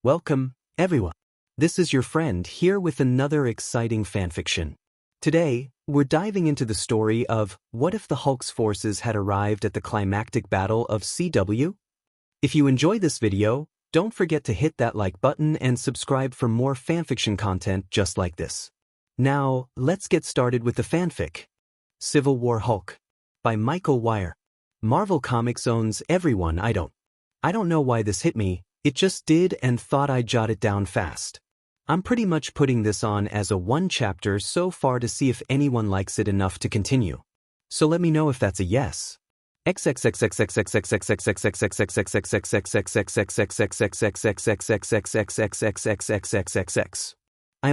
Welcome, everyone. This is your friend here with another exciting fanfiction. Today, we're diving into the story of what if the Hulk's forces had arrived at the climactic battle of CW? If you enjoy this video, don't forget to hit that like button and subscribe for more fanfiction content just like this. Now, let's get started with the fanfic. Civil War Hulk by Weyer. Marvel Comics owns everyone. I don't know why this hit me, it just did and thought I'd jot it down fast. I'm pretty much putting this on as a one chapter so far to see if anyone likes it enough to continue. So let me know if that's a yes. I am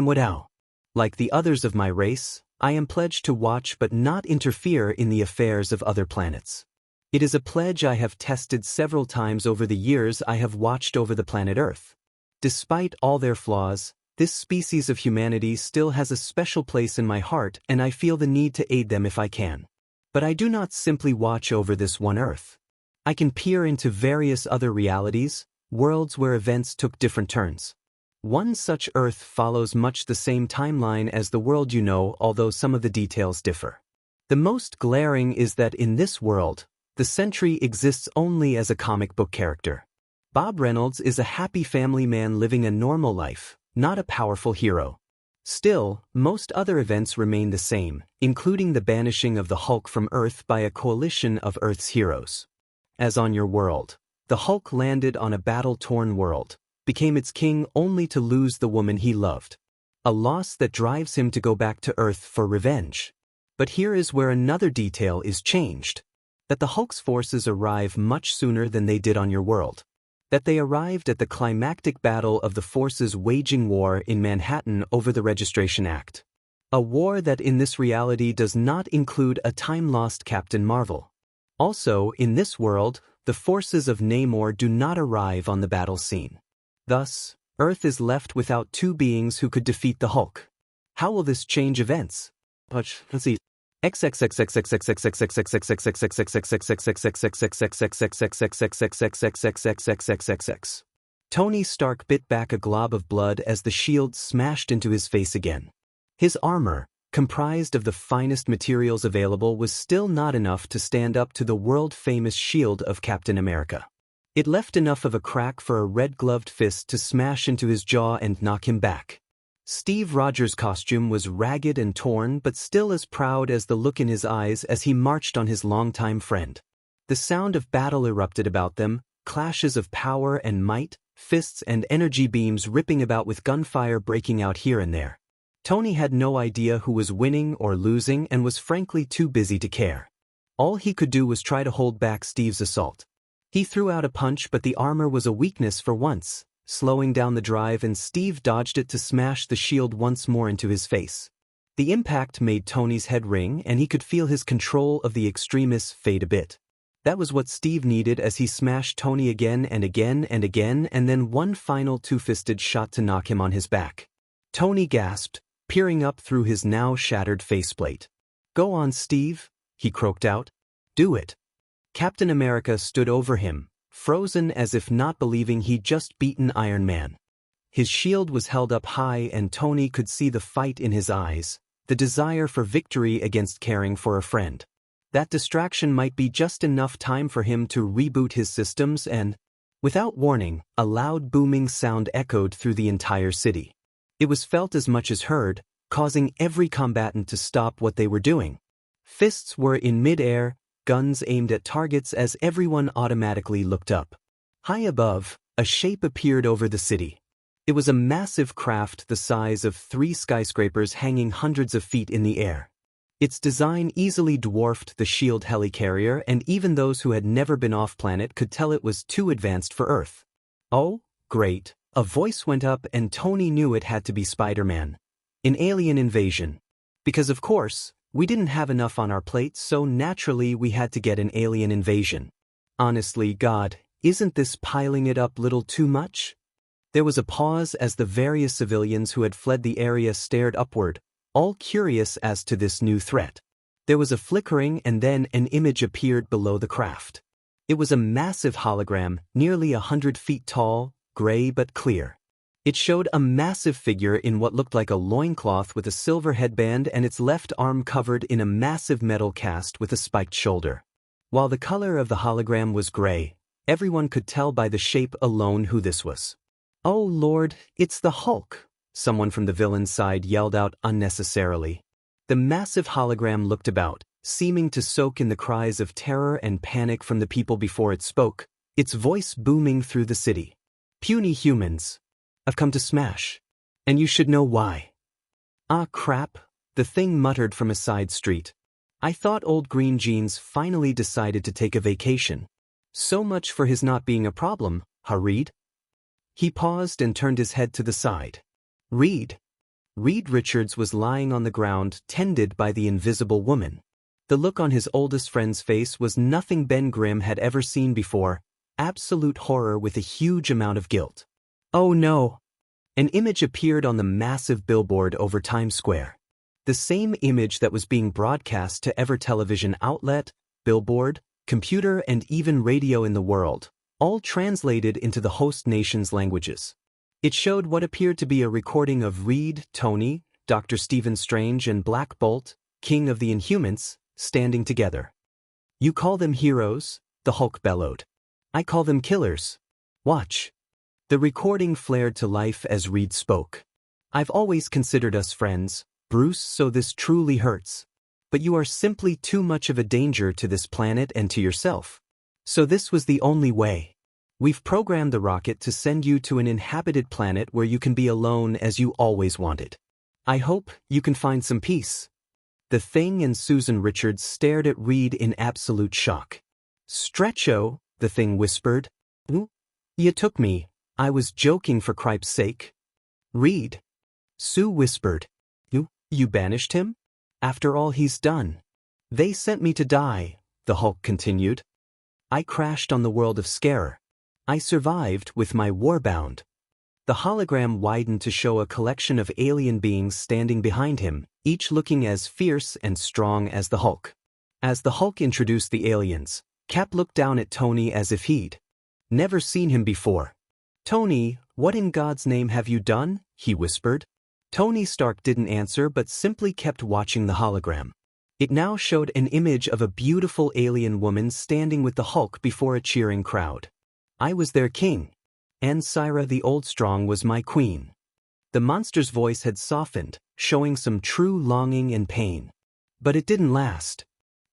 Wadao. Like the others of my race, I am pledged to watch but not interfere in the affairs of other planets. It is a pledge I have tested several times over the years I have watched over the planet Earth. Despite all their flaws, this species of humanity still has a special place in my heart and I feel the need to aid them if I can. But I do not simply watch over this one Earth. I can peer into various other realities, worlds where events took different turns. One such Earth follows much the same timeline as the world you know, although some of the details differ. The most glaring is that in this world, the Sentry exists only as a comic book character. Bob Reynolds is a happy family man living a normal life, not a powerful hero. Still, most other events remain the same, including the banishing of the Hulk from Earth by a coalition of Earth's heroes. As on your world, the Hulk landed on a battle-torn world, became its king only to lose the woman he loved. A loss that drives him to go back to Earth for revenge. But here is where another detail is changed. That the Hulk's forces arrive much sooner than they did on your world. That they arrived at the climactic battle of the forces waging war in Manhattan over the Registration Act. A war that in this reality does not include a time-lost Captain Marvel. Also, in this world, the forces of Namor do not arrive on the battle scene. Thus, Earth is left without two beings who could defeat the Hulk. How will this change events? Let's see. Tony Stark bit back a glob of blood as the shield smashed into his face again. His armor, comprised of the finest materials available, was still not enough to stand up to the world-famous shield of Captain America. It left enough of a crack for a red-gloved fist to smash into his jaw and knock him back. Steve Rogers' costume was ragged and torn but still as proud as the look in his eyes as he marched on his longtime friend. The sound of battle erupted about them, clashes of power and might, fists and energy beams ripping about with gunfire breaking out here and there. Tony had no idea who was winning or losing and was frankly too busy to care. All he could do was try to hold back Steve's assault. He threw out a punch but the armor was a weakness for once, slowing down the drive, and Steve dodged it to smash the shield once more into his face. The impact made Tony's head ring and he could feel his control of the extremis fade a bit. That was what Steve needed as he smashed Tony again and again and again and then one final two-fisted shot to knock him on his back. Tony gasped, peering up through his now shattered faceplate. "Go on, Steve," he croaked out. "Do it." Captain America stood over him, frozen as if not believing he'd just beaten Iron Man. His shield was held up high and Tony could see the fight in his eyes, the desire for victory against caring for a friend. That distraction might be just enough time for him to reboot his systems and, without warning, a loud booming sound echoed through the entire city. It was felt as much as heard, causing every combatant to stop what they were doing. Fists were in mid-air, guns aimed at targets as everyone automatically looked up. High above, a shape appeared over the city. It was a massive craft the size of 3 skyscrapers hanging hundreds of feet in the air. Its design easily dwarfed the SHIELD helicarrier and even those who had never been off-planet could tell it was too advanced for Earth. "Oh, great," a voice went up and Tony knew it had to be Spider-Man. "An alien invasion." Because of course, we didn't have enough on our plate, so naturally we had to get an alien invasion. Honestly, God, isn't this piling it up little too much? There was a pause as the various civilians who had fled the area stared upward, all curious as to this new threat. There was a flickering and then an image appeared below the craft. It was a massive hologram, nearly 100 feet tall, gray but clear. It showed a massive figure in what looked like a loincloth with a silver headband and its left arm covered in a massive metal cast with a spiked shoulder. While the color of the hologram was gray, everyone could tell by the shape alone who this was. "Oh Lord, it's the Hulk!" someone from the villain's side yelled out unnecessarily. The massive hologram looked about, seeming to soak in the cries of terror and panic from the people before it spoke, its voice booming through the city. "Puny humans. I've come to smash. And you should know why." "Ah crap," the thing muttered from a side street. "I thought old Green Jeans finally decided to take a vacation. So much for his not being a problem, huh, Reed?" He paused and turned his head to the side. Reed Richards was lying on the ground, tended by the invisible woman. The look on his oldest friend's face was nothing Ben Grimm had ever seen before, absolute horror with a huge amount of guilt. "Oh no!" An image appeared on the massive billboard over Times Square. The same image that was being broadcast to every television outlet, billboard, computer and even radio in the world, all translated into the host nation's languages. It showed what appeared to be a recording of Reed, Tony, Dr. Stephen Strange and Black Bolt, King of the Inhumans, standing together. "You call them heroes?" the Hulk bellowed. "I call them killers. Watch." The recording flared to life as Reed spoke. "I've always considered us friends, Bruce, so this truly hurts. But you are simply too much of a danger to this planet and to yourself. So this was the only way. We've programmed the rocket to send you to an inhabited planet where you can be alone as you always wanted. I hope you can find some peace." The Thing and Susan Richards stared at Reed in absolute shock. "Stretcho," the Thing whispered. "You took me. I was joking for cripe's sake." "Reed," Sue whispered. You banished him? After all he's done." "They sent me to die," the Hulk continued. "I crashed on the world of Scarer. I survived with my warbound." The hologram widened to show a collection of alien beings standing behind him, each looking as fierce and strong as the Hulk. As the Hulk introduced the aliens, Cap looked down at Tony as if he'd never seen him before. "Tony, what in God's name have you done?" he whispered. Tony Stark didn't answer but simply kept watching the hologram. It now showed an image of a beautiful alien woman standing with the Hulk before a cheering crowd. "I was their king. And Syra the Old Strong was my queen." The monster's voice had softened, showing some true longing and pain. But it didn't last.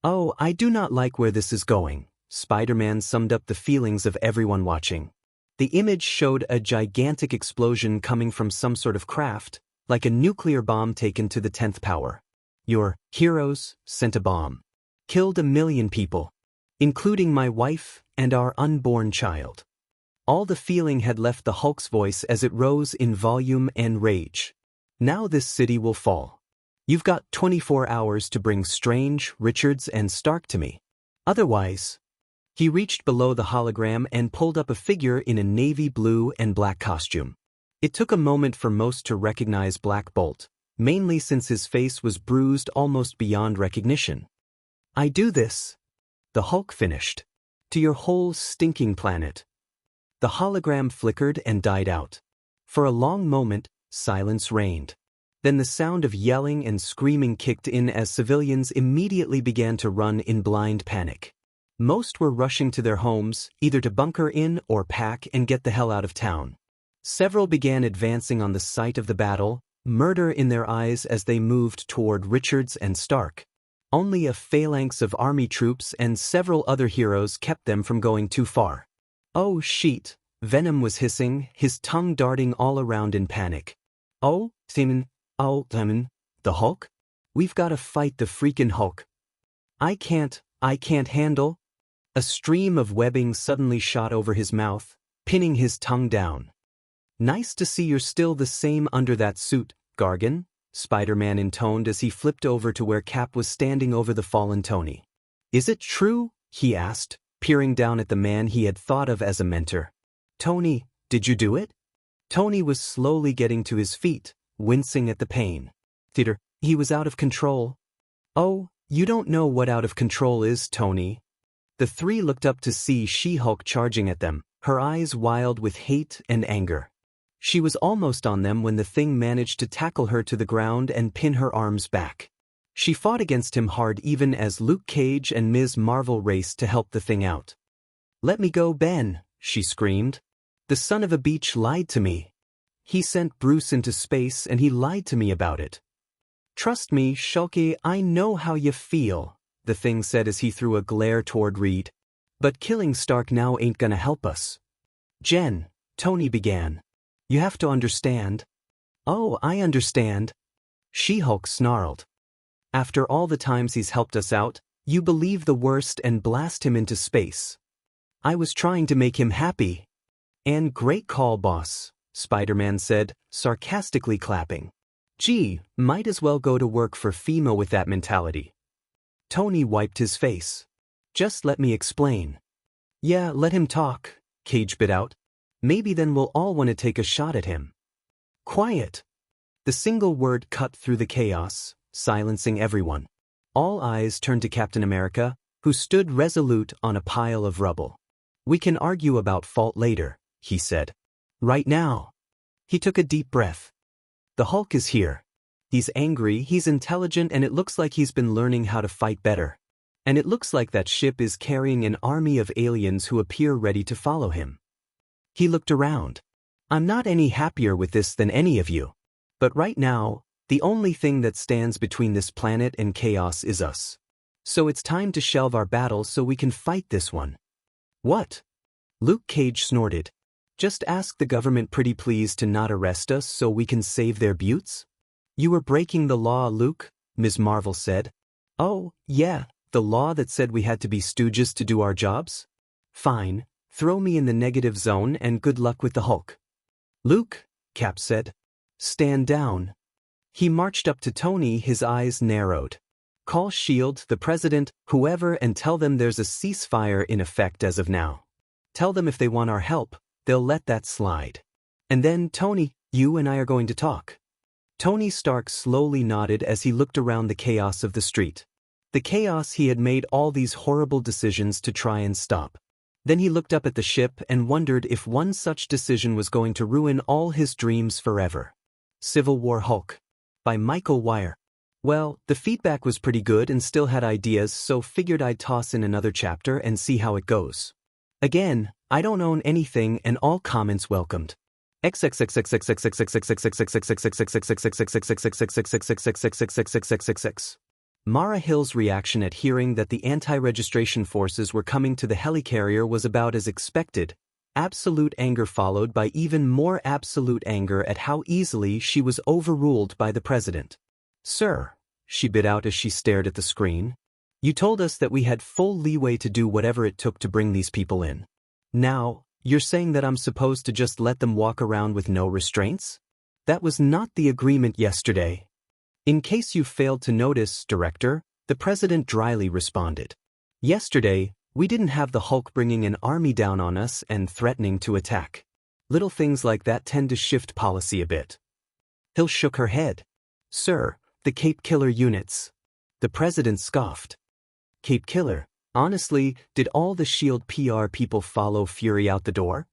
"Oh, I do not like where this is going," Spider-Man summed up the feelings of everyone watching. The image showed a gigantic explosion coming from some sort of craft, like a nuclear bomb taken to the 10th power. "Your heroes sent a bomb. Killed 1 million people. Including my wife and our unborn child." All the feeling had left the Hulk's voice as it rose in volume and rage. "Now this city will fall. You've got 24 hours to bring Strange, Richards, and Stark to me. Otherwise..." He reached below the hologram and pulled up a figure in a navy blue and black costume. It took a moment for most to recognize Black Bolt, mainly since his face was bruised almost beyond recognition. "I do this," the Hulk finished, "to your whole stinking planet." The hologram flickered and died out. For a long moment, silence reigned. Then the sound of yelling and screaming kicked in as civilians immediately began to run in blind panic. Most were rushing to their homes, either to bunker in or pack and get the hell out of town. Several began advancing on the site of the battle, murder in their eyes as they moved toward Richards and Stark. Only a phalanx of army troops and several other heroes kept them from going too far. "Oh shit," Venom was hissing, his tongue darting all around in panic. "Oh, Timon, the Hulk? We've got to fight the freaking Hulk." I can't handle." A stream of webbing suddenly shot over his mouth, pinning his tongue down. "Nice to see you're still the same under that suit, Gargan," Spider-Man intoned as he flipped over to where Cap was standing over the fallen Tony. "Is it true?" he asked, peering down at the man he had thought of as a mentor. "Tony, did you do it?" Tony was slowly getting to his feet, wincing at the pain. He was out of control." "Oh, you don't know what out of control is, Tony." The three looked up to see She-Hulk charging at them, her eyes wild with hate and anger. She was almost on them when the thing managed to tackle her to the ground and pin her arms back. She fought against him hard even as Luke Cage and Ms. Marvel raced to help the thing out. "Let me go, Ben," she screamed. "The son of a bitch lied to me. He sent Bruce into space and he lied to me about it." "Trust me, Shulky, I know how you feel," the thing said as he threw a glare toward Reed. "But killing Stark now ain't gonna help us." "Jen," Tony began. "You have to understand." "Oh, I understand." She-Hulk snarled. "After all the times he's helped us out, you believe the worst and blast him into space." "I was trying to make him happy." "And great call, boss," Spider-Man said, sarcastically clapping. "Gee, might as well go to work for FEMA with that mentality." Tony wiped his face. "Just let me explain." "Yeah, let him talk," Cage bit out. "Maybe then we'll all want to take a shot at him." "Quiet." The single word cut through the chaos, silencing everyone. All eyes turned to Captain America, who stood resolute on a pile of rubble. "We can argue about fault later," he said. "Right now." He took a deep breath. "The Hulk is here. He's angry, he's intelligent, and it looks like he's been learning how to fight better. And it looks like that ship is carrying an army of aliens who appear ready to follow him." He looked around. "I'm not any happier with this than any of you. But right now, the only thing that stands between this planet and chaos is us. So it's time to shelve our battle so we can fight this one." "What?" Luke Cage snorted. "Just ask the government pretty please to not arrest us so we can save their buttes?" "You were breaking the law, Luke," Ms. Marvel said. "Oh, yeah, the law that said we had to be stooges to do our jobs? Fine, throw me in the negative zone and good luck with the Hulk." "Luke," Cap said. "Stand down." He marched up to Tony, his eyes narrowed. "Call S.H.I.E.L.D., the president, whoever, and tell them there's a ceasefire in effect as of now. Tell them if they want our help, they'll let that slide. And then, Tony, you and I are going to talk." Tony Stark slowly nodded as he looked around the chaos of the street. The chaos he had made all these horrible decisions to try and stop. Then he looked up at the ship and wondered if one such decision was going to ruin all his dreams forever. Civil War Hulk. By Michael Weyer. Well, the feedback was pretty good and still had ideas, so figured I'd toss in another chapter and see how it goes. Again, I don't own anything and all comments welcomed. Mara Hill's reaction at hearing that the anti-registration forces were coming to the helicarrier was about as expected. Absolute anger followed by even more absolute anger at how easily she was overruled by the president. "Sir," she bit out as she stared at the screen, "you told us that we had full leeway to do whatever it took to bring these people in. Now, you're saying that I'm supposed to just let them walk around with no restraints? That was not the agreement yesterday." "In case you failed to notice, Director," the president dryly responded. "Yesterday, we didn't have the Hulk bringing an army down on us and threatening to attack. Little things like that tend to shift policy a bit." Hill shook her head. "Sir, the Cape Killer units." The president scoffed. "Cape Killer? Honestly, did all the S.H.I.E.L.D. PR people follow Fury out the door?"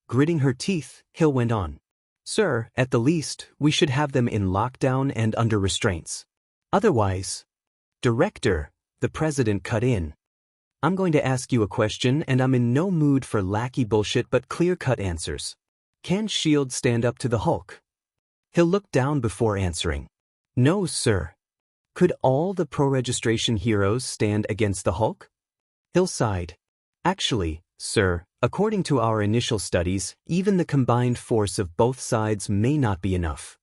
Gritting her teeth, Hill went on. "Sir, at the least, we should have them in lockdown and under restraints. Otherwise—" "Director," the president cut in. "I'm going to ask you a question and I'm in no mood for lackey bullshit but clear-cut answers. Can S.H.I.E.L.D. stand up to the Hulk?" Hill looked down before answering. "No, sir." "Could all the pro-registration heroes stand against the Hulk?" Hill sighed. "Actually, sir, according to our initial studies, even the combined force of both sides may not be enough."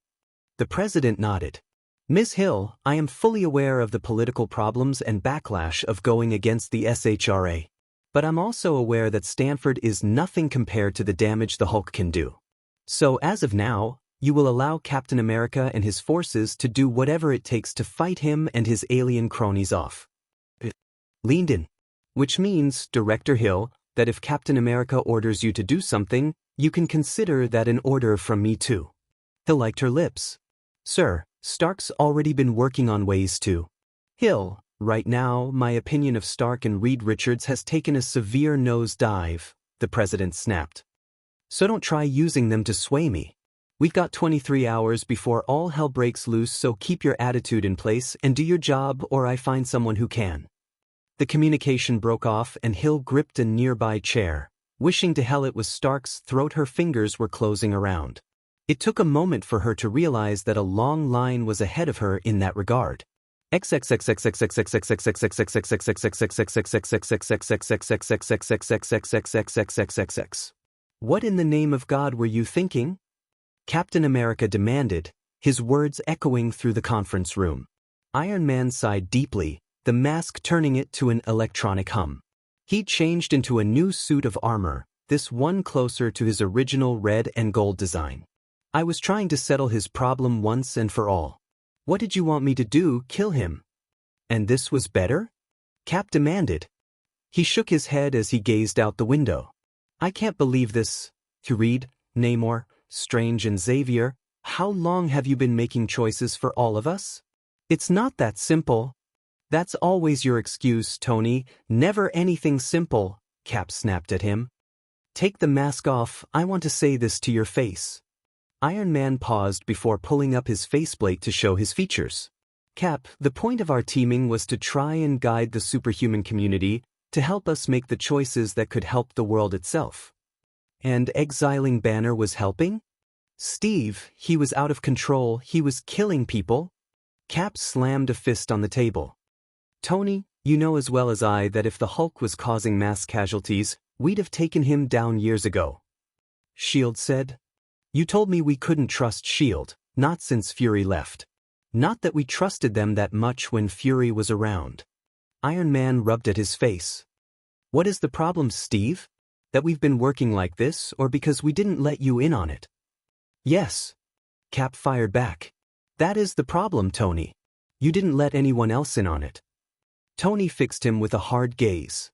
The president nodded. "Ms. Hill, I am fully aware of the political problems and backlash of going against the SHRA. But I'm also aware that Stanford is nothing compared to the damage the Hulk can do. So as of now, you will allow Captain America and his forces to do whatever it takes to fight him and his alien cronies off." Leaned in. "Which means, Director Hill, that if Captain America orders you to do something, you can consider that an order from me too." Hill liked her lips. "Sir, Stark's already been working on ways to." "Hill, right now, my opinion of Stark and Reed Richards has taken a severe nosedive," the president snapped. "So don't try using them to sway me. We've got 23 hours before all hell breaks loose, so keep your attitude in place and do your job, or I find someone who can. The communication broke off and Hill gripped a nearby chair. Wishing to hell it was Stark's throat, her fingers were closing around. It took a moment for her to realize that a long line was ahead of her in that regard. What in the name of God were you thinking? Captain America demanded, his words echoing through the conference room. Iron Man sighed deeply, the mask turning it to an electronic hum. He changed into a new suit of armor, this one closer to his original red and gold design. I was trying to settle his problem once and for all. What did you want me to do, kill him? And this was better? Cap demanded. He shook his head as he gazed out the window. I can't believe this. To Reed, Namor, Strange and Xavier, how long have you been making choices for all of us? It's not that simple. That's always your excuse, Tony. Never anything simple, Cap snapped at him. Take the mask off, I want to say this to your face. Iron Man paused before pulling up his faceplate to show his features. Cap, the point of our teaming was to try and guide the superhuman community, to help us make the choices that could help the world itself. And exiling Banner was helping? Steve, he was out of control, he was killing people. Cap slammed a fist on the table. Tony, you know as well as I that if the Hulk was causing mass casualties, we'd have taken him down years ago. S.H.I.E.L.D. said. You told me we couldn't trust S.H.I.E.L.D., not since Fury left. Not that we trusted them that much when Fury was around. Iron Man rubbed at his face. What is the problem, Steve? That we've been working like this, or because we didn't let you in on it? Yes. Cap fired back. That is the problem, Tony. You didn't let anyone else in on it. Tony fixed him with a hard gaze.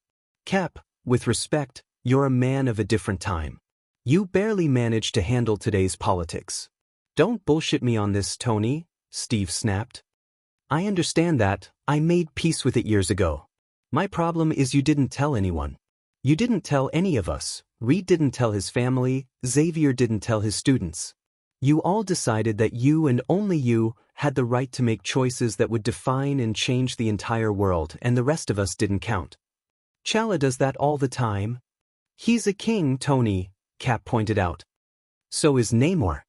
Cap, with respect, you're a man of a different time. You barely managed to handle today's politics. Don't bullshit me on this, Tony, Steve snapped. I understand that, I made peace with it years ago. My problem is you didn't tell anyone. You didn't tell any of us. Reed didn't tell his family, Xavier didn't tell his students. You all decided that you and only you had the right to make choices that would define and change the entire world, and the rest of us didn't count. T'Challa does that all the time. He's a king, Tony, Cap pointed out. So is Namor.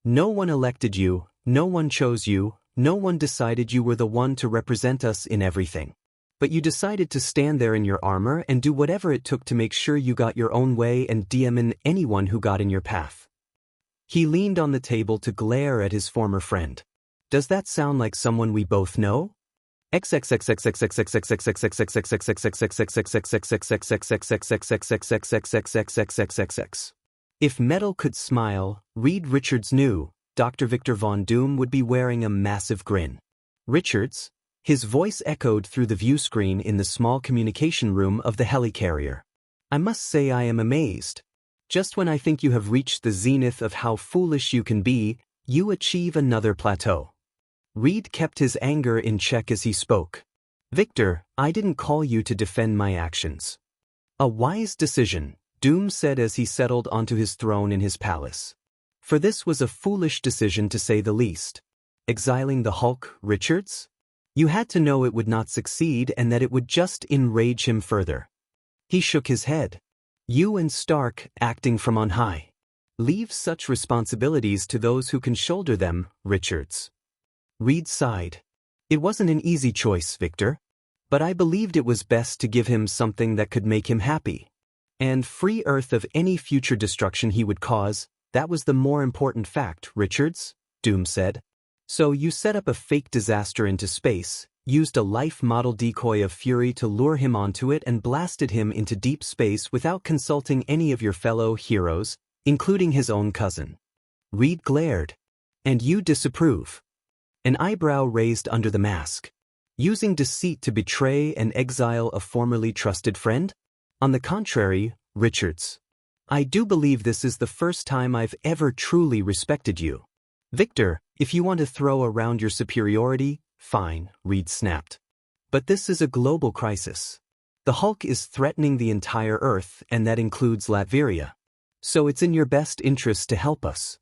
No one elected you, no one chose you, no one decided you were the one to represent us in everything. But you decided to stand there in your armor and do whatever it took to make sure you got your own way and DM anyone who got in your path. He leaned on the table to glare at his former friend. Does that sound like someone we both know? If metal could smile, Reed Richards knew Dr. Victor Von Doom would be wearing a massive grin. Richards? His voice echoed through the view screen in the small communication room of the helicarrier. I must say I am amazed. Just when I think you have reached the zenith of how foolish you can be, you achieve another plateau. Reed kept his anger in check as he spoke. Victor, I didn't call you to defend my actions. A wise decision, Doom said as he settled onto his throne in his palace. For this was a foolish decision to say the least. Exiling the Hulk, Richards? You had to know it would not succeed and that it would just enrage him further. He shook his head. You and Stark, acting from on high. Leave such responsibilities to those who can shoulder them, Richards. Reed sighed. It wasn't an easy choice, Victor. But I believed it was best to give him something that could make him happy. And free Earth of any future destruction he would cause, that was the more important fact, Richards, Doom said. So you set up a fake disaster into space, used a life model decoy of Fury to lure him onto it and blasted him into deep space without consulting any of your fellow heroes, including his own cousin. Reed glared. And you disapprove. An eyebrow raised under the mask. Using deceit to betray and exile a formerly trusted friend? On the contrary, Richards. I do believe this is the first time I've ever truly respected you. Victor, if you want to throw around your superiority, fine, Reed snapped. But this is a global crisis. The Hulk is threatening the entire Earth, and that includes Latveria. So it's in your best interest to help us.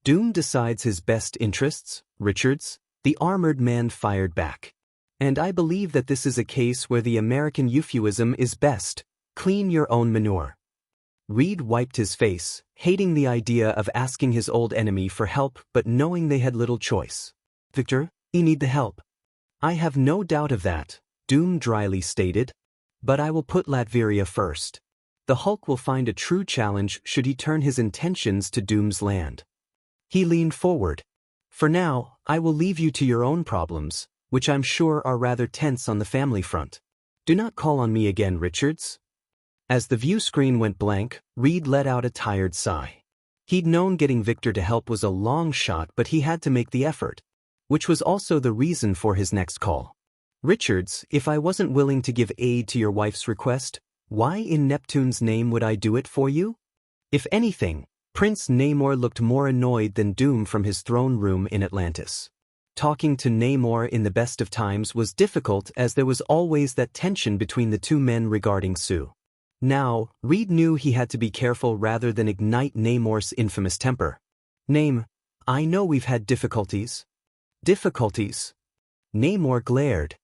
Doom decides his best interests, Richards, the armored man fired back. And I believe that this is a case where the American euphuism is best: clean your own manure. Reed wiped his face, hating the idea of asking his old enemy for help but knowing they had little choice. Victor, you need the help. I have no doubt of that, Doom dryly stated. But I will put Latveria first. The Hulk will find a true challenge should he turn his intentions to Doom's land. He leaned forward. For now, I will leave you to your own problems, which I'm sure are rather tense on the family front. Do not call on me again, Richards. As the view screen went blank, Reed let out a tired sigh. He'd known getting Victor to help was a long shot, but he had to make the effort, which was also the reason for his next call. Richards, if I wasn't willing to give aid to your wife's request, why in Neptune's name would I do it for you? If anything, Prince Namor looked more annoyed than Doom from his throne room in Atlantis. Talking to Namor in the best of times was difficult as there was always that tension between the two men regarding Sue. Now, Reed knew he had to be careful rather than ignite Namor's infamous temper. I know we've had difficulties. Difficulties? Namor glared.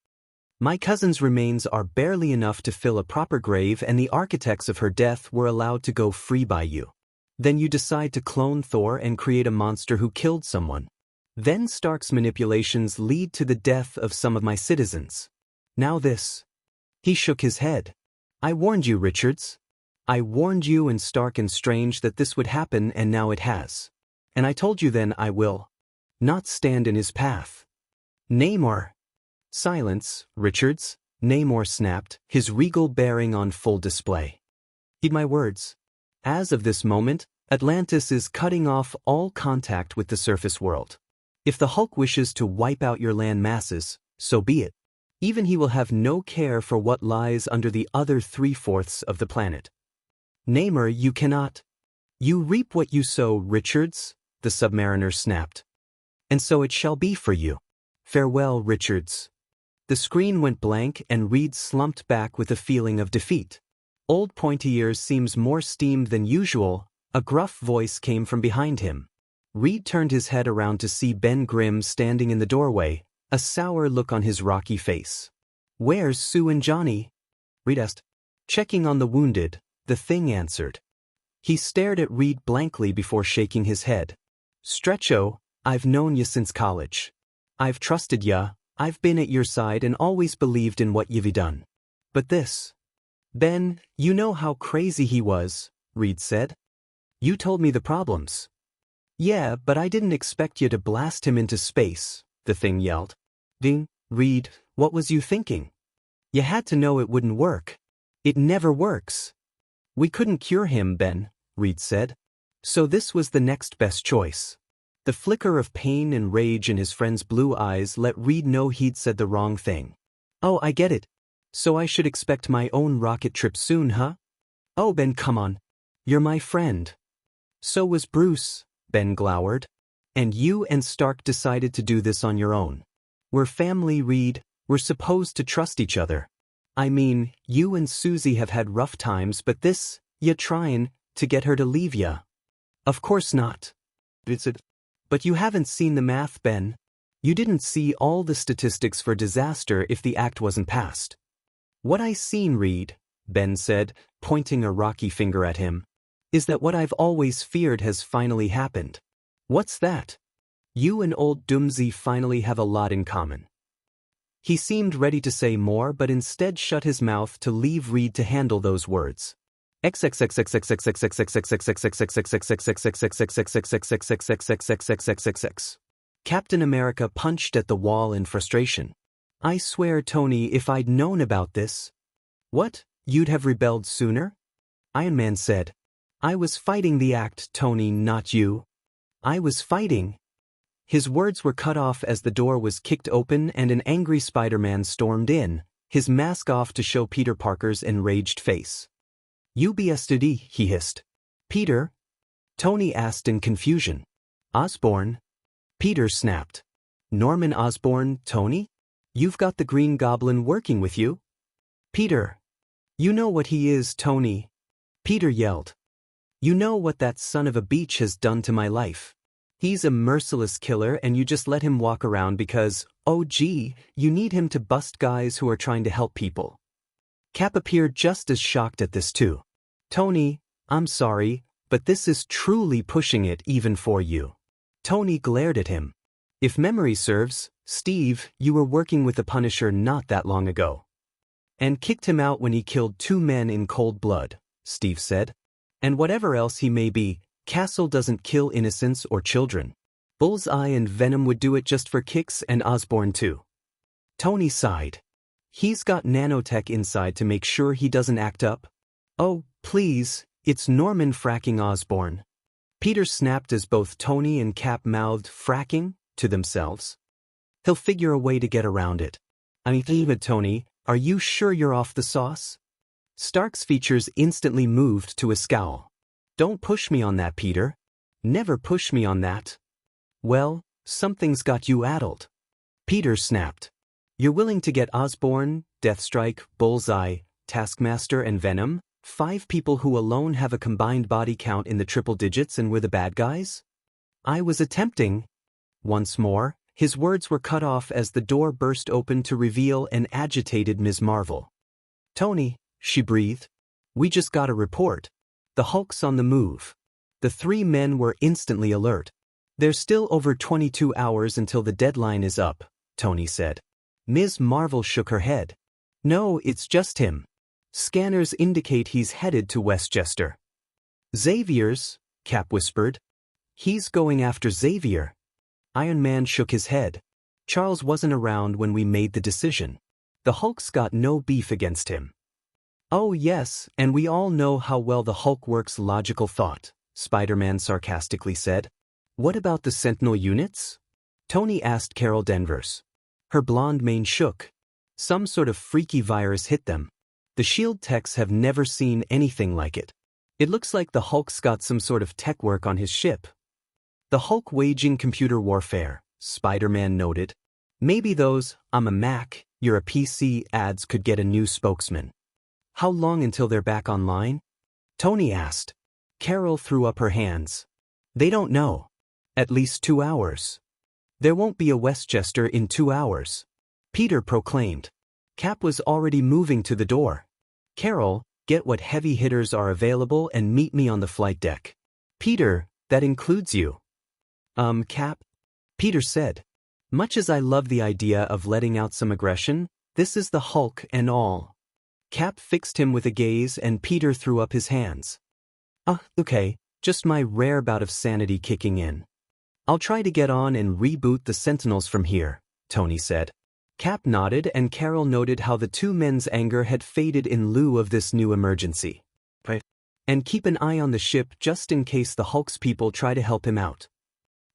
My cousin's remains are barely enough to fill a proper grave, and the architects of her death were allowed to go free by you. Then you decide to clone Thor and create a monster who killed someone. Then Stark's manipulations lead to the death of some of my citizens. Now this. He shook his head. I warned you, Richards. I warned you and Stark and Strange that this would happen, and now it has. And I told you then I will not stand in his path. Namor. Silence, Richards, Namor snapped, his regal bearing on full display. Heed my words. As of this moment, Atlantis is cutting off all contact with the surface world. If the Hulk wishes to wipe out your land masses, so be it. Even he will have no care for what lies under the other 3/4 of the planet. Namor, you cannot. You reap what you sow, Richards, the submariner snapped. And so it shall be for you. Farewell, Richards. The screen went blank and Reed slumped back with a feeling of defeat. Old Pointy Ears seems more steamed than usual. A gruff voice came from behind him. Reed turned his head around to see Ben Grimm standing in the doorway, a sour look on his rocky face. Where's Sue and Johnny? Reed asked. Checking on the wounded, the Thing answered. He stared at Reed blankly before shaking his head. Stretcho, I've known you since college. I've trusted ya, I've been at your side and always believed in what you've done. But this. Ben, you know how crazy he was, Reed said. You told me the problems. Yeah, but I didn't expect you to blast him into space, the Thing yelled. Ding, Reed, what was you thinking? You had to know it wouldn't work. It never works. We couldn't cure him, Ben, Reed said. So this was the next best choice. The flicker of pain and rage in his friend's blue eyes let Reed know he'd said the wrong thing. Oh, I get it. So I should expect my own rocket trip soon, huh? Oh, Ben, come on. You're my friend. So was Bruce, Ben glowered. And you and Stark decided to do this on your own. We're family, Reed. We're supposed to trust each other. I mean, you and Susie have had rough times, but this, you tryin' to get her to leave ya. Of course not. But you haven't seen the math, Ben. You didn't see all the statistics for disaster if the act wasn't passed. What I seen, Reed, Ben said, pointing a rocky finger at him, is that what I've always feared has finally happened. What's that? You and old Doomsy finally have a lot in common. He seemed ready to say more but instead shut his mouth to leave Reed to handle those words. Captain America punched at the wall in frustration. I swear, Tony, if I'd known about this. What? You'd have rebelled sooner? Iron Man said. I was fighting the act, Tony, not you. I was fighting. His words were cut off as the door was kicked open and an angry Spider-Man stormed in, his mask off to show Peter Parker's enraged face. You BS'd, he hissed. Peter? Tony asked in confusion. Osborn? Peter snapped. Norman Osborn, Tony? You've got the Green Goblin working with you? Peter. You know what he is, Tony. Peter yelled. You know what that son of a beach has done to my life. He's a merciless killer and you just let him walk around because, oh gee, you need him to bust guys who are trying to help people. Cap appeared just as shocked at this too. Tony, I'm sorry, but this is truly pushing it even for you. Tony glared at him. If memory serves, Steve, you were working with the Punisher not that long ago. And kicked him out when he killed 2 men in cold blood, Steve said. And whatever else he may be, Castle doesn't kill innocents or children. Bullseye and Venom would do it just for kicks, and Osborn too. Tony sighed. He's got nanotech inside to make sure he doesn't act up. Oh, please, it's Norman fracking Osborn. Peter snapped as both Tony and Cap mouthed fracking to themselves. He'll figure a way to get around it. David, Tony, are you sure you're off the sauce? Stark's features instantly moved to a scowl. Don't push me on that, Peter. Never push me on that. Well, something's got you addled. Peter snapped. You're willing to get Osborn, Deathstrike, Bullseye, Taskmaster and Venom, 5 people who alone have a combined body count in the triple digits and we're the bad guys? I was attempting. Once more, his words were cut off as the door burst open to reveal an agitated Ms. Marvel. Tony, she breathed. We just got a report. The Hulk's on the move. The 3 men were instantly alert. There's still over 22 hours until the deadline is up, Tony said. Ms. Marvel shook her head. No, it's just him. Scanners indicate he's headed to Westchester. Xavier's, Cap whispered. He's going after Xavier. Iron Man shook his head. Charles wasn't around when we made the decision. The Hulk's got no beef against him. Oh yes, and we all know how well the Hulk works logical thought, Spider-Man sarcastically said. What about the Sentinel units? Tony asked Carol Danvers. Her blonde mane shook. Some sort of freaky virus hit them. The SHIELD techs have never seen anything like it. It looks like the Hulk's got some sort of tech work on his ship. The Hulk waging computer warfare, Spider-Man noted. Maybe those, I'm a Mac, you're a PC ads could get a new spokesman. How long until they're back online? Tony asked. Carol threw up her hands. They don't know. At least 2 hours. There won't be a Westchester in 2 hours. Peter proclaimed. Cap was already moving to the door. Carol, get what heavy hitters are available and meet me on the flight deck. Peter, that includes you. Cap? Peter said. Much as I love the idea of letting out some aggression, this is the Hulk and all. Cap fixed him with a gaze and Peter threw up his hands. Okay, just my rare bout of sanity kicking in. I'll try to get on and reboot the Sentinels from here, Tony said. Cap nodded and Carol noted how the 2 men's anger had faded in lieu of this new emergency. Right. And keep an eye on the ship just in case the Hulk's people try to help him out.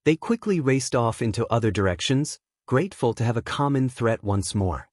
They quickly raced off into other directions, grateful to have a common threat once more.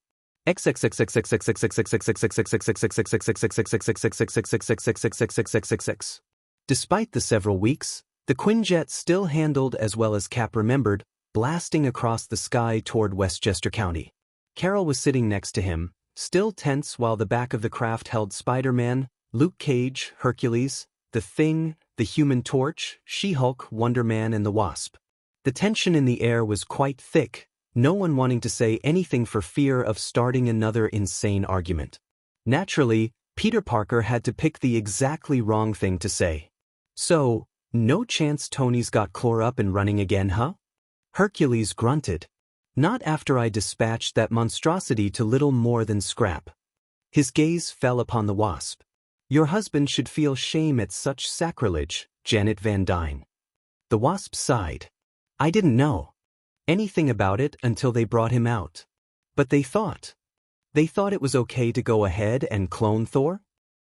Despite the several weeks, the Quinjet still handled as well as Cap remembered, blasting across the sky toward Westchester County. Carol was sitting next to him, still tense while the back of the craft held Spider-Man, Luke Cage, Hercules, The Thing, the Human Torch, She-Hulk, Wonder Man and the Wasp. The tension in the air was quite thick, no one wanting to say anything for fear of starting another insane argument. Naturally, Peter Parker had to pick the exactly wrong thing to say. So, no chance Tony's got Chlor up and running again, huh? Hercules grunted. Not after I dispatched that monstrosity to little more than scrap. His gaze fell upon the Wasp. Your husband should feel shame at such sacrilege, Janet Van Dyne. The Wasp sighed. I didn't know anything about it until they brought him out. But they thought it was okay to go ahead and clone Thor?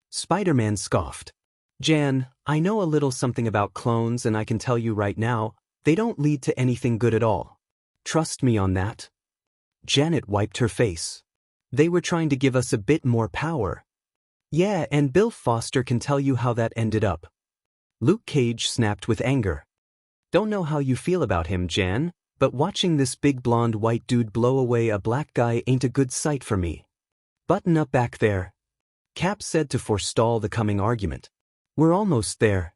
Spider-Man scoffed. Jan, I know a little something about clones and I can tell you right now, they don't lead to anything good at all. Trust me on that. Janet wiped her face. They were trying to give us a bit more power. Yeah, and Bill Foster can tell you how that ended up. Luke Cage snapped with anger. Don't know how you feel about him, Jan, but watching this big blonde white dude blow away a black guy ain't a good sight for me. Button up back there. Cap said to forestall the coming argument. We're almost there.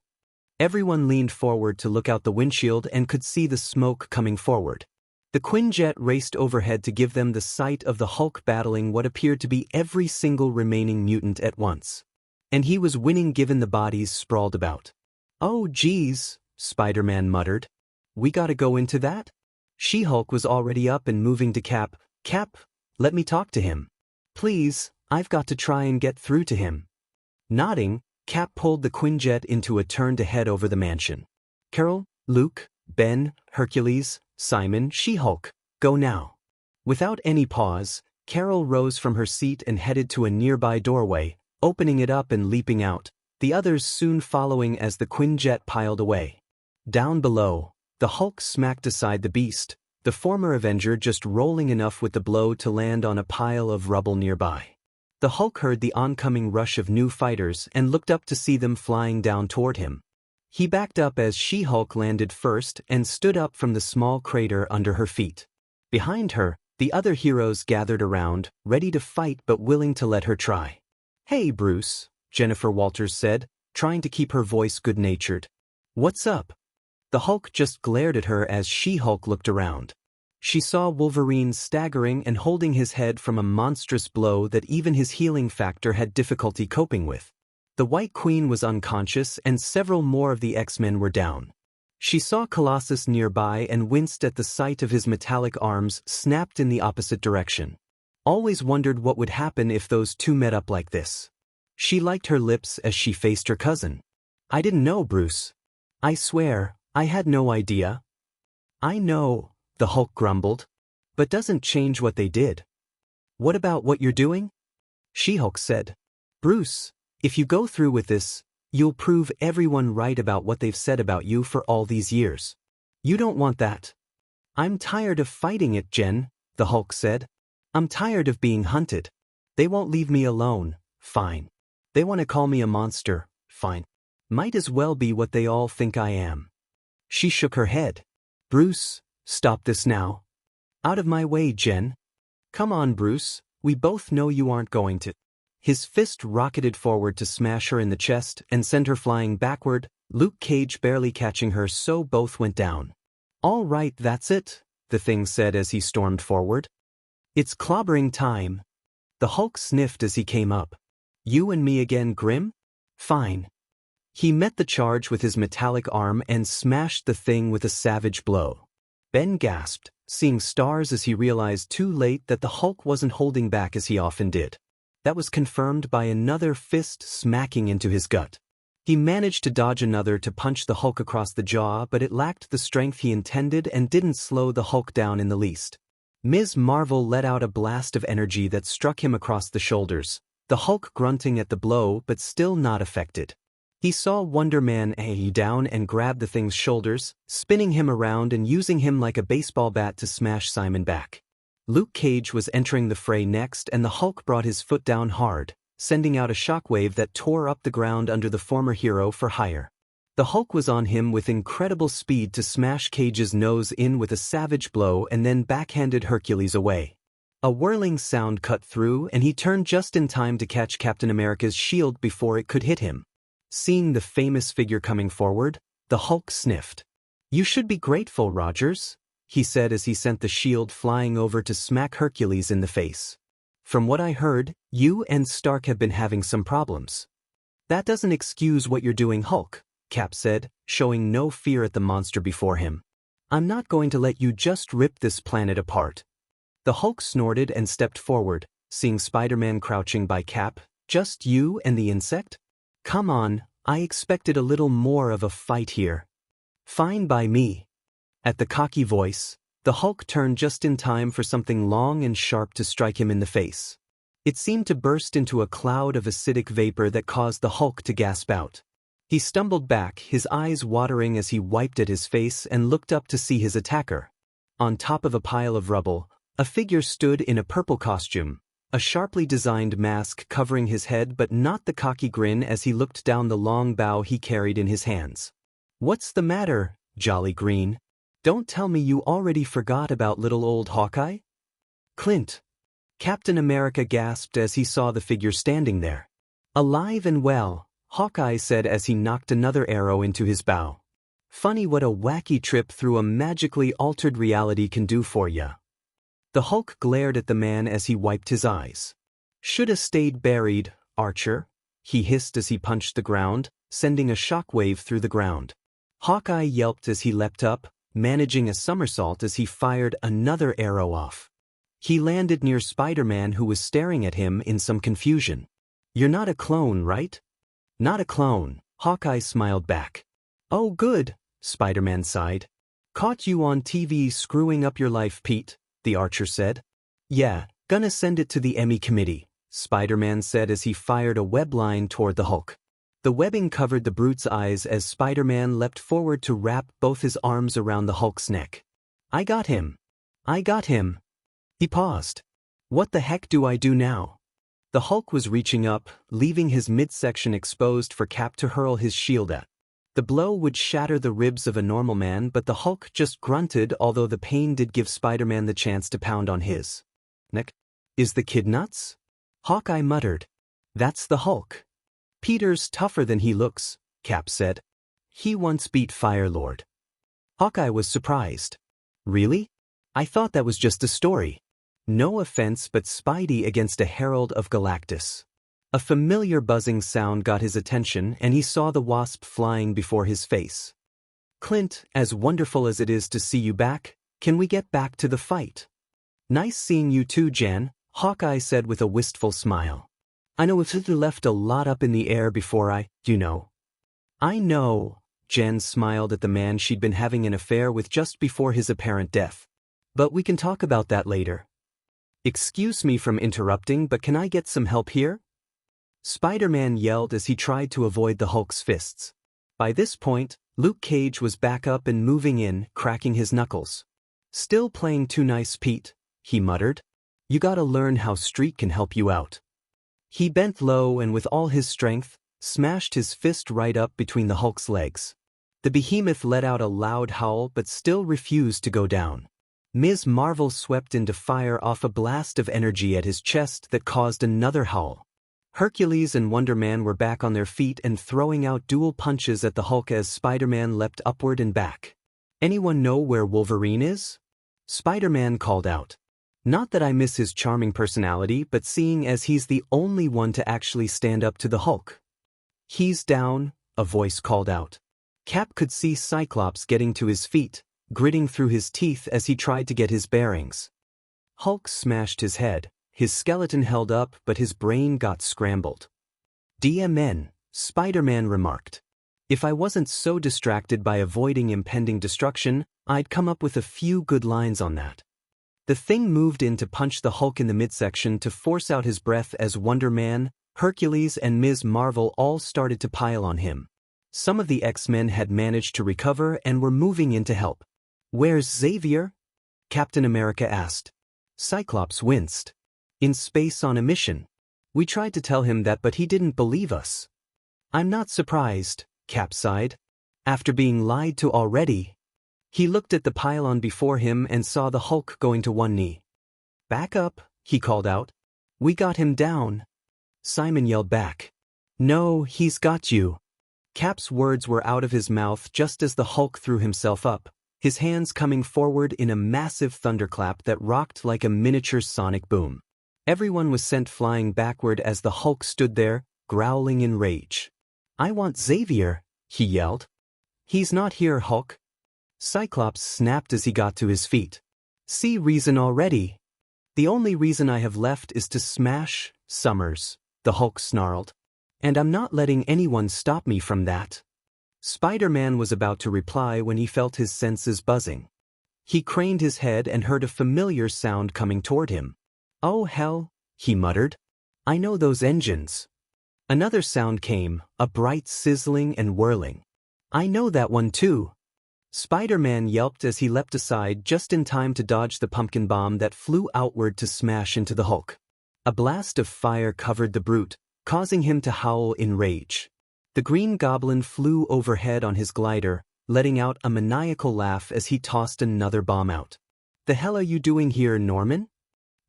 Everyone leaned forward to look out the windshield and could see the smoke coming forward. The Quinjet raced overhead to give them the sight of the Hulk battling what appeared to be every single remaining mutant at once. And he was winning given the bodies sprawled about. "Oh geez," Spider-Man muttered. "We gotta go into that?" She-Hulk was already up and moving to Cap. "Cap, let me talk to him. Please, I've got to try and get through to him." Nodding, Cap pulled the Quinjet into a turn to head over the mansion. "Carol, Luke, Ben, Hercules, Simon, She-Hulk, go now." Without any pause, Carol rose from her seat and headed to a nearby doorway, opening it up and leaping out, the others soon following as the Quinjet piled away. Down below, the Hulk smacked aside the beast, the former Avenger just rolling enough with the blow to land on a pile of rubble nearby. The Hulk heard the oncoming rush of new fighters and looked up to see them flying down toward him. He backed up as She-Hulk landed first and stood up from the small crater under her feet. Behind her, the other heroes gathered around, ready to fight but willing to let her try. "Hey Bruce," Jennifer Walters said, trying to keep her voice good-natured. "What's up?" The Hulk just glared at her as She-Hulk looked around. She saw Wolverine staggering and holding his head from a monstrous blow that even his healing factor had difficulty coping with. The White Queen was unconscious and several more of the X-Men were down. She saw Colossus nearby and winced at the sight of his metallic arms snapped in the opposite direction. Always wondered what would happen if those two met up like this. She liked her lips as she faced her cousin. "I didn't know, Bruce. I swear, I had no idea." "I know," the Hulk grumbled, "but doesn't change what they did." "What about what you're doing?" She-Hulk said. "Bruce, if you go through with this, you'll prove everyone right about what they've said about you for all these years. You don't want that." "I'm tired of fighting it, Jen," the Hulk said. "I'm tired of being hunted. They won't leave me alone, fine. They want to call me a monster, fine. Might as well be what they all think I am." She shook her head. "Bruce, stop this now." "Out of my way, Jen." "Come on, Bruce, we both know you aren't going to." His fist rocketed forward to smash her in the chest and send her flying backward, Luke Cage barely catching her so both went down. "All right, that's it," the Thing said as he stormed forward. "It's clobbering time." The Hulk sniffed as he came up. "You and me again, Grim? Fine." He met the charge with his metallic arm and smashed the Thing with a savage blow. Ben gasped, seeing stars as he realized too late that the Hulk wasn't holding back as he often did. That was confirmed by another fist smacking into his gut. He managed to dodge another to punch the Hulk across the jaw, but it lacked the strength he intended and didn't slow the Hulk down in the least. Ms. Marvel let out a blast of energy that struck him across the shoulders, the Hulk grunting at the blow but still not affected. He saw Wonder Man down and grabbed the Thing's shoulders, spinning him around and using him like a baseball bat to smash Simon back. Luke Cage was entering the fray next and the Hulk brought his foot down hard, sending out a shockwave that tore up the ground under the former hero for hire. The Hulk was on him with incredible speed to smash Cage's nose in with a savage blow and then backhanded Hercules away. A whirling sound cut through and he turned just in time to catch Captain America's shield before it could hit him. Seeing the famous figure coming forward, the Hulk sniffed. "You should be grateful, Rogers," he said as he sent the shield flying over to smack Hercules in the face. "From what I heard, you and Stark have been having some problems." "That doesn't excuse what you're doing, Hulk," Cap said, showing no fear at the monster before him. "I'm not going to let you just rip this planet apart." The Hulk snorted and stepped forward, seeing Spider-Man crouching by Cap. "Just you and the insect? Come on, I expected a little more of a fight here." "Fine by me." At the cocky voice, the Hulk turned just in time for something long and sharp to strike him in the face. It seemed to burst into a cloud of acidic vapor that caused the Hulk to gasp out. He stumbled back, his eyes watering as he wiped at his face and looked up to see his attacker. On top of a pile of rubble, a figure stood in a purple costume, a sharply designed mask covering his head but not the cocky grin as he looked down the long bow he carried in his hands. "What's the matter, Jolly Green? Don't tell me you already forgot about little old Hawkeye?" "Clint." Captain America gasped as he saw the figure standing there. "Alive and well, Hawkeye said as he knocked another arrow into his bow. Funny what a wacky trip through a magically altered reality can do for ya. The Hulk glared at the man as he wiped his eyes. Shoulda stayed buried, Archer, he hissed as he punched the ground, sending a shockwave through the ground. Hawkeye yelped as he leapt up, managing a somersault as he fired another arrow off. He landed near Spider-Man, who was staring at him in some confusion. You're not a clone, right? Not a clone, Hawkeye smiled back. Oh good, Spider-Man sighed. Caught you on TV screwing up your life, Pete, the Archer said. Yeah, gonna send it to the Emmy committee, Spider-Man said as he fired a web line toward the Hulk. The webbing covered the brute's eyes as Spider-Man leapt forward to wrap both his arms around the Hulk's neck. I got him. I got him. He paused. What the heck do I do now? The Hulk was reaching up, leaving his midsection exposed for Cap to hurl his shield at. The blow would shatter the ribs of a normal man, but the Hulk just grunted, although the pain did give Spider-Man the chance to pound on his neck. Is the kid nuts? Hawkeye muttered. That's the Hulk. Peter's tougher than he looks, Cap said. He once beat Firelord. Hawkeye was surprised. Really? I thought that was just a story. No offense, but Spidey against a Herald of Galactus. A familiar buzzing sound got his attention, and he saw the wasp flying before his face. Clint, as wonderful as it is to see you back, can we get back to the fight? Nice seeing you too, Jan, Hawkeye said with a wistful smile. I know it left a lot up in the air before you know. I know, Jen smiled at the man she'd been having an affair with just before his apparent death. But we can talk about that later. Excuse me from interrupting, but can I get some help here? Spider-Man yelled as he tried to avoid the Hulk's fists. By this point, Luke Cage was back up and moving in, cracking his knuckles. Still playing too nice, Pete, he muttered. You gotta learn how Street can help you out. He bent low and with all his strength, smashed his fist right up between the Hulk's legs. The behemoth let out a loud howl but still refused to go down. Ms. Marvel swept into fire off a blast of energy at his chest that caused another howl. Hercules and Wonder Man were back on their feet and throwing out dual punches at the Hulk as Spider-Man leapt upward and back. Anyone know where Wolverine is? Spider-Man called out. Not that I miss his charming personality, but seeing as he's the only one to actually stand up to the Hulk. He's down, a voice called out. Cap could see Cyclops getting to his feet, gritting through his teeth as he tried to get his bearings. Hulk smashed his head, his skeleton held up but his brain got scrambled. DMN, Spider-Man remarked. If I wasn't so distracted by avoiding impending destruction, I'd come up with a few good lines on that. The Thing moved in to punch the Hulk in the midsection to force out his breath as Wonder Man, Hercules and Ms. Marvel all started to pile on him. Some of the X-Men had managed to recover and were moving in to help. Where's Xavier? Captain America asked. Cyclops winced. In space on a mission. We tried to tell him that but he didn't believe us. I'm not surprised, Cap sighed. After being lied to already. He looked at the pylon before him and saw the Hulk going to one knee. Back up, he called out. We got him down. Simon yelled back. No, he's got you. Cap's words were out of his mouth just as the Hulk threw himself up, his hands coming forward in a massive thunderclap that rocked like a miniature sonic boom. Everyone was sent flying backward as the Hulk stood there, growling in rage. I want Xavier, he yelled. He's not here, Hulk. Cyclops snapped as he got to his feet. See reason already. The only reason I have left is to smash Summers, the Hulk snarled. And I'm not letting anyone stop me from that. Spider-Man was about to reply when he felt his senses buzzing. He craned his head and heard a familiar sound coming toward him. Oh hell, he muttered. I know those engines. Another sound came, a bright sizzling and whirling. I know that one too. Spider-Man yelped as he leapt aside just in time to dodge the pumpkin bomb that flew outward to smash into the Hulk. A blast of fire covered the brute, causing him to howl in rage. The Green Goblin flew overhead on his glider, letting out a maniacal laugh as he tossed another bomb out. The hell are you doing here, Norman?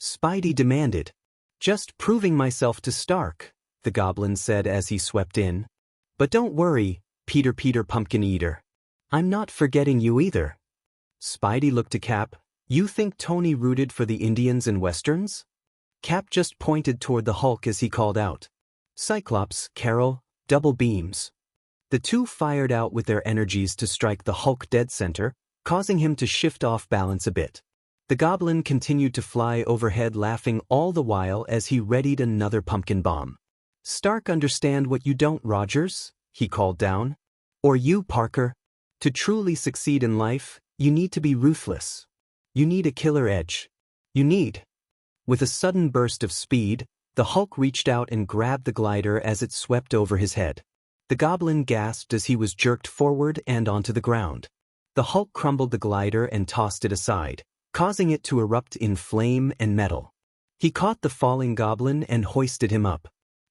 Spidey demanded. Just proving myself to Stark, the Goblin said as he swept in. But don't worry, Peter Pumpkin Eater. I'm not forgetting you either. Spidey looked to Cap. You think Tony rooted for the Indians and Westerns? Cap just pointed toward the Hulk as he called out. Cyclops, Carol, double beams. The two fired out with their energies to strike the Hulk dead center, causing him to shift off balance a bit. The Goblin continued to fly overhead, laughing all the while as he readied another pumpkin bomb. Stark, understand what you don't, Rogers, he called down. Or you, Parker. To truly succeed in life, you need to be ruthless. You need a killer edge. With a sudden burst of speed, the Hulk reached out and grabbed the glider as it swept over his head. The Goblin gasped as he was jerked forward and onto the ground. The Hulk crumbled the glider and tossed it aside, causing it to erupt in flame and metal. He caught the falling Goblin and hoisted him up.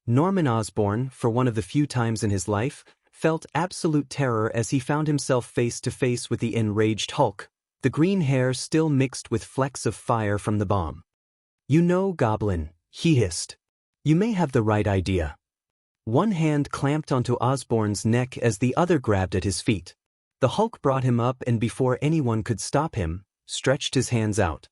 Norman Osborn, for one of the few times in his life, felt absolute terror as he found himself face to face with the enraged Hulk, the green hair still mixed with flecks of fire from the bomb. You know, Goblin, he hissed. You may have the right idea. One hand clamped onto Osborn's neck as the other grabbed at his feet. The Hulk brought him up and before anyone could stop him, stretched his hands out.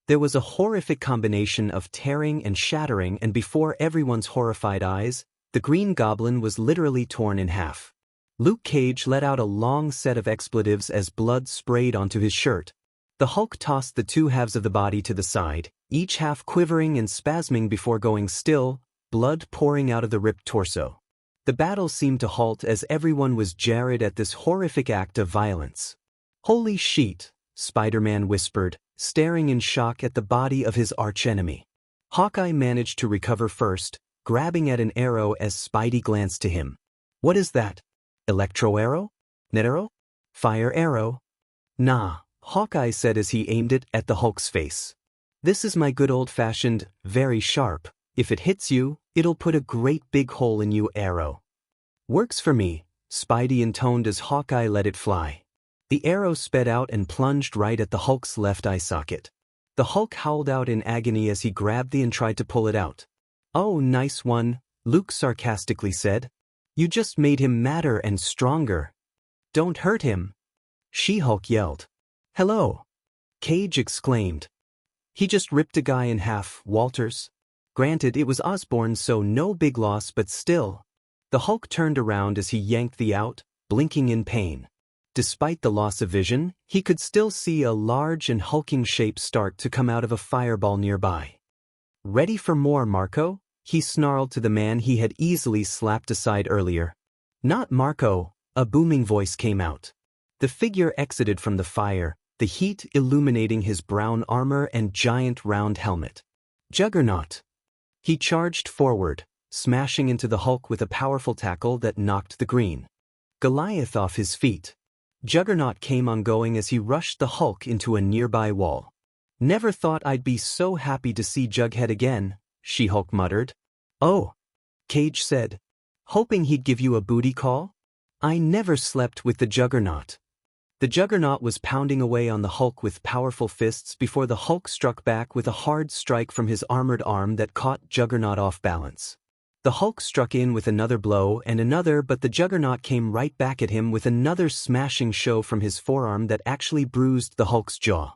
There was a horrific combination of tearing and shattering, and before everyone's horrified eyes, the Green Goblin was literally torn in half. Luke Cage let out a long set of expletives as blood sprayed onto his shirt. The Hulk tossed the two halves of the body to the side, each half quivering and spasming before going still, blood pouring out of the ripped torso. The battle seemed to halt as everyone was jarred at this horrific act of violence. Holy shit, Spider-Man whispered, staring in shock at the body of his archenemy. Hawkeye managed to recover first, grabbing at an arrow as Spidey glanced to him. What is that? Electro arrow? Net arrow? Fire arrow? Nah, Hawkeye said as he aimed it at the Hulk's face. This is my good old-fashioned, very sharp, if it hits you, it'll put a great big hole in you arrow. Works for me, Spidey intoned as Hawkeye let it fly. The arrow sped out and plunged right at the Hulk's left eye socket. The Hulk howled out in agony as he grabbed the and tried to pull it out. Oh, nice one, Luke sarcastically said. You just made him madder and stronger. Don't hurt him. She-Hulk yelled. Hello. Cage exclaimed. He just ripped a guy in half, Walters. Granted, it was Osborn, so no big loss, but still. The Hulk turned around as he yanked the out, blinking in pain. Despite the loss of vision, he could still see a large and hulking shape start to come out of a fireball nearby. Ready for more, Marco? He snarled to the man he had easily slapped aside earlier. Not Marco, a booming voice came out. The figure exited from the fire, the heat illuminating his brown armor and giant round helmet. Juggernaut. He charged forward, smashing into the Hulk with a powerful tackle that knocked the Green Goliath off his feet. Juggernaut came ongoing as he rushed the Hulk into a nearby wall. Never thought I'd be so happy to see Jughead again, She-Hulk muttered. Oh, Cage said. Hoping he'd give you a booty call? I never slept with the Juggernaut. The Juggernaut was pounding away on the Hulk with powerful fists before the Hulk struck back with a hard strike from his armored arm that caught Juggernaut off balance. The Hulk struck in with another blow and another, but the Juggernaut came right back at him with another smashing show from his forearm that actually bruised the Hulk's jaw.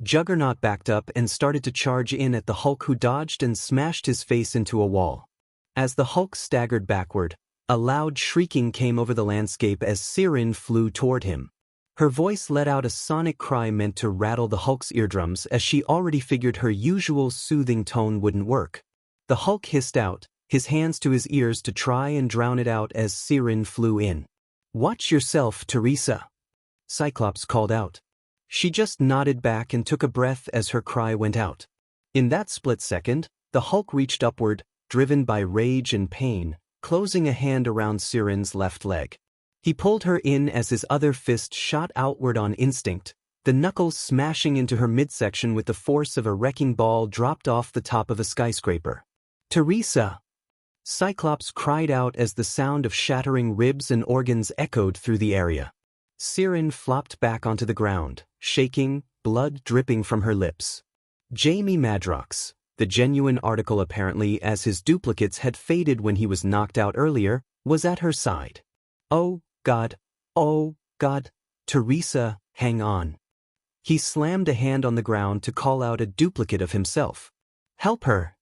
Juggernaut backed up and started to charge in at the Hulk, who dodged and smashed his face into a wall. As the Hulk staggered backward, a loud shrieking came over the landscape as Sirin flew toward him. Her voice let out a sonic cry meant to rattle the Hulk's eardrums, as she already figured her usual soothing tone wouldn't work. The Hulk hissed out, his hands to his ears to try and drown it out as Sirin flew in. Watch yourself, Teresa, Cyclops called out. She just nodded back and took a breath as her cry went out. In that split second, the Hulk reached upward, driven by rage and pain, closing a hand around Sirin's left leg. He pulled her in as his other fist shot outward on instinct, the knuckles smashing into her midsection with the force of a wrecking ball dropped off the top of a skyscraper. Teresa! Cyclops cried out as the sound of shattering ribs and organs echoed through the area. Sirin flopped back onto the ground, shaking, blood dripping from her lips. Jamie Madrox, the genuine article apparently, as his duplicates had faded when he was knocked out earlier, was at her side. Oh, God. Oh, God. Teresa, hang on. He slammed a hand on the ground to call out a duplicate of himself. Help her.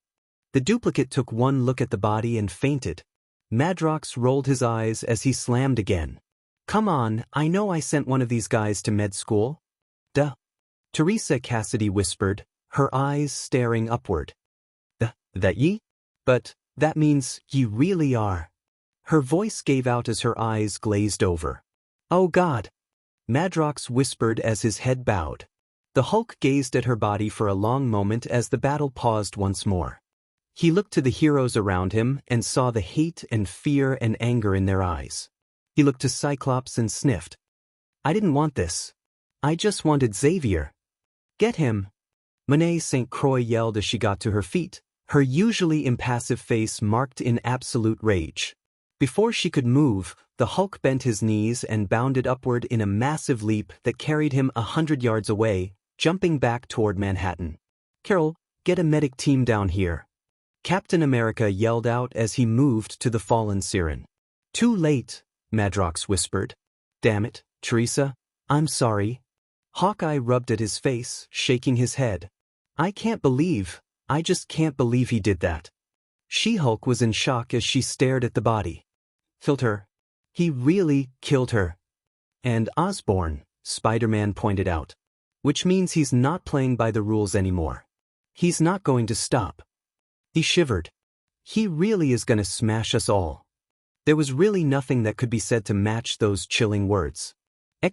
The duplicate took one look at the body and fainted. Madrox rolled his eyes as he slammed again. Come on, I know I sent one of these guys to med school. Duh. Teresa Cassidy whispered, her eyes staring upward. That ye? But, that means, ye really are. Her voice gave out as her eyes glazed over. Oh God. Madrox whispered as his head bowed. The Hulk gazed at her body for a long moment as the battle paused once more. He looked to the heroes around him and saw the hate and fear and anger in their eyes. He looked to Cyclops and sniffed. I didn't want this. I just wanted Xavier. Get him. Monet St. Croix yelled as she got to her feet, her usually impassive face marked in absolute rage. Before she could move, the Hulk bent his knees and bounded upward in a massive leap that carried him 100 yards away, jumping back toward Manhattan. Carol, get a medic team down here. Captain America yelled out as he moved to the fallen Siren. Too late, Madrox whispered. Damn it, Teresa, I'm sorry. Hawkeye rubbed at his face, shaking his head. I just can't believe he did that. She-Hulk was in shock as she stared at the body. Killed her. He really killed her. And Osborn, Spider-Man pointed out. Which means he's not playing by the rules anymore. He's not going to stop. He shivered. He really is gonna smash us all. There was really nothing that could be said to match those chilling words. The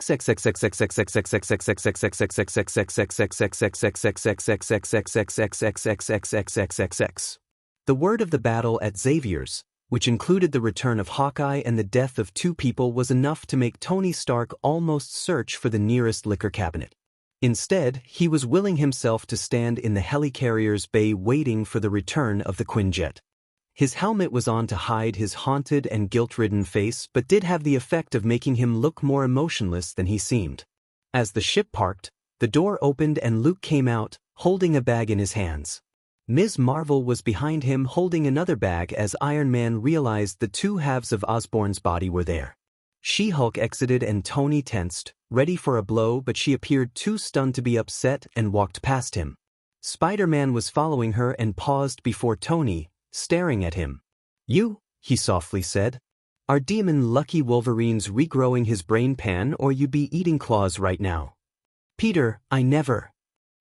word of the battle at Xavier's, which included the return of Hawkeye and the death of 2 people, was enough to make Tony Stark almost search for the nearest liquor cabinet. Instead, he was willing himself to stand in the helicarrier's bay waiting for the return of the Quinjet. His helmet was on to hide his haunted and guilt-ridden face, but did have the effect of making him look more emotionless than he seemed. As the ship parked, the door opened and Luke came out, holding a bag in his hands. Ms. Marvel was behind him holding another bag as Iron Man realized the 2 halves of Osborn's body were there. She-Hulk exited and Tony tensed, ready for a blow, but she appeared too stunned to be upset and walked past him. Spider-Man was following her and paused before Tony, staring at him. You, he softly said. Are Demon Lucky Wolverine's regrowing his brain pan, or you be eating claws right now? Peter, I never.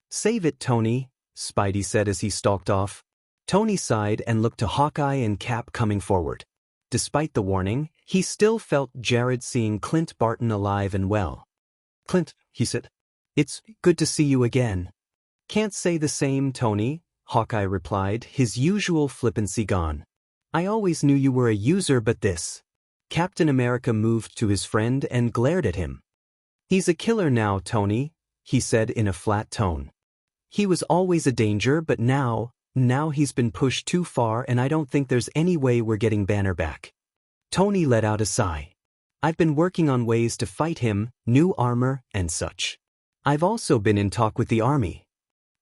Save it, Tony, Spidey said as he stalked off. Tony sighed and looked to Hawkeye and Cap coming forward. Despite the warning, he still felt Jared seeing Clint Barton alive and well. Clint, he said. It's good to see you again. Can't say the same, Tony, Hawkeye replied, his usual flippancy gone. I always knew you were a user, but this. Captain America moved to his friend and glared at him. He's a killer now, Tony, he said in a flat tone. He was always a danger, but now he's been pushed too far and I don't think there's any way we're getting Banner back. Tony let out a sigh. I've been working on ways to fight him, new armor, and such. I've also been in talk with the army.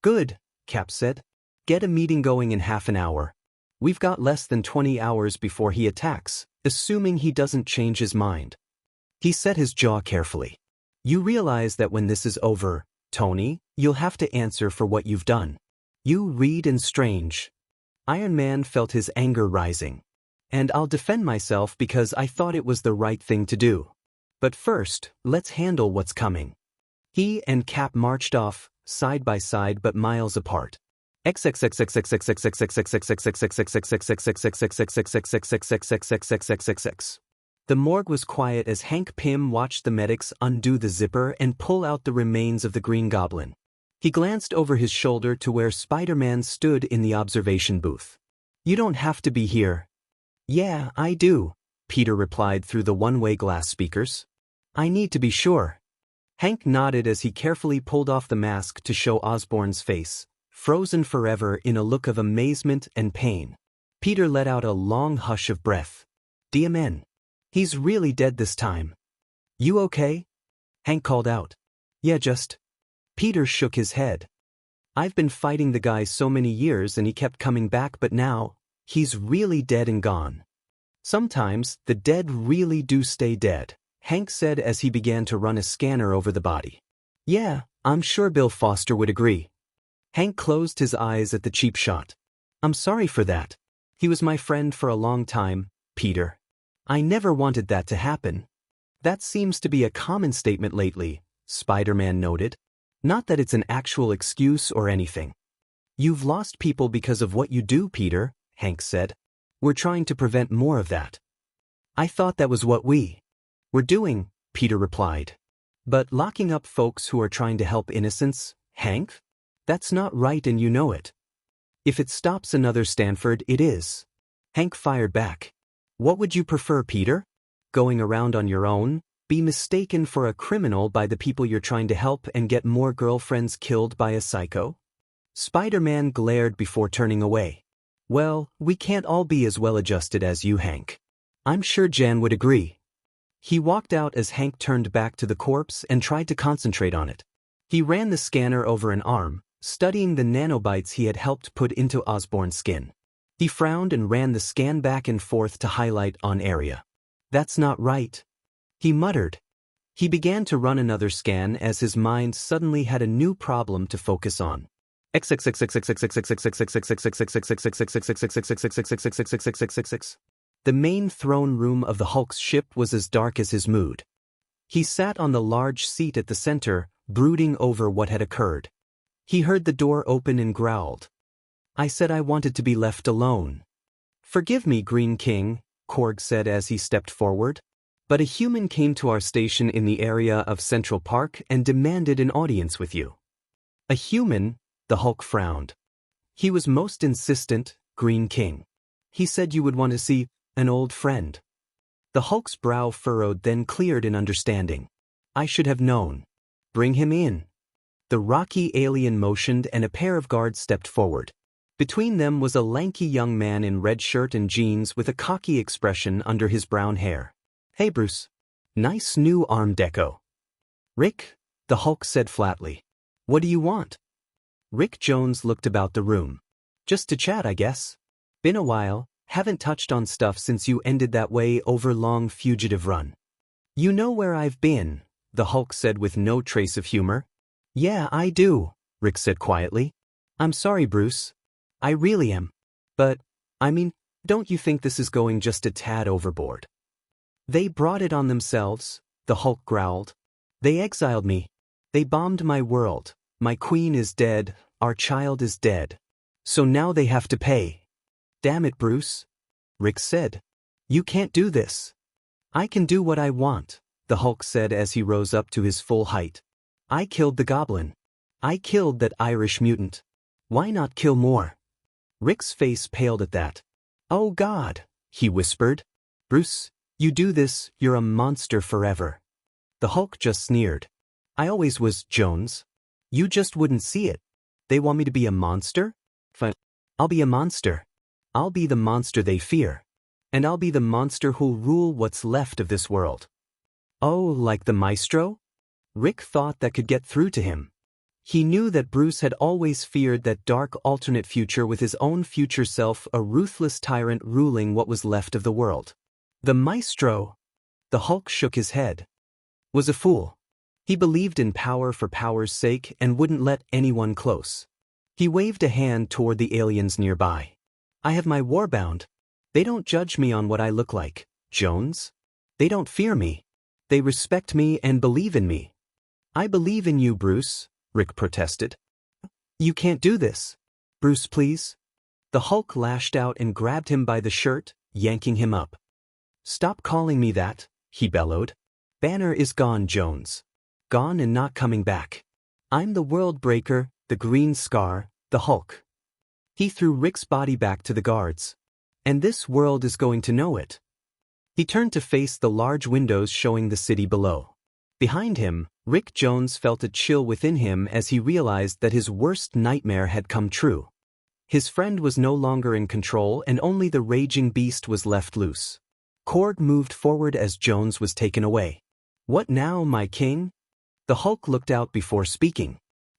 Good, Cap said. Get a meeting going in half an hour. We've got less than 20 hours before he attacks, assuming he doesn't change his mind. He set his jaw carefully. You realize that when this is over, Tony, you'll have to answer for what you've done. You, Reed, and Strange. Iron Man felt his anger rising. And I'll defend myself because I thought it was the right thing to do. But first, let's handle what's coming. He and Cap marched off, side by side but miles apart. The morgue was quiet as Hank Pym watched the medics undo the zipper and pull out the remains of the Green Goblin. He glanced over his shoulder to where Spider-Man stood in the observation booth. You don't have to be here. Yeah, I do, Peter replied through the one-way glass speakers. I need to be sure. Hank nodded as he carefully pulled off the mask to show Osborn's face, frozen forever in a look of amazement and pain. Peter let out a long hush of breath. DMN. He's really dead this time. You okay? Hank called out. Yeah, just. Peter shook his head. I've been fighting the guy so many years and he kept coming back, but now, he's really dead and gone. Sometimes, the dead really do stay dead, Hank said as he began to run a scanner over the body. Yeah, I'm sure Bill Foster would agree. Hank closed his eyes at the cheap shot. I'm sorry for that. He was my friend for a long time, Peter. I never wanted that to happen. That seems to be a common statement lately, Spider-Man noted. Not that it's an actual excuse or anything. You've lost people because of what you do, Peter, Hank said. We're trying to prevent more of that. I thought that was what we're doing, Peter replied. But locking up folks who are trying to help innocents, Hank? That's not right and you know it. If it stops another Stanford, it is. Hank fired back. What would you prefer, Peter? Going around on your own, be mistaken for a criminal by the people you're trying to help and get more girlfriends killed by a psycho? Spider-Man glared before turning away. Well, we can't all be as well-adjusted as you, Hank. I'm sure Jan would agree. He walked out as Hank turned back to the corpse and tried to concentrate on it. He ran the scanner over an arm, studying the nanobites he had helped put into Osborn's skin. He frowned and ran the scan back and forth to highlight on area. That's not right, he muttered. He began to run another scan as his mind suddenly had a new problem to focus on. The main throne room of the Hulk's ship was as dark as his mood. He sat on the large seat at the center, brooding over what had occurred. He heard the door open and growled. I said I wanted to be left alone. Forgive me, Green King, Korg said as he stepped forward. But a human came to our station in the area of Central Park and demanded an audience with you. A human? The Hulk frowned. He was most insistent, Green King. He said you would want to see an old friend. The Hulk's brow furrowed, then cleared in understanding. I should have known. Bring him in. The rocky alien motioned and a pair of guards stepped forward. Between them was a lanky young man in red shirt and jeans with a cocky expression under his brown hair. Hey Bruce. Nice new arm deco. Rick, the Hulk said flatly. What do you want? Rick Jones looked about the room. Just to chat, I guess. Been a while, haven't touched on stuff since you ended that way over long fugitive run. You know where I've been, the Hulk said with no trace of humor. Yeah, I do, Rick said quietly. I'm sorry, Bruce. I really am. But, don't you think this is going just a tad overboard? They brought it on themselves, the Hulk growled. They exiled me. They bombed my world. My queen is dead, our child is dead. So now they have to pay. Damn it, Bruce, Rick said. You can't do this. I can do what I want, the Hulk said as he rose up to his full height. I killed the goblin. I killed that Irish mutant. Why not kill more? Rick's face paled at that. Oh God, he whispered. Bruce, you do this, you're a monster forever. The Hulk just sneered. I always was, Jones. You just wouldn't see it. They want me to be a monster? Fine. I'll be a monster. I'll be the monster they fear. And I'll be the monster who'll rule what's left of this world. Oh, like the maestro? Rick thought that could get through to him. He knew that Bruce had always feared that dark alternate future with his own future self, a ruthless tyrant ruling what was left of the world. The maestro, the Hulk shook his head, was a fool. He believed in power for power's sake and wouldn't let anyone close. He waved a hand toward the aliens nearby. I have my warbound. They don't judge me on what I look like, Jones. They don't fear me. They respect me and believe in me. I believe in you, Bruce, Rick protested. You can't do this. Bruce, please. The Hulk lashed out and grabbed him by the shirt, yanking him up. Stop calling me that, he bellowed. Banner is gone, Jones. Gone and not coming back. I'm the World Breaker, the Green Scar, the Hulk. He threw Rick's body back to the guards. And this world is going to know it. He turned to face the large windows showing the city below. Behind him, Rick Jones felt a chill within him as he realized that his worst nightmare had come true. His friend was no longer in control and only the raging beast was left loose. Korg moved forward as Jones was taken away. What now, my king? The Hulk looked out before speaking.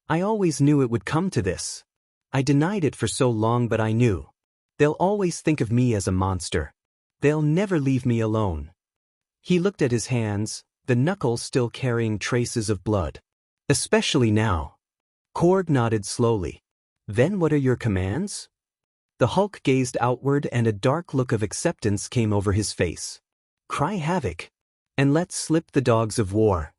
I always knew it would come to this. I denied it for so long, but I knew. They'll always think of me as a monster. They'll never leave me alone. He looked at his hands, the knuckles still carrying traces of blood. Especially now. Korg nodded slowly. Then what are your commands? The Hulk gazed outward and a dark look of acceptance came over his face. Cry havoc. And let's slip the dogs of war.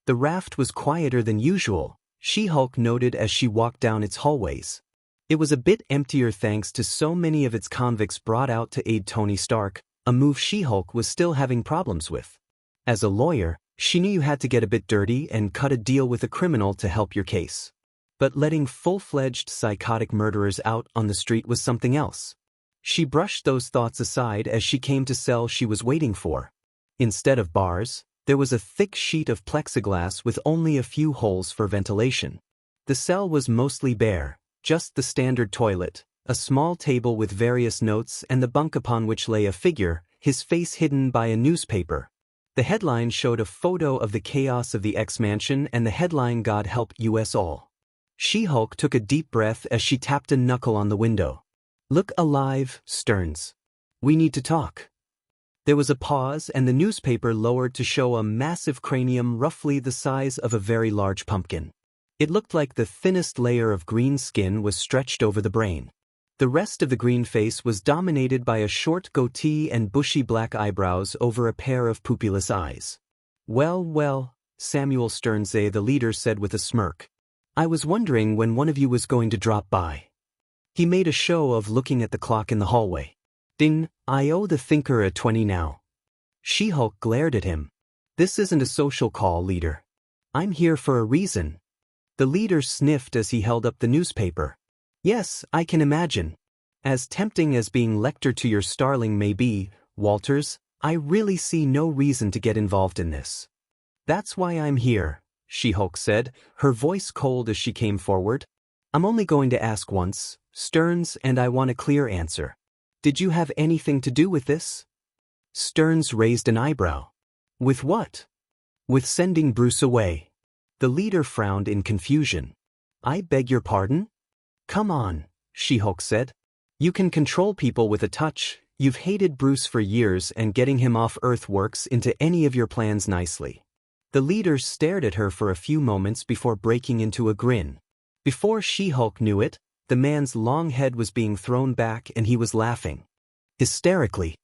The raft was quieter than usual, She-Hulk noted as she walked down its hallways. It was a bit emptier thanks to so many of its convicts brought out to aid Tony Stark, a move She-Hulk was still having problems with. As a lawyer, she knew you had to get a bit dirty and cut a deal with a criminal to help your case. But letting full-fledged psychotic murderers out on the street was something else. She brushed those thoughts aside as she came to cell she was waiting for. Instead of bars, there was a thick sheet of plexiglass with only a few holes for ventilation. The cell was mostly bare, just the standard toilet, a small table with various notes and the bunk upon which lay a figure, his face hidden by a newspaper. The headline showed a photo of the chaos of the X-Mansion and the headline God help us all. She-Hulk took a deep breath as she tapped a knuckle on the window. Look alive, Stearns. We need to talk. There was a pause and the newspaper lowered to show a massive cranium roughly the size of a very large pumpkin. It looked like the thinnest layer of green skin was stretched over the brain. The rest of the green face was dominated by a short goatee and bushy black eyebrows over a pair of pupilless eyes. Well, Samuel Stearns, the leader said with a smirk. I was wondering when one of you was going to drop by. He made a show of looking at the clock in the hallway. Ding, I owe the thinker a 20 now. She-Hulk glared at him. This isn't a social call, leader. I'm here for a reason. The leader sniffed as he held up the newspaper. Yes, I can imagine. As tempting as being lector to your starling may be, Walters, I really see no reason to get involved in this. That's why I'm here, She-Hulk said, her voice cold as she came forward. I'm only going to ask once, Stearns, and I want a clear answer. Did you have anything to do with this? Stearns raised an eyebrow. With what? With sending Bruce away. The leader frowned in confusion. I beg your pardon? Come on, She-Hulk said. You can control people with a touch. You've hated Bruce for years and getting him off Earth works into any of your plans nicely. The leader stared at her for a few moments before breaking into a grin. Before She-Hulk knew it, the man's long head was being thrown back and he was laughing. Hysterically.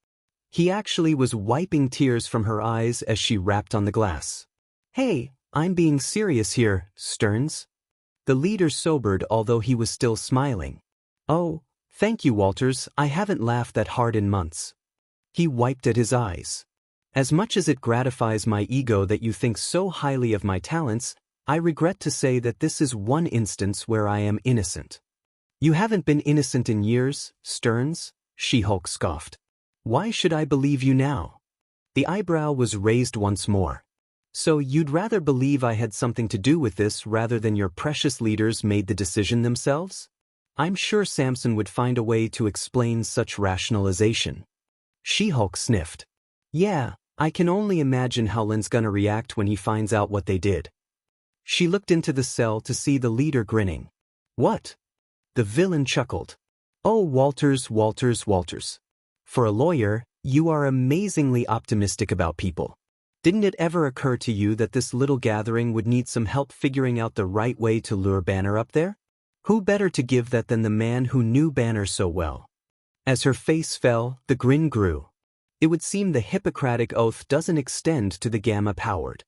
He actually was wiping tears from her eyes as she rapped on the glass. Hey, I'm being serious here, Stearns. The leader sobered although he was still smiling. Oh, thank you, Walters, I haven't laughed that hard in months. He wiped at his eyes. As much as it gratifies my ego that you think so highly of my talents, I regret to say that this is one instance where I am innocent. You haven't been innocent in years, Stearns, She-Hulk scoffed. Why should I believe you now? The eyebrow was raised once more. So you'd rather believe I had something to do with this rather than your precious leaders made the decision themselves? I'm sure Samson would find a way to explain such rationalization. She-Hulk sniffed. Yeah, I can only imagine how Lynn's gonna react when he finds out what they did. She looked into the cell to see the leader grinning. What? The villain chuckled. Oh, Walters. For a lawyer, you are amazingly optimistic about people. Didn't it ever occur to you that this little gathering would need some help figuring out the right way to lure Banner up there? Who better to give that than the man who knew Banner so well? As her face fell, the grin grew. It would seem the Hippocratic oath doesn't extend to the Gamma-powered.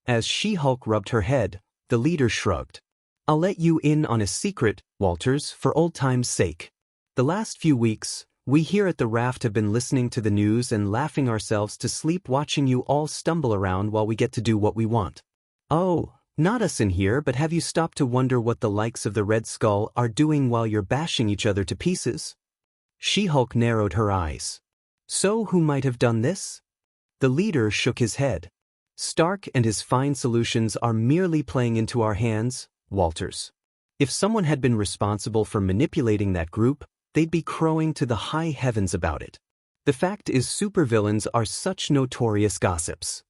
As She-Hulk rubbed her head, the leader shrugged. I'll let you in on a secret, Walters, for old time's sake. The last few weeks, we here at the Raft have been listening to the news and laughing ourselves to sleep watching you all stumble around while we get to do what we want. Oh, not us in here, but have you stopped to wonder what the likes of the Red Skull are doing while you're bashing each other to pieces? She-Hulk narrowed her eyes. So who might have done this? The leader shook his head. Stark and his fine solutions are merely playing into our hands, Walters. If someone had been responsible for manipulating that group, they'd be crowing to the high heavens about it. The fact is supervillains are such notorious gossips.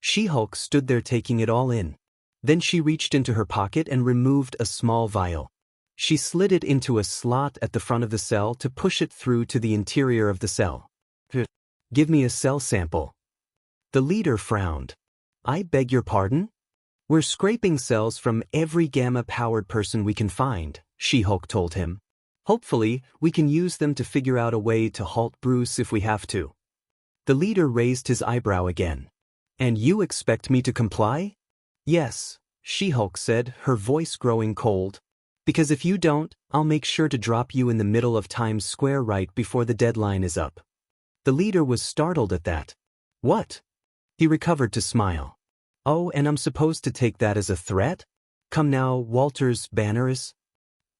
She-Hulk stood there taking it all in. Then she reached into her pocket and removed a small vial. She slid it into a slot at the front of the cell to push it through to the interior of the cell. Give me a cell sample. The leader frowned. I beg your pardon? We're scraping cells from every gamma-powered person we can find, She-Hulk told him. Hopefully, we can use them to figure out a way to halt Bruce if we have to. The leader raised his eyebrow again. And you expect me to comply? Yes, She-Hulk said, her voice growing cold. Because if you don't, I'll make sure to drop you in the middle of Times Square right before the deadline is up. The leader was startled at that. What? He recovered to smile. Oh, and I'm supposed to take that as a threat? Come now, Walters Banneris.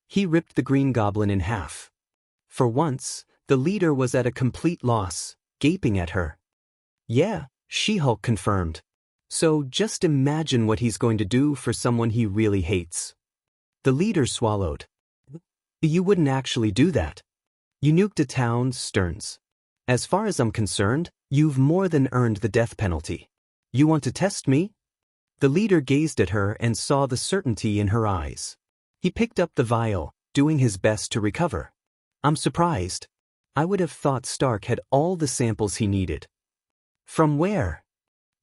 He ripped the Green Goblin in half. For once, the leader was at a complete loss, gaping at her. Yeah, She-Hulk confirmed. So just imagine what he's going to do for someone he really hates. The leader swallowed. You wouldn't actually do that. You nuked a town, Stearns. As far as I'm concerned, you've more than earned the death penalty. You want to test me? The leader gazed at her and saw the certainty in her eyes. He picked up the vial, doing his best to recover. I'm surprised. I would have thought Stark had all the samples he needed. From where?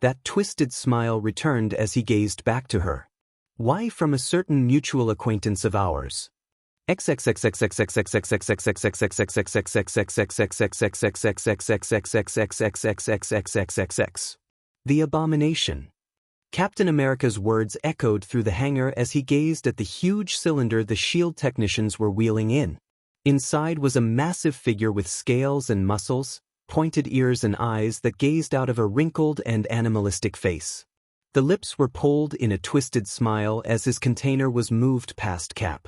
That twisted smile returned as he gazed back to her. Why, from a certain mutual acquaintance of ours. The Abomination. Captain America's words echoed through the hangar as he gazed at the huge cylinder the SHIELD technicians were wheeling in. Inside was a massive figure with scales and muscles, pointed ears and eyes that gazed out of a wrinkled and animalistic face. The lips were pulled in a twisted smile as his container was moved past Cap.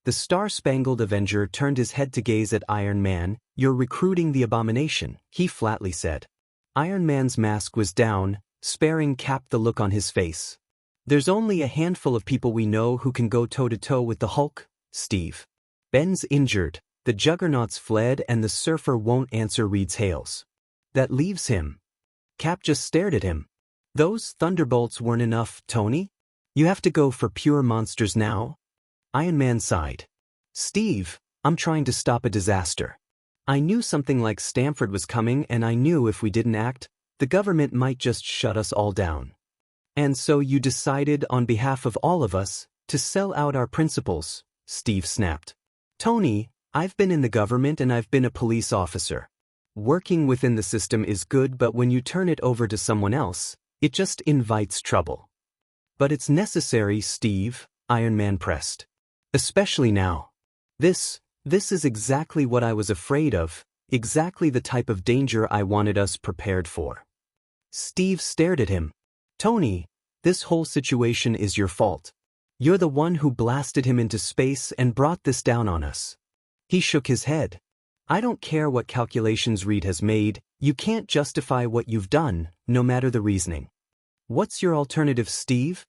The Star-Spangled Avenger turned his head to gaze at Iron Man. You're recruiting the Abomination, he flatly said. Iron Man's mask was down, sparing Cap the look on his face. There's only a handful of people we know who can go toe-to-toe with the Hulk, Steve. Ben's injured, the Juggernauts fled, and the Surfer won't answer Reed's hails. That leaves him. Cap just stared at him. Those thunderbolts weren't enough, Tony? You have to go for pure monsters now? Iron Man sighed. Steve, I'm trying to stop a disaster. I knew something like Stamford was coming, and I knew if we didn't act, the government might just shut us all down. And so you decided, on behalf of all of us, to sell out our principles, Steve snapped. Tony, I've been in the government and I've been a police officer. Working within the system is good, but when you turn it over to someone else, it just invites trouble. But it's necessary, Steve, Iron Man pressed. Especially now. This is exactly what I was afraid of, exactly the type of danger I wanted us prepared for. Steve stared at him. Tony, this whole situation is your fault. You're the one who blasted him into space and brought this down on us. He shook his head. I don't care what calculations Reed has made, you can't justify what you've done, no matter the reasoning. What's your alternative, Steve?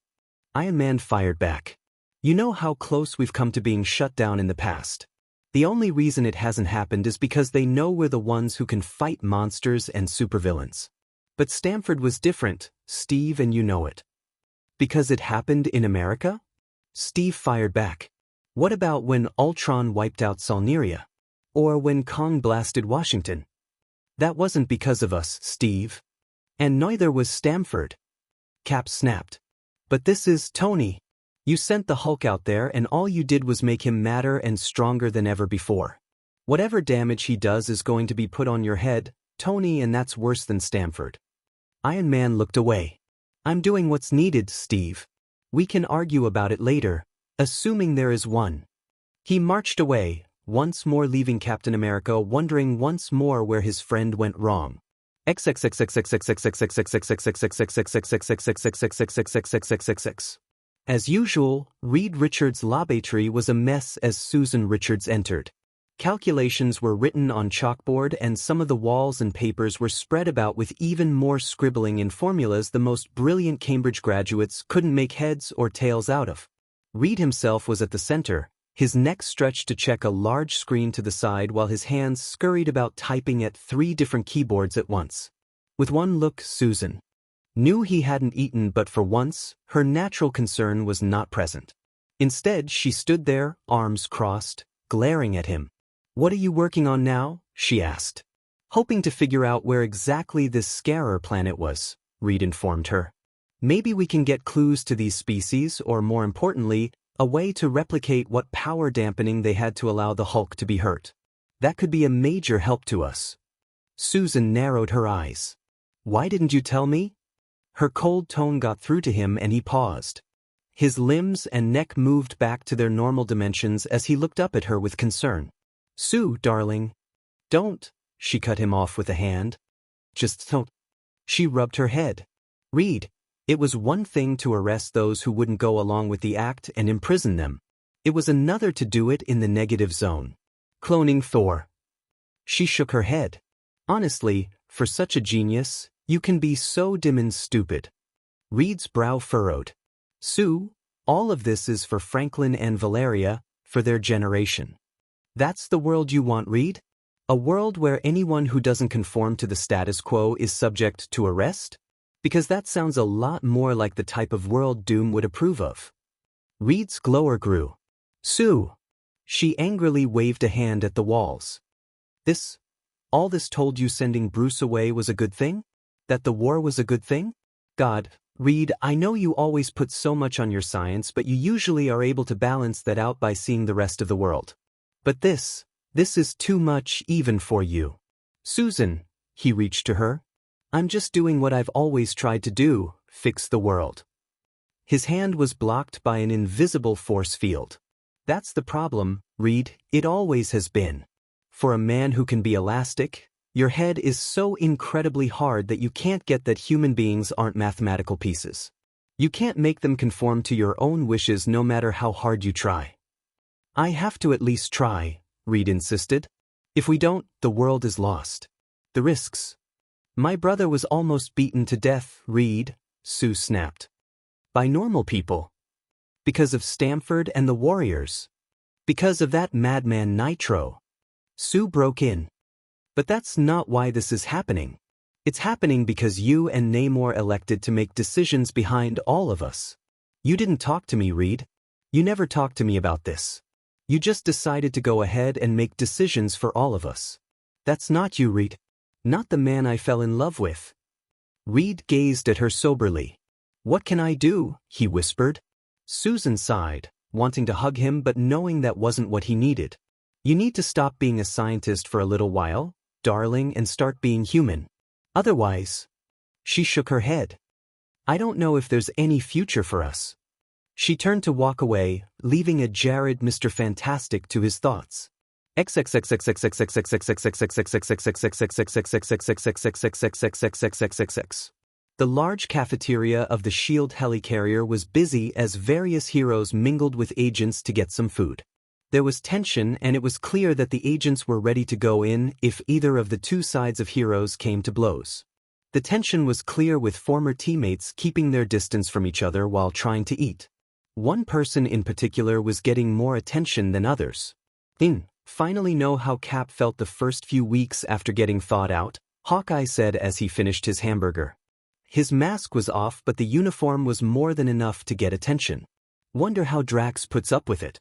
Iron Man fired back. You know how close we've come to being shut down in the past. The only reason it hasn't happened is because they know we're the ones who can fight monsters and supervillains. But Stamford was different, Steve, and you know it. Because it happened in America? Steve fired back. What about when Ultron wiped out Solneria? Or when Kong blasted Washington? That wasn't because of us, Steve. And neither was Stamford. Cap snapped. But this is Tony. You sent the Hulk out there and all you did was make him madder and stronger than ever before. Whatever damage he does is going to be put on your head, Tony, and that's worse than Stamford. Iron Man looked away. I'm doing what's needed, Steve. We can argue about it later, assuming there is one. He marched away, once more leaving Captain America wondering once more where his friend went wrong. As usual, Reed Richards' laboratory was a mess as Susan Richards entered. Calculations were written on chalkboard and some of the walls and papers were spread about with even more scribbling in formulas the most brilliant Cambridge graduates couldn't make heads or tails out of. Reed himself was at the center, his neck stretched to check a large screen to the side while his hands scurried about typing at 3 different keyboards at once. With one look, Susan knew he hadn't eaten, but for once, her natural concern was not present. Instead, she stood there, arms crossed, glaring at him. What are you working on now? She asked. Hoping to figure out where exactly this scarer planet was, Reed informed her. Maybe we can get clues to these species, or more importantly, a way to replicate what power dampening they had to allow the Hulk to be hurt. That could be a major help to us. Susan narrowed her eyes. Why didn't you tell me? Her cold tone got through to him and he paused. His limbs and neck moved back to their normal dimensions as he looked up at her with concern. Sue, darling. Don't, she cut him off with a hand. Just don't. She rubbed her head. Reed, it was one thing to arrest those who wouldn't go along with the act and imprison them. It was another to do it in the negative zone. Cloning Thor. She shook her head. Honestly, for such a genius, you can be so dim and stupid. Reed's brow furrowed. Sue, all of this is for Franklin and Valeria, for their generation. That's the world you want, Reed? A world where anyone who doesn't conform to the status quo is subject to arrest? Because that sounds a lot more like the type of world Doom would approve of. Reed's glower grew. Sue. She angrily waved a hand at the walls. All this told you sending Bruce away was a good thing? That the war was a good thing? God, Reed, I know you always put so much on your science, but you usually are able to balance that out by seeing the rest of the world. But this is too much even for you. Susan, he reached to her. I'm just doing what I've always tried to do, fix the world. His hand was blocked by an invisible force field. That's the problem, Reed, it always has been. For a man who can be elastic, your head is so incredibly hard that you can't get that human beings aren't mathematical pieces. You can't make them conform to your own wishes no matter how hard you try. I have to at least try, Reed insisted. If we don't, the world is lost. The risks. My brother was almost beaten to death, Reed, Sue snapped. By normal people. Because of Stamford and the Warriors. Because of that madman Nitro. Sue broke in. But that's not why this is happening. It's happening because you and Namor elected to make decisions behind all of us. You didn't talk to me, Reed. You never talked to me about this. You just decided to go ahead and make decisions for all of us. That's not you, Reed. Not the man I fell in love with. Reed gazed at her soberly. What can I do? He whispered. Susan sighed, wanting to hug him but knowing that wasn't what he needed. You need to stop being a scientist for a little while, darling, and start being human. Otherwise, she shook her head. I don't know if there's any future for us. She turned to walk away, leaving a Jared Mr. Fantastic to his thoughts. The large cafeteria of the S.H.I.E.L.D. helicarrier was busy as various heroes mingled with agents to get some food. There was tension, and it was clear that the agents were ready to go in if either of the two sides of heroes came to blows. The tension was clear with former teammates keeping their distance from each other while trying to eat. One person in particular was getting more attention than others. Finally know how Cap felt the first few weeks after getting thawed out, Hawkeye said as he finished his hamburger. His mask was off, but the uniform was more than enough to get attention. Wonder how Drax puts up with it.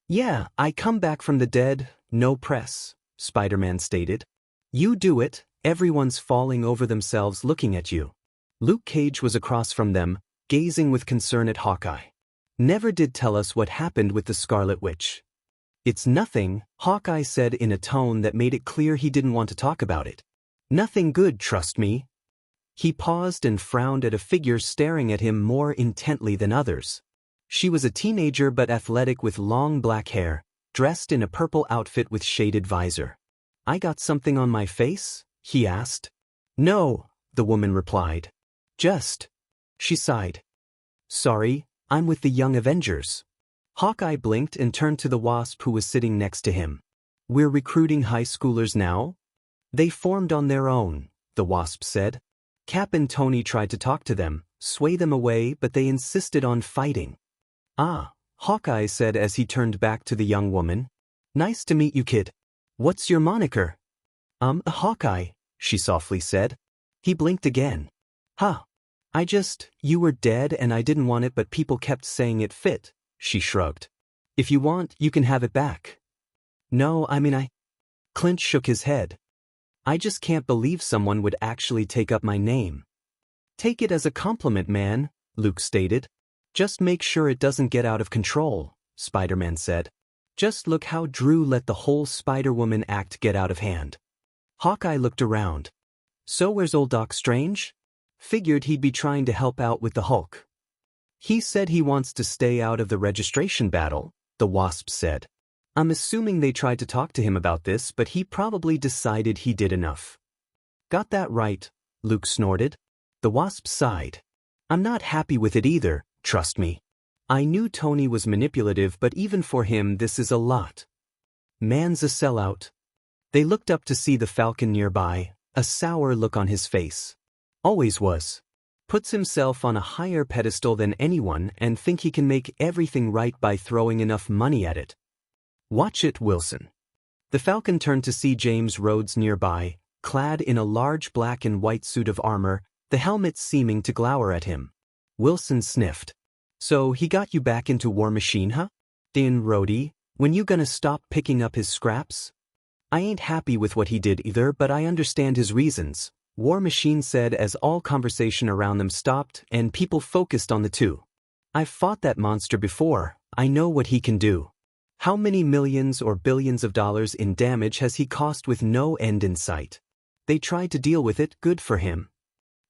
Yeah, I come back from the dead, no press, Spider-Man stated. You do it, everyone's falling over themselves looking at you. Luke Cage was across from them, gazing with concern at Hawkeye. Never did tell us what happened with the Scarlet Witch. It's nothing, Hawkeye said in a tone that made it clear he didn't want to talk about it. Nothing good, trust me. He paused and frowned at a figure staring at him more intently than others. She was a teenager but athletic with long black hair, dressed in a purple outfit with shaded visor. I got something on my face? He asked. No, the woman replied. Just. She sighed. Sorry, I'm with the Young Avengers. Hawkeye blinked and turned to the Wasp who was sitting next to him. We're recruiting high schoolers now? They formed on their own, the Wasp said. Cap and Tony tried to talk to them, sway them away, but they insisted on fighting. Ah, Hawkeye said as he turned back to the young woman. Nice to meet you, kid. What's your moniker? Hawkeye, she softly said. He blinked again. Huh. You were dead and I didn't want it but people kept saying it fit, she shrugged. If you want, you can have it back. No, Clint shook his head. I just can't believe someone would actually take up my name. Take it as a compliment, man, Luke stated. Just make sure it doesn't get out of control, Spider-Man said. Just look how Drew let the whole Spider-Woman act get out of hand. Hawkeye looked around. So where's old Doc Strange? Figured he'd be trying to help out with the Hulk. He said he wants to stay out of the registration battle, the Wasp said. I'm assuming they tried to talk to him about this, but he probably decided he did enough. Got that right, Luke snorted. The Wasp sighed. I'm not happy with it either, trust me. I knew Tony was manipulative, but even for him this is a lot. Man's a sellout. They looked up to see the Falcon nearby, a sour look on his face. Always was. Puts himself on a higher pedestal than anyone and think he can make everything right by throwing enough money at it. Watch it, Wilson. The Falcon turned to see James Rhodes nearby, clad in a large black and white suit of armor, the helmet seeming to glower at him. Wilson sniffed. So he got you back into War Machine, huh? Then, Rhodey, when you gonna stop picking up his scraps? I ain't happy with what he did either, but I understand his reasons, War Machine said as all conversation around them stopped and people focused on the two. I've fought that monster before, I know what he can do. How many millions or billions of dollars in damage has he cost with no end in sight? They tried to deal with it, good for him.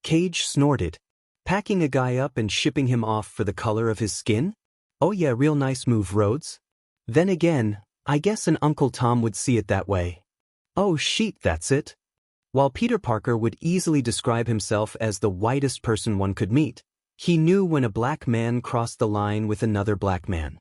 Cage snorted. Packing a guy up and shipping him off for the color of his skin? Oh yeah, real nice move, Rhodes. Then again, I guess an Uncle Tom would see it that way. Oh shit, that's it. While Peter Parker would easily describe himself as the whitest person one could meet, he knew when a black man crossed the line with another black man.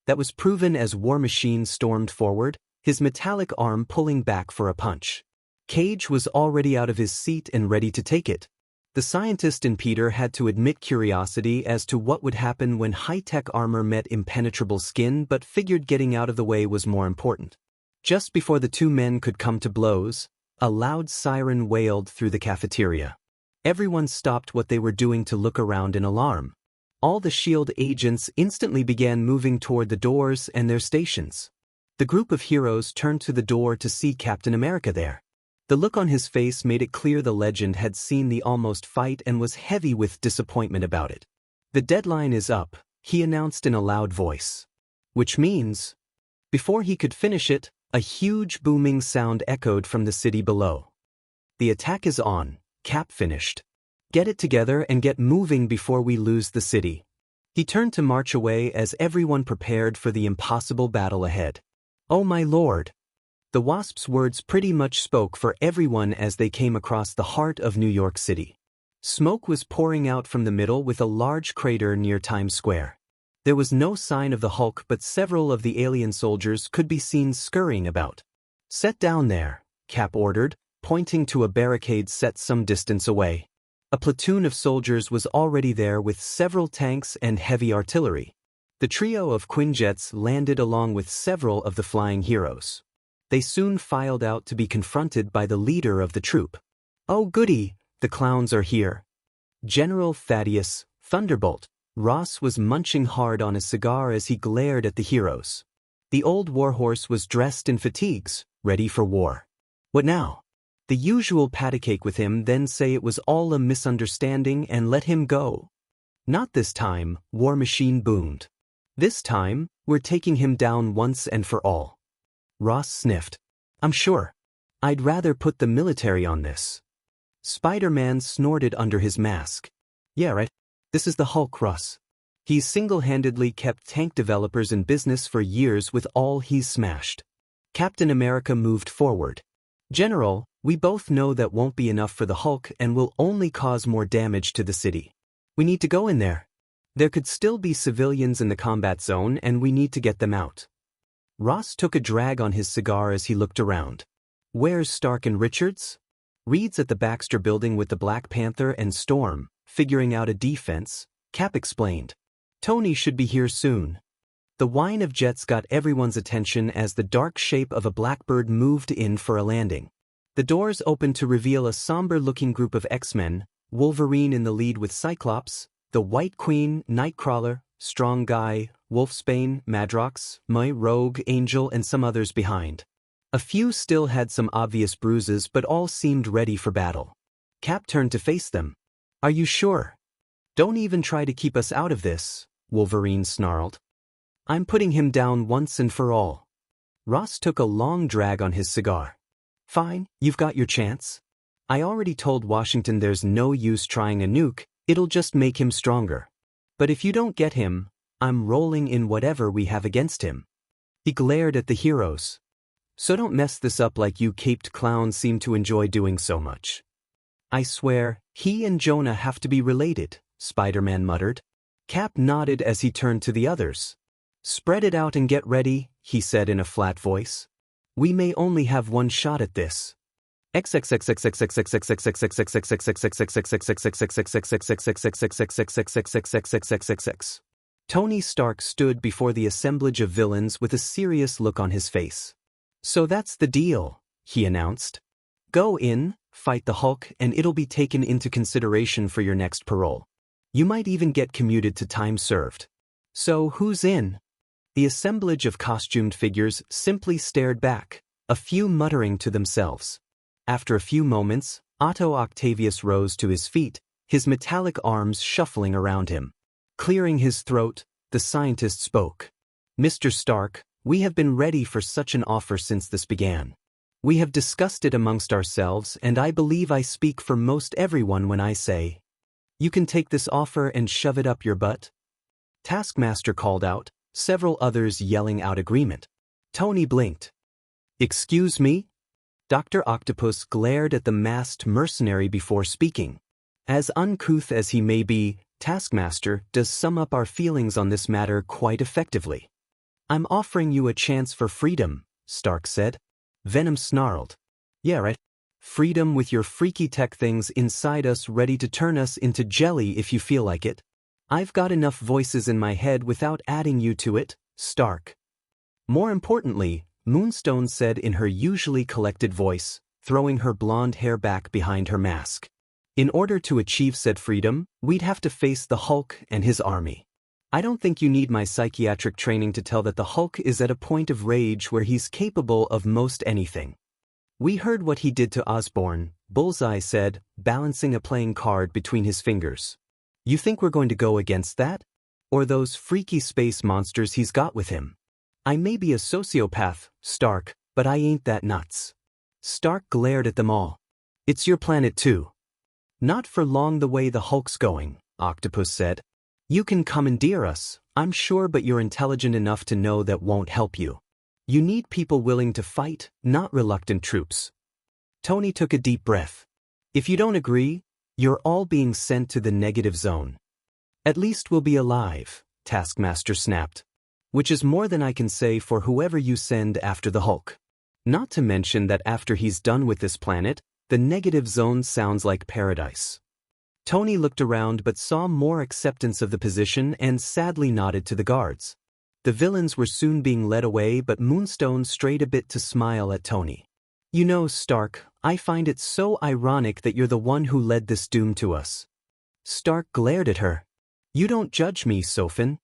That was proven as War Machine stormed forward, his metallic arm pulling back for a punch. Cage was already out of his seat and ready to take it. The scientist in Peter had to admit curiosity as to what would happen when high-tech armor met impenetrable skin, but figured getting out of the way was more important. Just before the two men could come to blows, a loud siren wailed through the cafeteria. Everyone stopped what they were doing to look around in alarm. All the S.H.I.E.L.D. agents instantly began moving toward the doors and their stations. The group of heroes turned to the door to see Captain America there. The look on his face made it clear the legend had seen the almost fight and was heavy with disappointment about it. The deadline is up, he announced in a loud voice. Which means... Before he could finish it, a huge booming sound echoed from the city below. The attack is on, Cap finished. Get it together and get moving before we lose the city. He turned to march away as everyone prepared for the impossible battle ahead. Oh my lord! The Wasp's words pretty much spoke for everyone as they came across the heart of New York City. Smoke was pouring out from the middle with a large crater near Times Square. There was no sign of the Hulk, but several of the alien soldiers could be seen scurrying about. Set down there, Cap ordered, pointing to a barricade set some distance away. A platoon of soldiers was already there with several tanks and heavy artillery. The trio of Quinjets landed along with several of the flying heroes. They soon filed out to be confronted by the leader of the troop. Oh goody, the clowns are here. General Thaddeus, Thunderbolt. Ross was munching hard on a cigar as he glared at the heroes. The old warhorse was dressed in fatigues, ready for war. What now? The usual patty cake with him, then say it was all a misunderstanding and let him go. Not this time, War Machine boomed. This time, we're taking him down once and for all. Ross sniffed. I'm sure. I'd rather put the military on this. Spider-Man snorted under his mask. Yeah, right. This is the Hulk, Ross. He's single-handedly kept tank developers in business for years with all he's smashed. Captain America moved forward. General, we both know that won't be enough for the Hulk and will only cause more damage to the city. We need to go in there. There could still be civilians in the combat zone and we need to get them out. Ross took a drag on his cigar as he looked around. Where's Stark and Richards? Reed's at the Baxter building with the Black Panther and Storm, figuring out a defense, Cap explained. Tony should be here soon. The whine of jets got everyone's attention as the dark shape of a blackbird moved in for a landing. The doors opened to reveal a somber-looking group of X-Men, Wolverine in the lead with Cyclops, the White Queen, Nightcrawler, Strong Guy, Wolfsbane, Madrox, Rogue, Angel and some others behind. A few still had some obvious bruises, but all seemed ready for battle. Cap turned to face them. "Are you sure? Don't even try to keep us out of this," Wolverine snarled. "I'm putting him down once and for all." Ross took a long drag on his cigar. "Fine, you've got your chance. I already told Washington there's no use trying a nuke, it'll just make him stronger. But if you don't get him, I'm rolling in whatever we have against him." He glared at the heroes. "So don't mess this up like you caped clowns seem to enjoy doing so much." "I swear, he and Jonah have to be related," Spider-Man muttered. Cap nodded as he turned to the others. "Spread it out and get ready," he said in a flat voice. "We may only have one shot at this." Tony Stark stood before the assemblage of villains with a serious look on his face. "So that's the deal," he announced. "Go in, fight the Hulk, and it'll be taken into consideration for your next parole. You might even get commuted to time served. So who's in?" The assemblage of costumed figures simply stared back, a few muttering to themselves. After a few moments, Otto Octavius rose to his feet, his metallic arms shuffling around him. Clearing his throat, the scientist spoke. "Mr. Stark, we have been ready for such an offer since this began. We have discussed it amongst ourselves, and I believe I speak for most everyone when I say, you can take this offer and shove it up your butt." Taskmaster called out, several others yelling out agreement. Tony blinked. "Excuse me?" Dr. Octopus glared at the masked mercenary before speaking. As uncouth as he may be, Taskmaster does sum up our feelings on this matter quite effectively. "I'm offering you a chance for freedom," Stark said. Venom snarled. "Yeah, right. Freedom with your freaky tech things inside us ready to turn us into jelly if you feel like it. I've got enough voices in my head without adding you to it, Stark." More importantly, Moonstone said in her usually collected voice, throwing her blonde hair back behind her mask. "In order to achieve said freedom, we'd have to face the Hulk and his army. I don't think you need my psychiatric training to tell that the Hulk is at a point of rage where he's capable of most anything. We heard what he did to Osborn," Bullseye said, balancing a playing card between his fingers. "You think we're going to go against that? Or those freaky space monsters he's got with him? I may be a sociopath, Stark, but I ain't that nuts." Stark glared at them all. "It's your planet too." "Not for long the way the Hulk's going," Octopus said. "You can commandeer us, I'm sure, but you're intelligent enough to know that won't help you. You need people willing to fight, not reluctant troops." Tony took a deep breath. "If you don't agree, you're all being sent to the negative zone." "At least we'll be alive," Taskmaster snapped. "Which is more than I can say for whoever you send after the Hulk. Not to mention that after he's done with this planet, the negative zone sounds like paradise." Tony looked around but saw more acceptance of the position and sadly nodded to the guards. The villains were soon being led away, but Moonstone strayed a bit to smile at Tony. "You know, Stark, I find it so ironic that you're the one who led this doom to us." Stark glared at her. "You don't judge me, Sofin."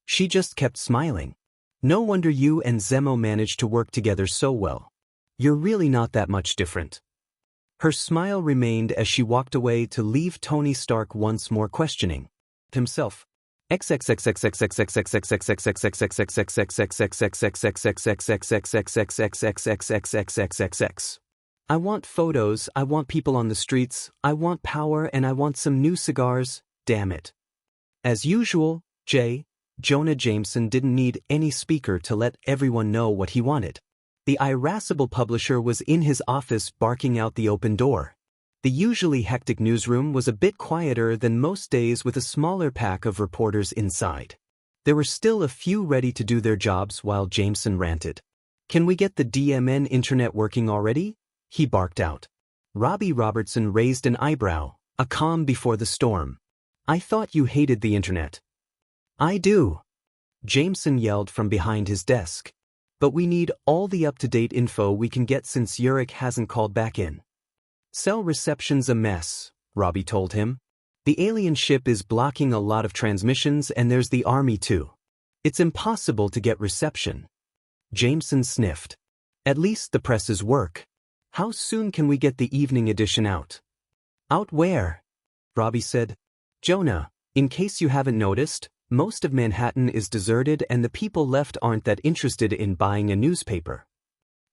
She just kept smiling. "No wonder you and Zemo managed to work together so well. You're really not that much different." Her smile remained as she walked away to leave Tony Stark once more questioning himself. I want photos, I want people on the streets, I want power, and I want some new cigars, damn it. As usual, Jonah Jameson didn't need any speaker to let everyone know what he wanted. The irascible publisher was in his office barking out the open door. The usually hectic newsroom was a bit quieter than most days with a smaller pack of reporters inside. There were still a few ready to do their jobs while Jameson ranted. "Can we get the DMN internet working already?" he barked out. Robbie Robertson raised an eyebrow, a calm before the storm. "I thought you hated the internet." "I do," Jameson yelled from behind his desk. "But we need all the up-to-date info we can get since Yurik hasn't called back in." "Cell reception's a mess," Robbie told him. "The alien ship is blocking a lot of transmissions, and there's the army too. It's impossible to get reception." Jameson sniffed. At least the presses work. How soon can we get the evening edition out? Out where? Robbie said. Jonah, in case you haven't noticed, most of Manhattan is deserted and the people left aren't that interested in buying a newspaper.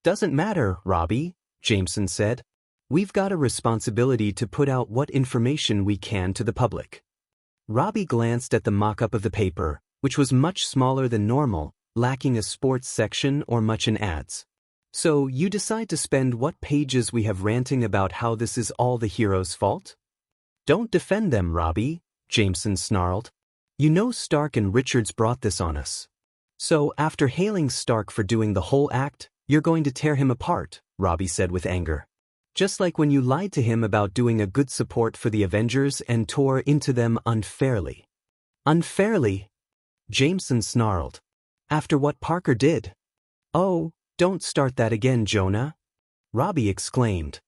Doesn't matter, Robbie, Jameson said. We've got a responsibility to put out what information we can to the public. Robbie glanced at the mock-up of the paper, which was much smaller than normal, lacking a sports section or much in ads. So you decide to spend what pages we have ranting about how this is all the heroes' fault? Don't defend them, Robbie, Jameson snarled. You know Stark and Richards brought this on us. So after hailing Stark for doing the whole act, you're going to tear him apart, Robbie said with anger. Just like when you lied to him about doing a good support for the Avengers and tore into them unfairly. Unfairly? Jameson snarled. After what Parker did? Oh, don't start that again, Jonah, Robbie exclaimed.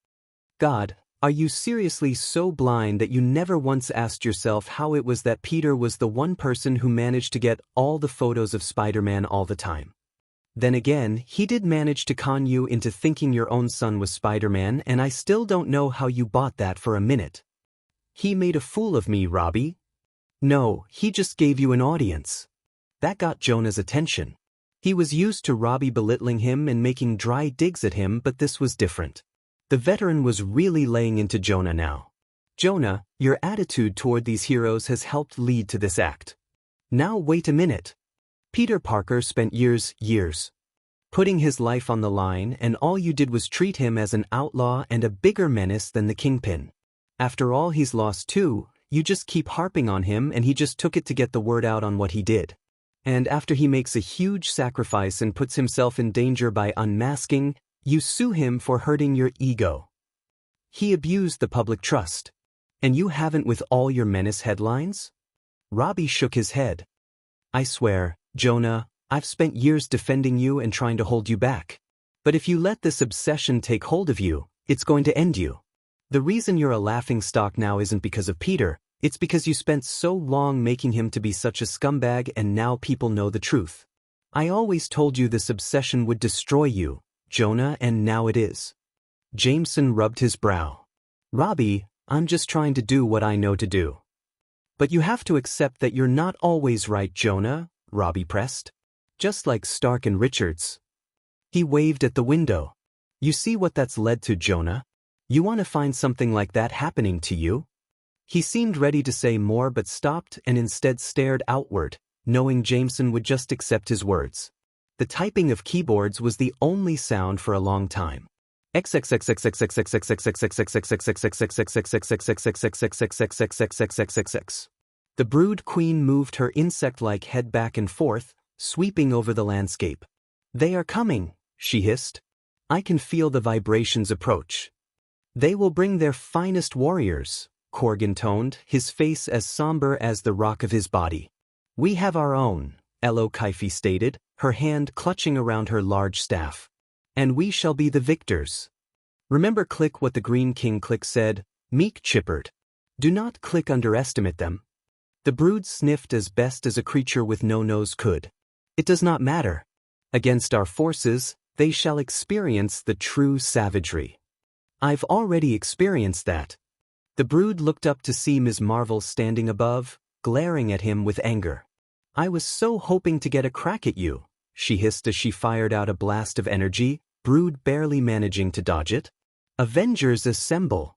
God, are you seriously so blind that you never once asked yourself how it was that Peter was the one person who managed to get all the photos of Spider-Man all the time? Then again, he did manage to con you into thinking your own son was Spider-Man, and I still don't know how you bought that for a minute. He made a fool of me, Robbie. No, he just gave you an audience. That got Jonah's attention. He was used to Robbie belittling him and making dry digs at him, but this was different. The veteran was really laying into Jonah now. Jonah, your attitude toward these heroes has helped lead to this act. Now wait a minute. Peter Parker spent years, putting his life on the line, and all you did was treat him as an outlaw and a bigger menace than the Kingpin. After all he's lost too, you just keep harping on him, and he just took it to get the word out on what he did. And after he makes a huge sacrifice and puts himself in danger by unmasking, you sue him for hurting your ego. He abused the public trust. And you haven't with all your menace headlines? Robbie shook his head. I swear, Jonah, I've spent years defending you and trying to hold you back. But if you let this obsession take hold of you, it's going to end you. The reason you're a laughingstock now isn't because of Peter, it's because you spent so long making him to be such a scumbag and now people know the truth. I always told you this obsession would destroy you, Jonah, and now it is. Jameson rubbed his brow. Robbie, I'm just trying to do what I know to do. But you have to accept that you're not always right, Jonah, Robbie pressed. Just like Stark and Richards. He waved at the window. You see what that's led to, Jonah? You want to find something like that happening to you? He seemed ready to say more but stopped and instead stared outward, knowing Jameson would just accept his words. The typing of keyboards was the only sound for a long time. The Brood Queen moved her insect-like head back and forth, sweeping over the landscape. They are coming, she hissed. I can feel the vibrations approach. They will bring their finest warriors, Korg intoned, his face as somber as the rock of his body. We have our own, Elo Kaifi stated, her hand clutching around her large staff. And we shall be the victors. Remember Click what the Green King Click said, Meek chippered. Do not Click underestimate them. The Brood sniffed as best as a creature with no nose could. It does not matter. Against our forces, they shall experience the true savagery. I've already experienced that. The Brood looked up to see Ms. Marvel standing above, glaring at him with anger. I was so hoping to get a crack at you, she hissed as she fired out a blast of energy, Brood barely managing to dodge it. Avengers assemble!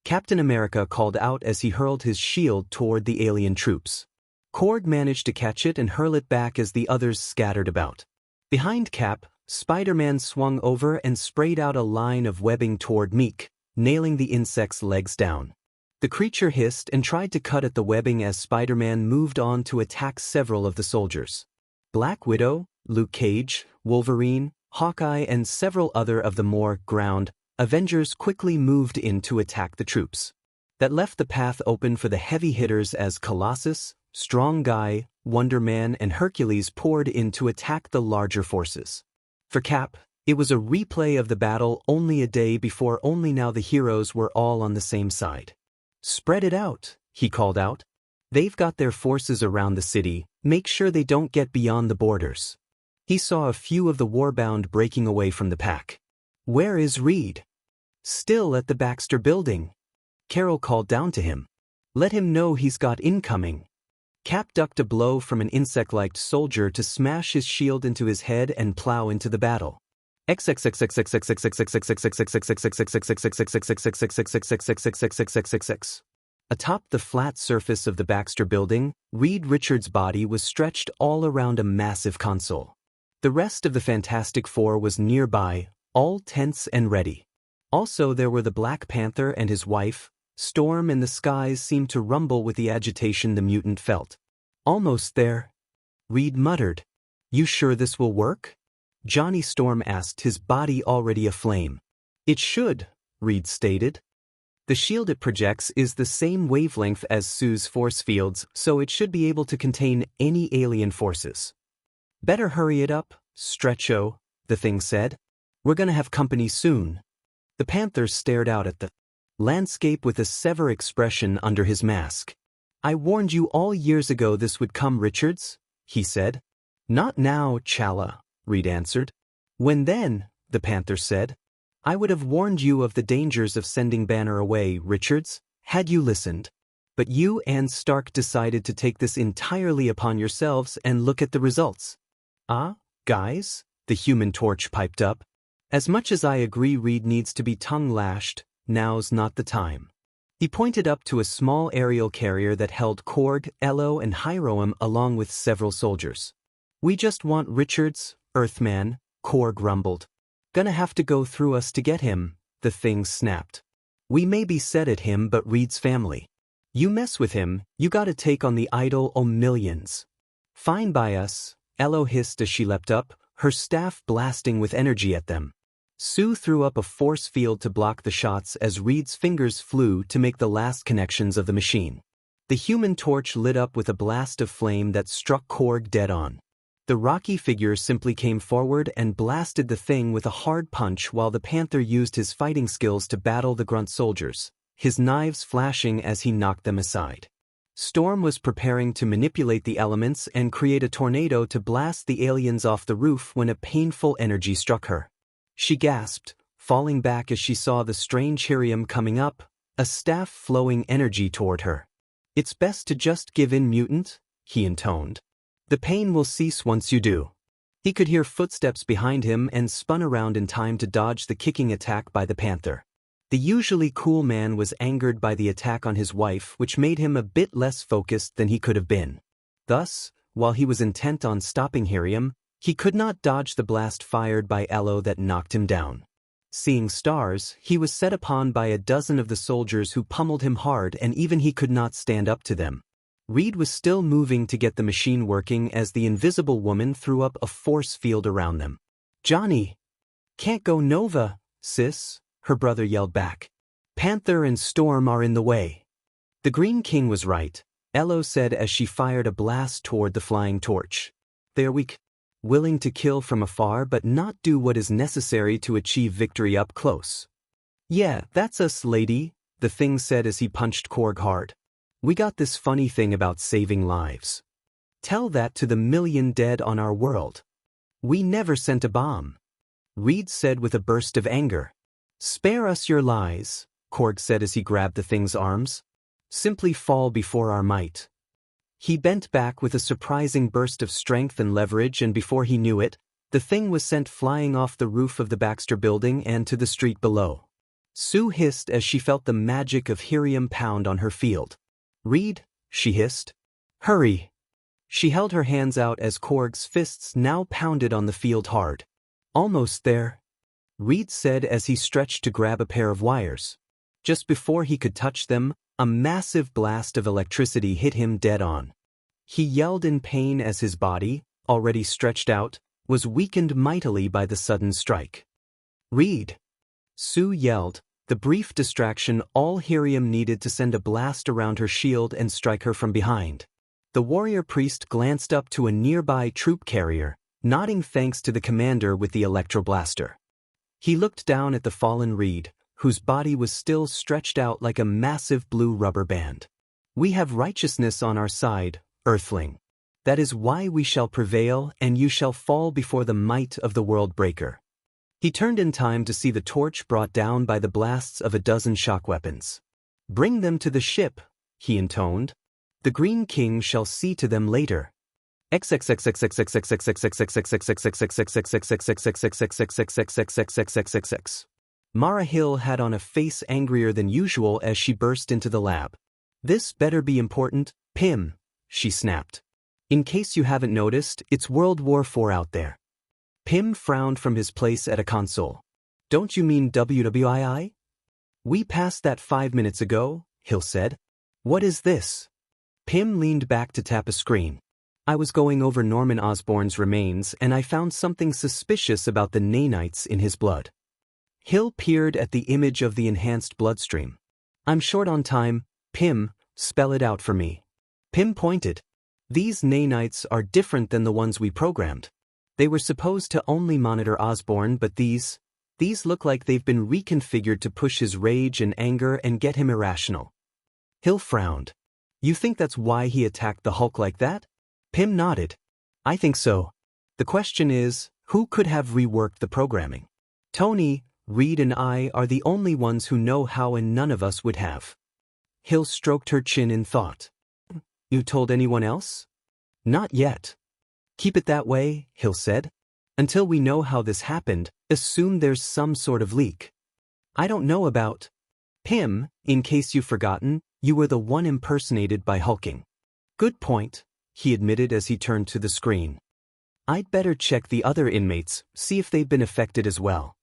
Captain America called out as he hurled his shield toward the alien troops. Korg managed to catch it and hurl it back as the others scattered about. Behind Cap, Spider-Man swung over and sprayed out a line of webbing toward Meek, nailing the insect's legs down. The creature hissed and tried to cut at the webbing as Spider-Man moved on to attack several of the soldiers. Black Widow, Luke Cage, Wolverine, Hawkeye and several other of the more ground Avengers quickly moved in to attack the troops. That left the path open for the heavy hitters as Colossus, Strong Guy, Wonder Man and Hercules poured in to attack the larger forces. For Cap, it was a replay of the battle only a day before. Only now the heroes were all on the same side. Spread it out, he called out. They've got their forces around the city, make sure they don't get beyond the borders. He saw a few of the warbound breaking away from the pack. "Where is Reed?" "Still at the Baxter building." Carol called down to him. "Let him know he's got incoming." Cap ducked a blow from an insect-like soldier to smash his shield into his head and plow into the battle. Atop the flat surface of the Baxter building, Reed Richards' body was stretched all around a massive console. The rest of the Fantastic Four was nearby, all tense and ready. Also there were the Black Panther and his wife, Storm, and the skies seemed to rumble with the agitation the mutant felt. "Almost there," Reed muttered. "You sure this will work?" Johnny Storm asked, his body already aflame. "It should," Reed stated. "The shield it projects is the same wavelength as Sue's force fields, so it should be able to contain any alien forces." "Better hurry it up, Stretcho," the thing said. "We're gonna have company soon." The Panther stared out at the landscape with a severe expression under his mask. "I warned you all years ago this would come, Richards," he said. "Not now, Chala," Reed answered. "When then?" the Panther said. "I would have warned you of the dangers of sending Banner away, Richards, had you listened. But you and Stark decided to take this entirely upon yourselves, and look at the results." Guys," the Human Torch piped up. "As much as I agree Reed needs to be tongue-lashed, now's not the time." He pointed up to a small aerial carrier that held Korg, Elo, and Hiroam along with several soldiers. "We just want Richards, Earthman," Korg rumbled. "Gonna have to go through us to get him," the thing snapped. "We may be set at him, but Reed's family. You mess with him, you gotta take on the idol o' millions." "Fine by us," Elo hissed as she leapt up, her staff blasting with energy at them. Sue threw up a force field to block the shots as Reed's fingers flew to make the last connections of the machine. The Human Torch lit up with a blast of flame that struck Korg dead on. The rocky figure simply came forward and blasted the thing with a hard punch while the Panther used his fighting skills to battle the grunt soldiers, his knives flashing as he knocked them aside. Storm was preparing to manipulate the elements and create a tornado to blast the aliens off the roof when a painful energy struck her. She gasped, falling back as she saw the strange Hirium coming up, a staff flowing energy toward her. "It's best to just give in, mutant," he intoned. "The pain will cease once you do." He could hear footsteps behind him and spun around in time to dodge the kicking attack by the Panther. The usually cool man was angered by the attack on his wife, which made him a bit less focused than he could have been. Thus, while he was intent on stopping Hirium, he could not dodge the blast fired by Elo that knocked him down. Seeing stars, he was set upon by a dozen of the soldiers who pummeled him hard, and even he could not stand up to them. Reed was still moving to get the machine working as the invisible woman threw up a force field around them. "Johnny! Can't go Nova, sis," her brother yelled back. "Panther and Storm are in the way." The Green King was right, Elo said as she fired a blast toward the flying torch. "They are weak. Willing to kill from afar but not do what is necessary to achieve victory up close." "Yeah, that's us, lady," the thing said as he punched Korg hard. "We got this funny thing about saving lives. Tell that to the million dead on our world. We never sent a bomb," Reed said with a burst of anger. "Spare us your lies," Korg said as he grabbed the thing's arms. "Simply fall before our might." He bent back with a surprising burst of strength and leverage, and before he knew it, the thing was sent flying off the roof of the Baxter building and to the street below. Sue hissed as she felt the magic of Hirium pound on her field. "Reed," she hissed. "Hurry." She held her hands out as Korg's fists now pounded on the field hard. "Almost there," Reed said as he stretched to grab a pair of wires. Just before he could touch them, a massive blast of electricity hit him dead on. He yelled in pain as his body, already stretched out, was weakened mightily by the sudden strike. "Reed!" Sue yelled, the brief distraction all Hirium needed to send a blast around her shield and strike her from behind. The warrior priest glanced up to a nearby troop carrier, nodding thanks to the commander with the electroblaster. He looked down at the fallen Reed, whose body was still stretched out like a massive blue rubber band. "We have righteousness on our side, Earthling." That is why we shall prevail, and you shall fall before the might of the world breaker. He turned in time to see the torch brought down by the blasts of a dozen shock weapons. Bring them to the ship, he intoned. The Green King shall see to them later. Mara Hill had on a face angrier than usual as she burst into the lab. This better be important, Pym, she snapped. In case you haven't noticed, it's World War IV out there. Pym frowned from his place at a console. Don't you mean WWII? We passed that 5 minutes ago, Hill said. What is this? Pym leaned back to tap a screen. I was going over Norman Osborn's remains and I found something suspicious about the nanites in his blood. Hill peered at the image of the enhanced bloodstream. I'm short on time, Pym, spell it out for me. Pym pointed. These nanites are different than the ones we programmed. They were supposed to only monitor Osborn, but these look like they've been reconfigured to push his rage and anger and get him irrational. Hill frowned. You think that's why he attacked the Hulk like that? Pym nodded. I think so. The question is, who could have reworked the programming? Tony, Reed and I are the only ones who know how, and none of us would have. Hill stroked her chin in thought. You told anyone else? Not yet. Keep it that way, Hill said. Until we know how this happened, assume there's some sort of leak. I don't know about. Pym, in case you've forgotten, you were the one impersonated by hulking. Good point, he admitted as he turned to the screen. I'd better check the other inmates, see if they've been affected as well.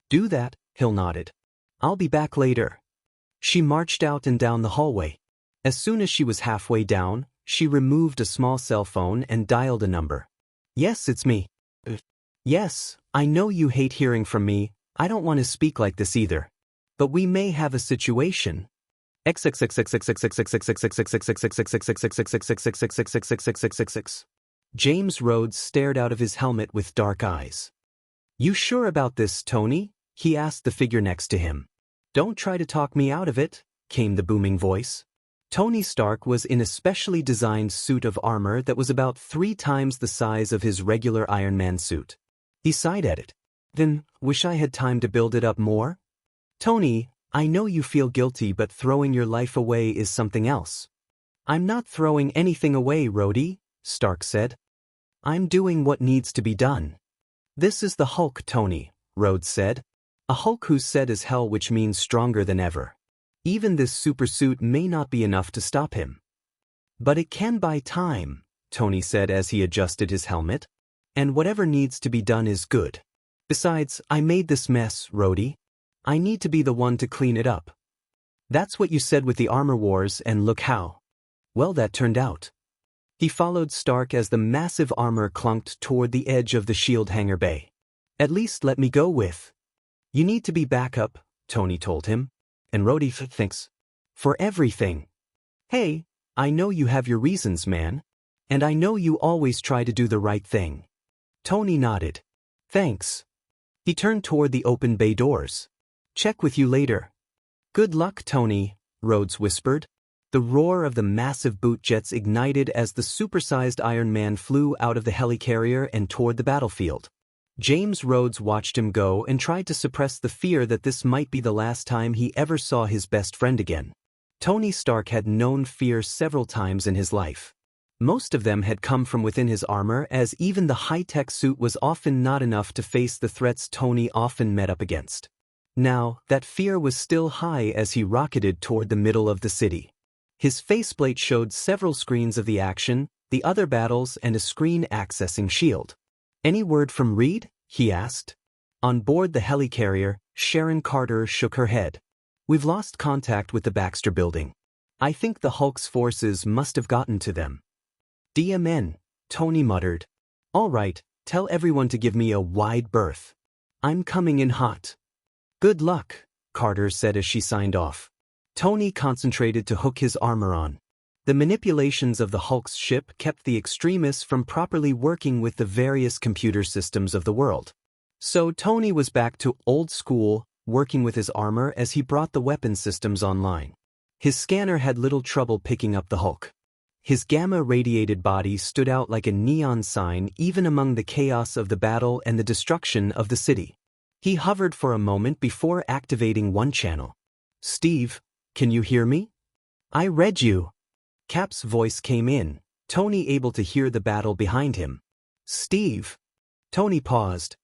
Do that, Hill nodded. I'll be back later. She marched out and down the hallway. As soon as she was halfway down, she removed a small cell phone and dialed a number. Yes, it's me. Yes, I know you hate hearing from me, I don't want to speak like this either. But we may have a situation. James Rhodes stared out of his helmet with dark eyes. You sure about this, Tony? He asked the figure next to him. Don't try to talk me out of it, came the booming voice. Tony Stark was in a specially designed suit of armor that was about 3 times the size of his regular Iron Man suit. He sighed at it. Then, wish I had time to build it up more? Tony, I know you feel guilty, but throwing your life away is something else. I'm not throwing anything away, Rhodey, Stark said. I'm doing what needs to be done. This is the Hulk, Tony, Rhodes said. A Hulk who's set as hell, which means stronger than ever. Even this supersuit may not be enough to stop him. But it can buy time, Tony said as he adjusted his helmet. And whatever needs to be done is good. Besides, I made this mess, Rhodey. I need to be the one to clean it up. That's what you said with the armor wars, and look how well that turned out. He followed Stark as the massive armor clunked toward the edge of the shield hangar bay. At least let me go with. You need to be backup, Tony told him. And Rhodey thinks. For everything. Hey, I know you have your reasons, man. And I know you always try to do the right thing. Tony nodded. Thanks. He turned toward the open bay doors. Check with you later. Good luck, Tony, Rhodes whispered. The roar of the massive boot jets ignited as the supersized Iron Man flew out of the helicarrier and toward the battlefield. James Rhodes watched him go and tried to suppress the fear that this might be the last time he ever saw his best friend again. Tony Stark had known fear several times in his life. Most of them had come from within his armor, as even the high-tech suit was often not enough to face the threats Tony often met up against. Now, that fear was still high as he rocketed toward the middle of the city. His faceplate showed several screens of the action, the other battles, and a screen-accessing shield. Any word from Reed? He asked. On board the helicarrier, Sharon Carter shook her head. We've lost contact with the Baxter building. I think the Hulk's forces must have gotten to them. DMN, Tony muttered. All right, tell everyone to give me a wide berth. I'm coming in hot. Good luck, Carter said as she signed off. Tony concentrated to hook his armor on. The manipulations of the Hulk's ship kept the extremists from properly working with the various computer systems of the world. So Tony was back to old school, working with his armor as he brought the weapon systems online. His scanner had little trouble picking up the Hulk. His gamma-radiated body stood out like a neon sign even among the chaos of the battle and the destruction of the city. He hovered for a moment before activating one channel. "Steve, can you hear me?" "I read you." Cap's voice came in, Tony able to hear the battle behind him. "Steve." Tony paused.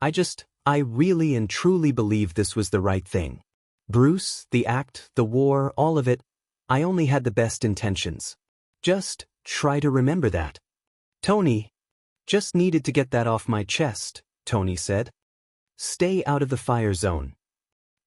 I really and truly believe this was the right thing. Bruce, the act, the war, all of it, I only had the best intentions. Just try to remember that." "Tony, just needed to get that off my chest," Tony said. "Stay out of the fire zone."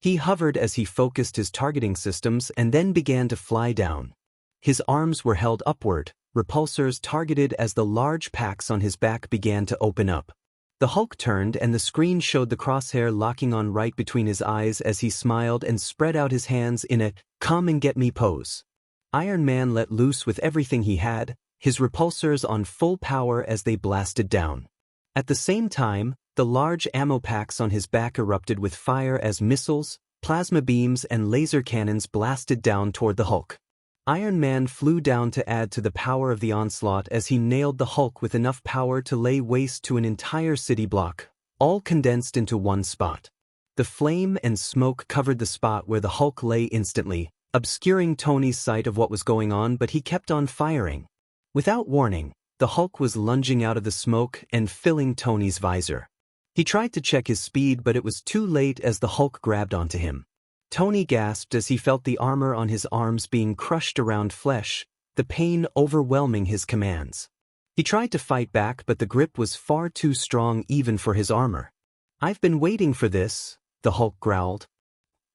He hovered as he focused his targeting systems and then began to fly down. His arms were held upward, repulsors targeted as the large packs on his back began to open up. The Hulk turned and the screen showed the crosshair locking on right between his eyes as he smiled and spread out his hands in a "come and get me" pose. Iron Man let loose with everything he had, his repulsors on full power as they blasted down. At the same time, the large ammo packs on his back erupted with fire as missiles, plasma beams and laser cannons blasted down toward the Hulk. Iron Man flew down to add to the power of the onslaught as he nailed the Hulk with enough power to lay waste to an entire city block, all condensed into one spot. The flame and smoke covered the spot where the Hulk lay instantly, obscuring Tony's sight of what was going on, but he kept on firing. Without warning, the Hulk was lunging out of the smoke and filling Tony's visor. He tried to check his speed, but it was too late as the Hulk grabbed onto him. Tony gasped as he felt the armor on his arms being crushed around flesh, the pain overwhelming his commands. He tried to fight back, but the grip was far too strong even for his armor. "I've been waiting for this," the Hulk growled.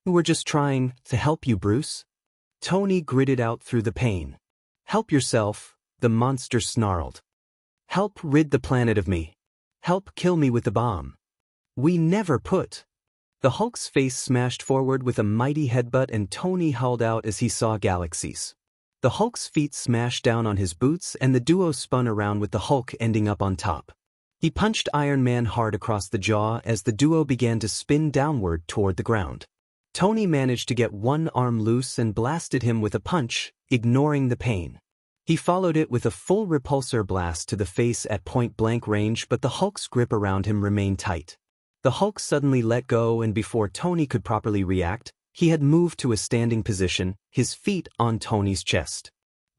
"We're just trying to help you, Bruce." Tony gritted out through the pain. "Help yourself," the monster snarled. "Help rid the planet of me. Help kill me with the bomb. We never put." The Hulk's face smashed forward with a mighty headbutt and Tony howled out as he saw galaxies. The Hulk's feet smashed down on his boots and the duo spun around with the Hulk ending up on top. He punched Iron Man hard across the jaw as the duo began to spin downward toward the ground. Tony managed to get one arm loose and blasted him with a punch, ignoring the pain. He followed it with a full repulsor blast to the face at point-blank range, but the Hulk's grip around him remained tight. The Hulk suddenly let go, and before Tony could properly react, he had moved to a standing position, his feet on Tony's chest.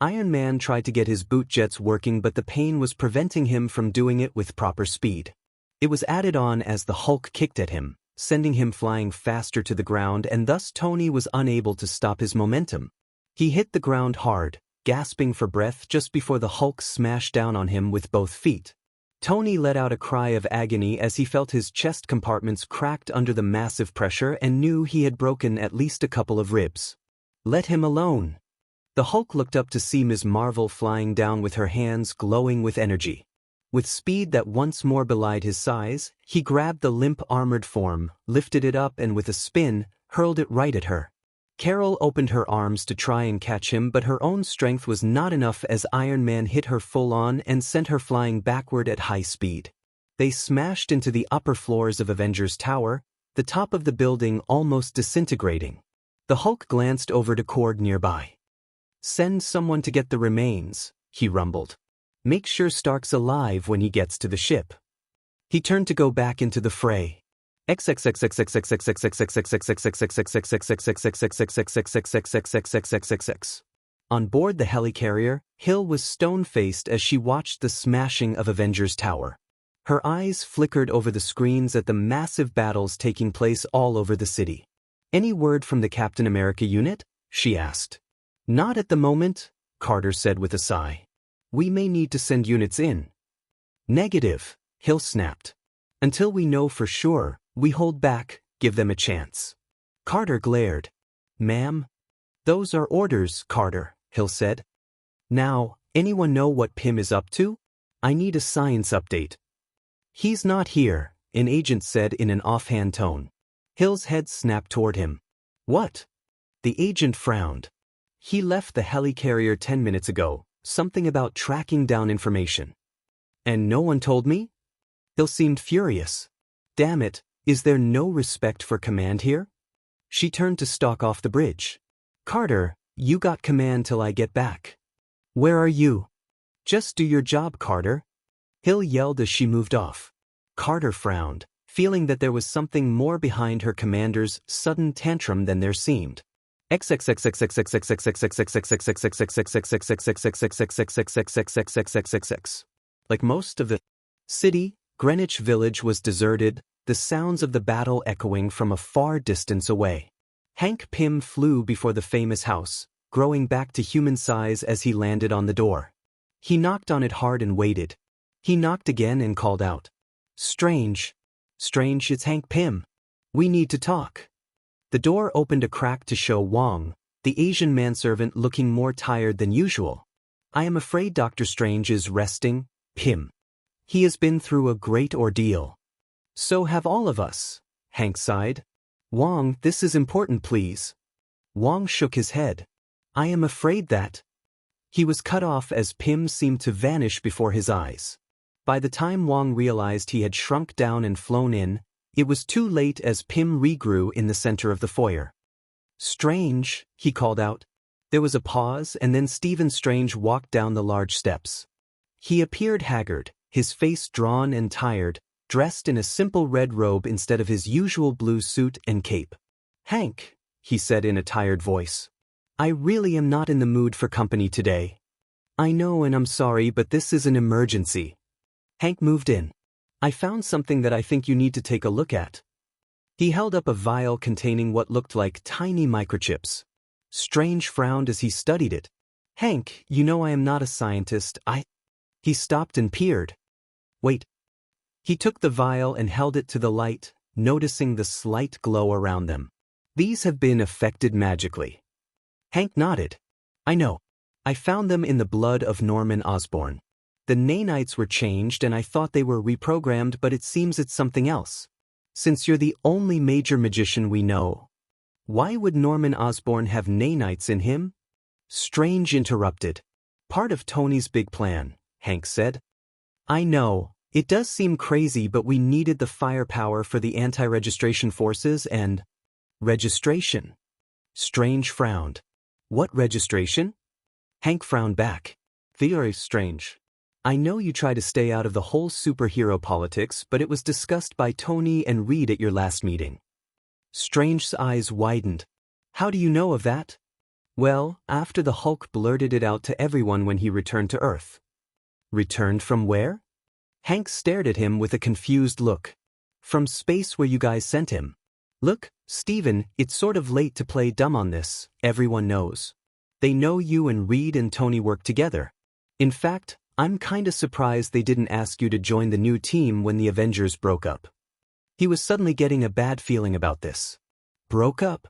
Iron Man tried to get his boot jets working, but the pain was preventing him from doing it with proper speed. It was added on as the Hulk kicked at him, sending him flying faster to the ground, and thus Tony was unable to stop his momentum. He hit the ground hard, gasping for breath just before the Hulk smashed down on him with both feet. Tony let out a cry of agony as he felt his chest compartments cracked under the massive pressure and knew he had broken at least a couple of ribs. "Let him alone." The Hulk looked up to see Ms. Marvel flying down with her hands glowing with energy. With speed that once more belied his size, he grabbed the limp armored form, lifted it up and with a spin, hurled it right at her. Carol opened her arms to try and catch him, but her own strength was not enough as Iron Man hit her full on and sent her flying backward at high speed. They smashed into the upper floors of Avengers Tower, the top of the building almost disintegrating. The Hulk glanced over to Cord nearby. "Send someone to get the remains," he rumbled. "Make sure Stark's alive when he gets to the ship." He turned to go back into the fray. On board the helicarrier, Hill was stone-faced as she watched the smashing of Avengers Tower. Her eyes flickered over the screens at the massive battles taking place all over the city. "Any word from the Captain America unit?" she asked. "Not at the moment," Carter said with a sigh. "We may need to send units in." "Negative," Hill snapped. "Until we know for sure, we hold back, give them a chance." Carter glared. "Ma'am?" "Those are orders, Carter," Hill said. "Now, anyone know what Pym is up to? I need a science update." "He's not here," an agent said in an offhand tone. Hill's head snapped toward him. "What?" The agent frowned. "He left the helicarrier 10 minutes ago, something about tracking down information." "And no one told me?" Hill seemed furious. "Damn it, is there no respect for command here?" She turned to stalk off the bridge. "Carter, you got command till I get back." Where are you? Just do your job, Carter. Hill yelled as she moved off. Carter frowned, feeling that there was something more behind her commander's sudden tantrum than there seemed. Like most of the city, Greenwich Village was deserted, the sounds of the battle echoing from a far distance away. Hank Pym flew before the famous house, growing back to human size as he landed on the door. He knocked on it hard and waited. He knocked again and called out, Strange, it's Hank Pym. We need to talk. The door opened a crack to show Wong, the Asian manservant, looking more tired than usual. I am afraid Dr. Strange is resting, Pym. He has been through a great ordeal. So have all of us, Hank sighed. Wong, this is important, please. Wong shook his head. I am afraid that. He was cut off as Pym seemed to vanish before his eyes. By the time Wong realized he had shrunk down and flown in, it was too late as Pym regrew in the center of the foyer. Strange, he called out. There was a pause, and then Stephen Strange walked down the large steps. He appeared haggard, his face drawn and tired, dressed in a simple red robe instead of his usual blue suit and cape. Hank, he said in a tired voice. I really am not in the mood for company today. I know, and I'm sorry, but this is an emergency. Hank moved in. I found something that I think you need to take a look at. He held up a vial containing what looked like tiny microchips. Strange frowned as he studied it. Hank, you know I am not a scientist. He stopped and peered. Wait. He took the vial and held it to the light, noticing the slight glow around them. These have been affected magically. Hank nodded. I know. I found them in the blood of Norman Osborn. The nanites were changed and I thought they were reprogrammed, but it seems it's something else. Since you're the only major magician we know, why would Norman Osborn have nanites in him? Strange interrupted. Part of Tony's big plan, Hank said. I know, it does seem crazy, but we needed the firepower for the anti-registration forces and… Registration? Strange frowned. What registration? Hank frowned back. Very strange. I know you try to stay out of the whole superhero politics, but it was discussed by Tony and Reed at your last meeting. Strange's eyes widened. How do you know of that? Well, after the Hulk blurted it out to everyone when he returned to Earth. Returned from where? Hank stared at him with a confused look. From space, where you guys sent him. Look, Stephen, it's sort of late to play dumb on this, everyone knows. They know you and Reed and Tony work together. In fact, I'm kinda surprised they didn't ask you to join the new team when the Avengers broke up. He was suddenly getting a bad feeling about this. Broke up?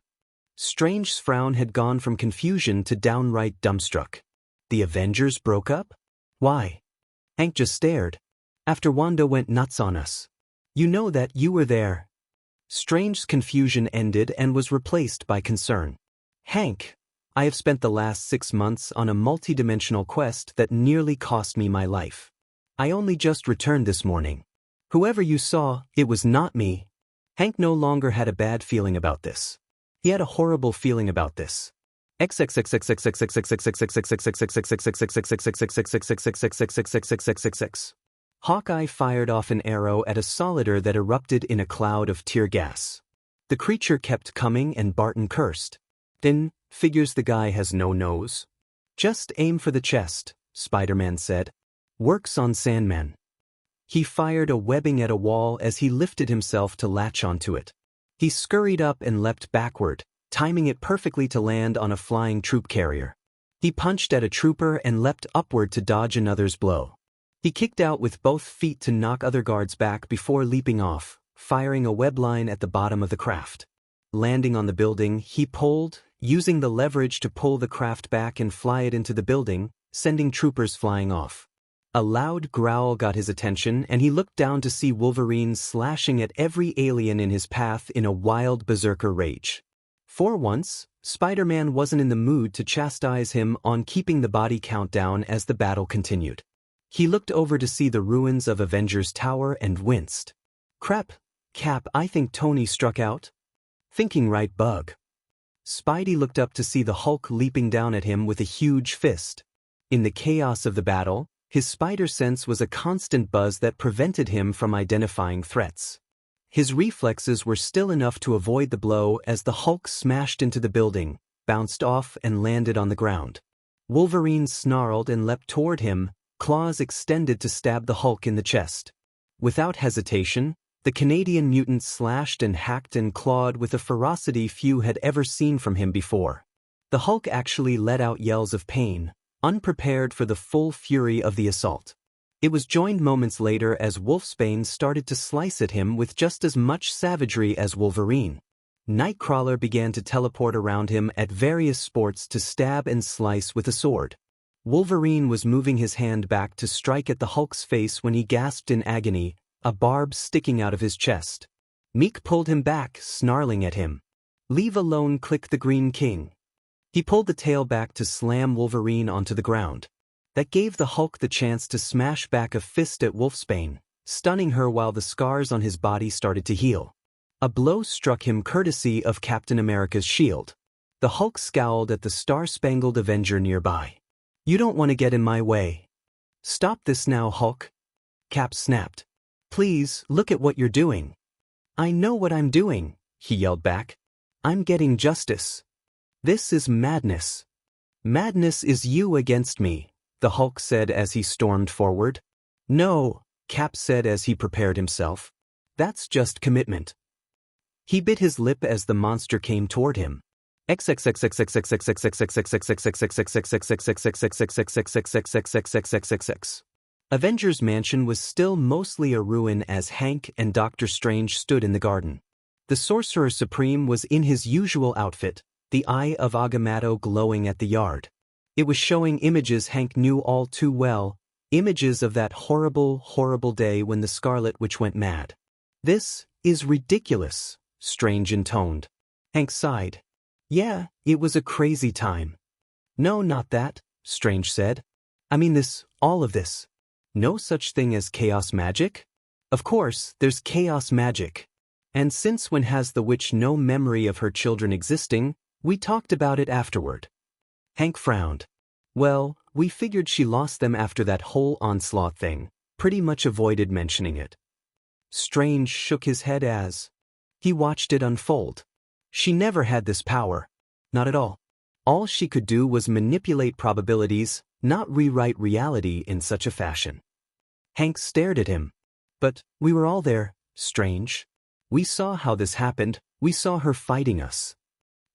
Strange's frown had gone from confusion to downright dumbstruck. The Avengers broke up? Why? Hank just stared. After Wanda went nuts on us. You know that, you were there. Strange's confusion ended and was replaced by concern. Hank, I have spent the last 6 months on a multidimensional quest that nearly cost me my life. I only just returned this morning. Whoever you saw, it was not me. Hank no longer had a bad feeling about this. He had a horrible feeling about this. Hawkeye fired off an arrow at a Solider that erupted in a cloud of tear gas. The creature kept coming and Barton cursed. Then, figures the guy has no nose. Just aim for the chest, Spider-Man said. Works on Sandman. He fired a webbing at a wall as he lifted himself to latch onto it. He scurried up and leapt backward, timing it perfectly to land on a flying troop carrier. He punched at a trooper and leapt upward to dodge another's blow. He kicked out with both feet to knock other guards back before leaping off, firing a web line at the bottom of the craft. Landing on the building, he pulled, using the leverage to pull the craft back and fly it into the building, sending troopers flying off. A loud growl got his attention, and he looked down to see Wolverine slashing at every alien in his path in a wild berserker rage. For once, Spider-Man wasn't in the mood to chastise him on keeping the body count down as the battle continued. He looked over to see the ruins of Avengers Tower and winced. Crap, Cap, I think Tony struck out. Thinking right, Bug. Spidey looked up to see the Hulk leaping down at him with a huge fist. In the chaos of the battle, his spider sense was a constant buzz that prevented him from identifying threats. His reflexes were still enough to avoid the blow as the Hulk smashed into the building, bounced off and landed on the ground. Wolverine snarled and leapt toward him, claws extended to stab the Hulk in the chest. Without hesitation, the Canadian mutant slashed and hacked and clawed with a ferocity few had ever seen from him before. The Hulk actually let out yells of pain, unprepared for the full fury of the assault. It was joined moments later as Wolfsbane started to slice at him with just as much savagery as Wolverine. Nightcrawler began to teleport around him at various spots to stab and slice with a sword. Wolverine was moving his hand back to strike at the Hulk's face when he gasped in agony, a barb sticking out of his chest. Meek pulled him back, snarling at him. "Leave alone, click the Green King." He pulled the tail back to slam Wolverine onto the ground. That gave the Hulk the chance to smash back a fist at Wolfsbane, stunning her while the scars on his body started to heal. A blow struck him courtesy of Captain America's shield. The Hulk scowled at the Star-Spangled Avenger nearby. "You don't want to get in my way." "Stop this now, Hulk," Cap snapped. "Please, look at what you're doing." "I know what I'm doing," he yelled back. "I'm getting justice. This is madness." "Madness is you against me," the Hulk said as he stormed forward. "No," Cap said as he prepared himself. "That's just commitment." He bit his lip as the monster came toward him. Avengers Mansion was still mostly a ruin as Hank and Doctor Strange stood in the garden. The Sorcerer Supreme was in his usual outfit, the Eye of Agamotto glowing at the yard. It was showing images Hank knew all too well, images of that horrible, horrible day when the Scarlet Witch went mad. "This is ridiculous," Strange intoned. Hank sighed. "Yeah, it was a crazy time." "No, not that," Strange said. "I mean all of this. No such thing as chaos magic? Of course, there's chaos magic. And since when has the witch no memory of her children existing? We talked about it afterward." Hank frowned. "Well, we figured she lost them after that whole onslaught thing, pretty much avoided mentioning it." Strange shook his head as he watched it unfold. She never had this power. Not at all. All she could do was manipulate probabilities, not rewrite reality in such a fashion. Hank stared at him. "But we were all there, Strange. We saw how this happened, we saw her fighting us."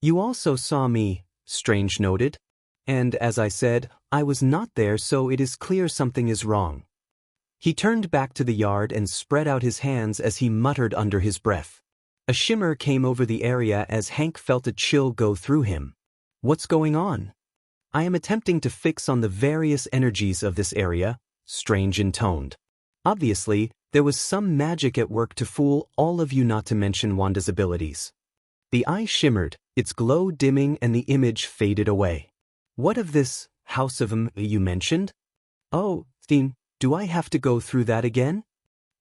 "You also saw me," Strange noted. "And as I said, I was not there, so it is clear something is wrong." He turned back to the yard and spread out his hands as he muttered under his breath. A shimmer came over the area as Hank felt a chill go through him. "What's going on?" "I am attempting to fix on the various energies of this area," Strange intoned. "Obviously, there was some magic at work to fool all of you, not to mention Wanda's abilities." The eye shimmered, its glow dimming, and the image faded away. "What of this House of you mentioned?" "Oh, do I have to go through that again?"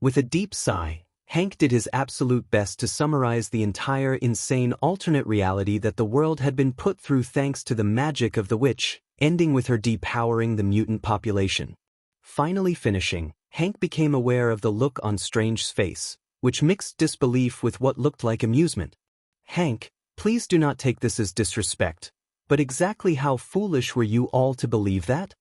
With a deep sigh, Hank did his absolute best to summarize the entire insane alternate reality that the world had been put through thanks to the magic of the witch, ending with her depowering the mutant population. Finally finishing, Hank became aware of the look on Strange's face, which mixed disbelief with what looked like amusement. "Hank, please do not take this as disrespect, but exactly how foolish were you all to believe that?"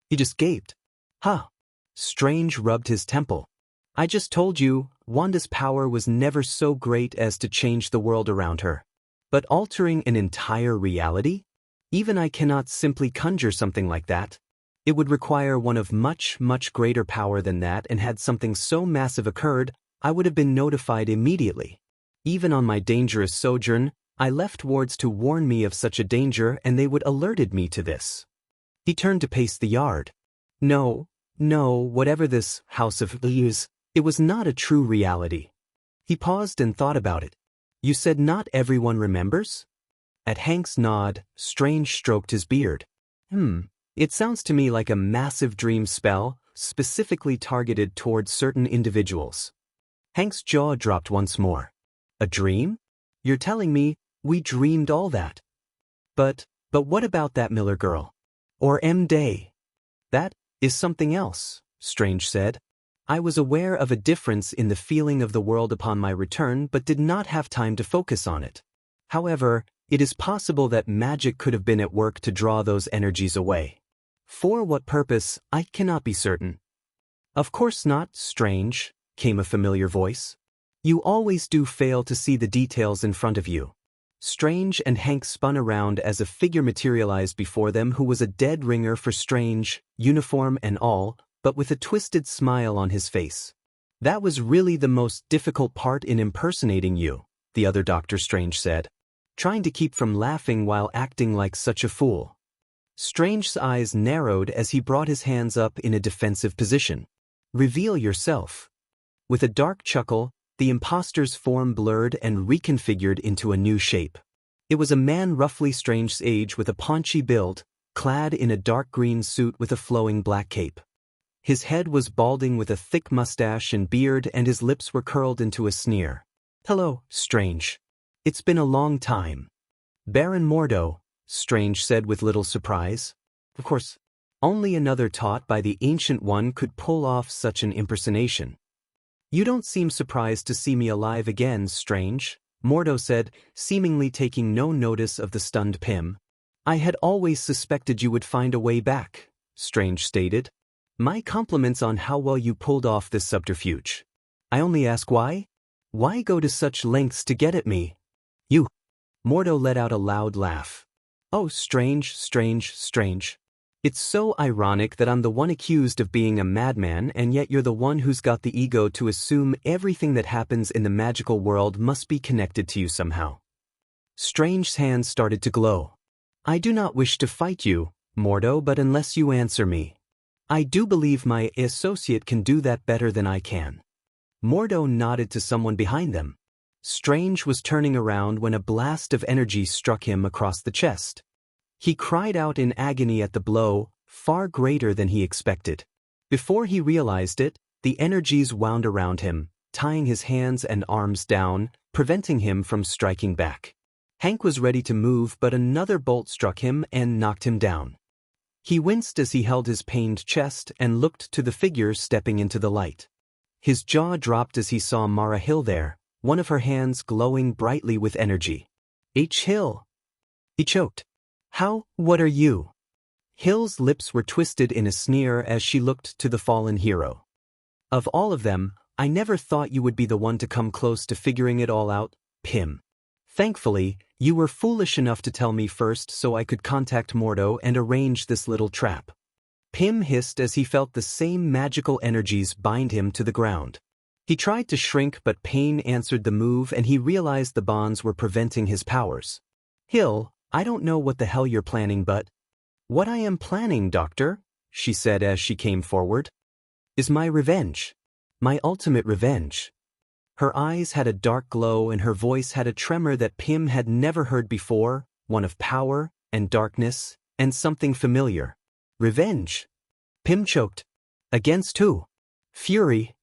He just gaped. "Huh." Strange rubbed his temple. "I just told you, Wanda's power was never so great as to change the world around her. But altering an entire reality? Even I cannot simply conjure something like that. It would require one of much, much greater power than that, and had something so massive occurred, I would have been notified immediately. Even on my dangerous sojourn, I left wards to warn me of such a danger, and they would alerted me to this." He turned to pace the yard. No, whatever this House of is, it was not a true reality." He paused and thought about it. "You said not everyone remembers?" At Hank's nod, Strange stroked his beard. It sounds to me like a massive dream spell, specifically targeted towards certain individuals." Hank's jaw dropped once more. "A dream? You're telling me we dreamed all that?" But what about that Miller girl? Or M. Day? That is something else, Strange said. I was aware of a difference in the feeling of the world upon my return but did not have time to focus on it. However, it is possible that magic could have been at work to draw those energies away. For what purpose, I cannot be certain. Of course not, Strange, came a familiar voice. You always do fail to see the details in front of you. Strange and Hank spun around as a figure materialized before them who was a dead ringer for Strange, uniform and all, but with a twisted smile on his face. That was really the most difficult part in impersonating you, the other Doctor Strange said, trying to keep from laughing while acting like such a fool. Strange's eyes narrowed as he brought his hands up in a defensive position. Reveal yourself. With a dark chuckle, the imposter's form blurred and reconfigured into a new shape. It was a man roughly Strange's age with a paunchy build, clad in a dark green suit with a flowing black cape. His head was balding with a thick mustache and beard and his lips were curled into a sneer. Hello, Strange. It's been a long time. Baron Mordo, Strange said with little surprise. Of course, only another taught by the Ancient One could pull off such an impersonation. You don't seem surprised to see me alive again, Strange, Mordo said, seemingly taking no notice of the stunned Pym. I had always suspected you would find a way back, Strange stated. My compliments on how well you pulled off this subterfuge. I only ask why? Why go to such lengths to get at me? You. Mordo let out a loud laugh. Oh, Strange, Strange, Strange. It's so ironic that I'm the one accused of being a madman and yet you're the one who's got the ego to assume everything that happens in the magical world must be connected to you somehow. Strange's hands started to glow. I do not wish to fight you, Mordo, but unless you answer me. I do believe my associate can do that better than I can. Mordo nodded to someone behind them. Strange was turning around when a blast of energy struck him across the chest. He cried out in agony at the blow, far greater than he expected. Before he realized it, the energies wound around him, tying his hands and arms down, preventing him from striking back. Hank was ready to move, but another bolt struck him and knocked him down. He winced as he held his pained chest and looked to the figure stepping into the light. His jaw dropped as he saw Mara Hill there, one of her hands glowing brightly with energy. H. Hill. He choked. What are you? Hill's lips were twisted in a sneer as she looked to the fallen hero. Of all of them, I never thought you would be the one to come close to figuring it all out, Pym. Thankfully, you were foolish enough to tell me first so I could contact Mordo and arrange this little trap. Pym hissed as he felt the same magical energies bind him to the ground. He tried to shrink but pain answered the move and he realized the bonds were preventing his powers. Hill, I don't know what the hell you're planning but… What I am planning, Doctor, she said as she came forward, is my revenge. My ultimate revenge. Her eyes had a dark glow and her voice had a tremor that Pym had never heard before, one of power and darkness and something familiar. Revenge. Pym choked. Against who? Fury.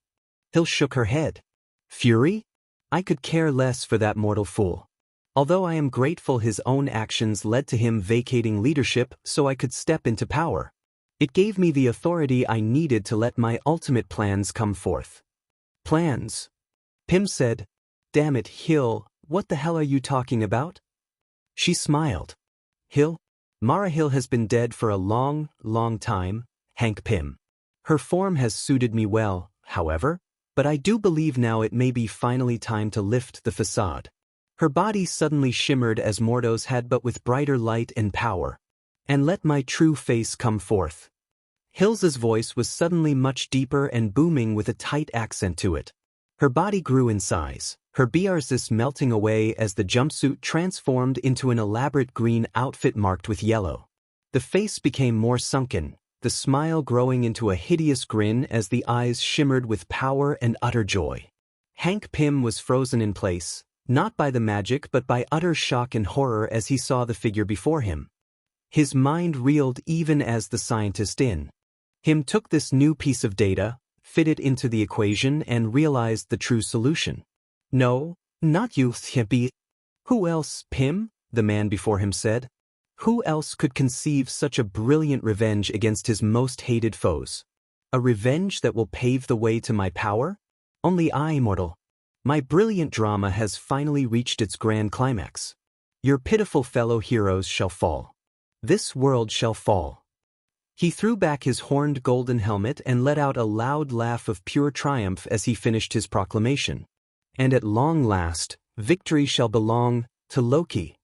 Hill shook her head. Fury? I could care less for that mortal fool. Although I am grateful his own actions led to him vacating leadership so I could step into power. It gave me the authority I needed to let my ultimate plans come forth. Plans? Pym said. Damn it, Hill, what the hell are you talking about? She smiled. Hill? Mara Hill has been dead for a long, long time, Hank Pym. Her form has suited me well, however, but I do believe now it may be finally time to lift the facade. Her body suddenly shimmered as Mordo's had but with brighter light and power. And let my true face come forth. Hill's voice was suddenly much deeper and booming with a tight accent to it. Her body grew in size, her BRZ melting away as the jumpsuit transformed into an elaborate green outfit marked with yellow. The face became more sunken, the smile growing into a hideous grin as the eyes shimmered with power and utter joy. Hank Pym was frozen in place, not by the magic but by utter shock and horror as he saw the figure before him. His mind reeled even as the scientist in him took this new piece of data, fit it into the equation and realized the true solution. No, not you, Hippie. Who else, Pym? The man before him said. Who else could conceive such a brilliant revenge against his most hated foes? A revenge that will pave the way to my power? Only I, mortal. My brilliant drama has finally reached its grand climax. Your pitiful fellow heroes shall fall. This world shall fall. He threw back his horned golden helmet and let out a loud laugh of pure triumph as he finished his proclamation. And at long last, victory shall belong to Loki.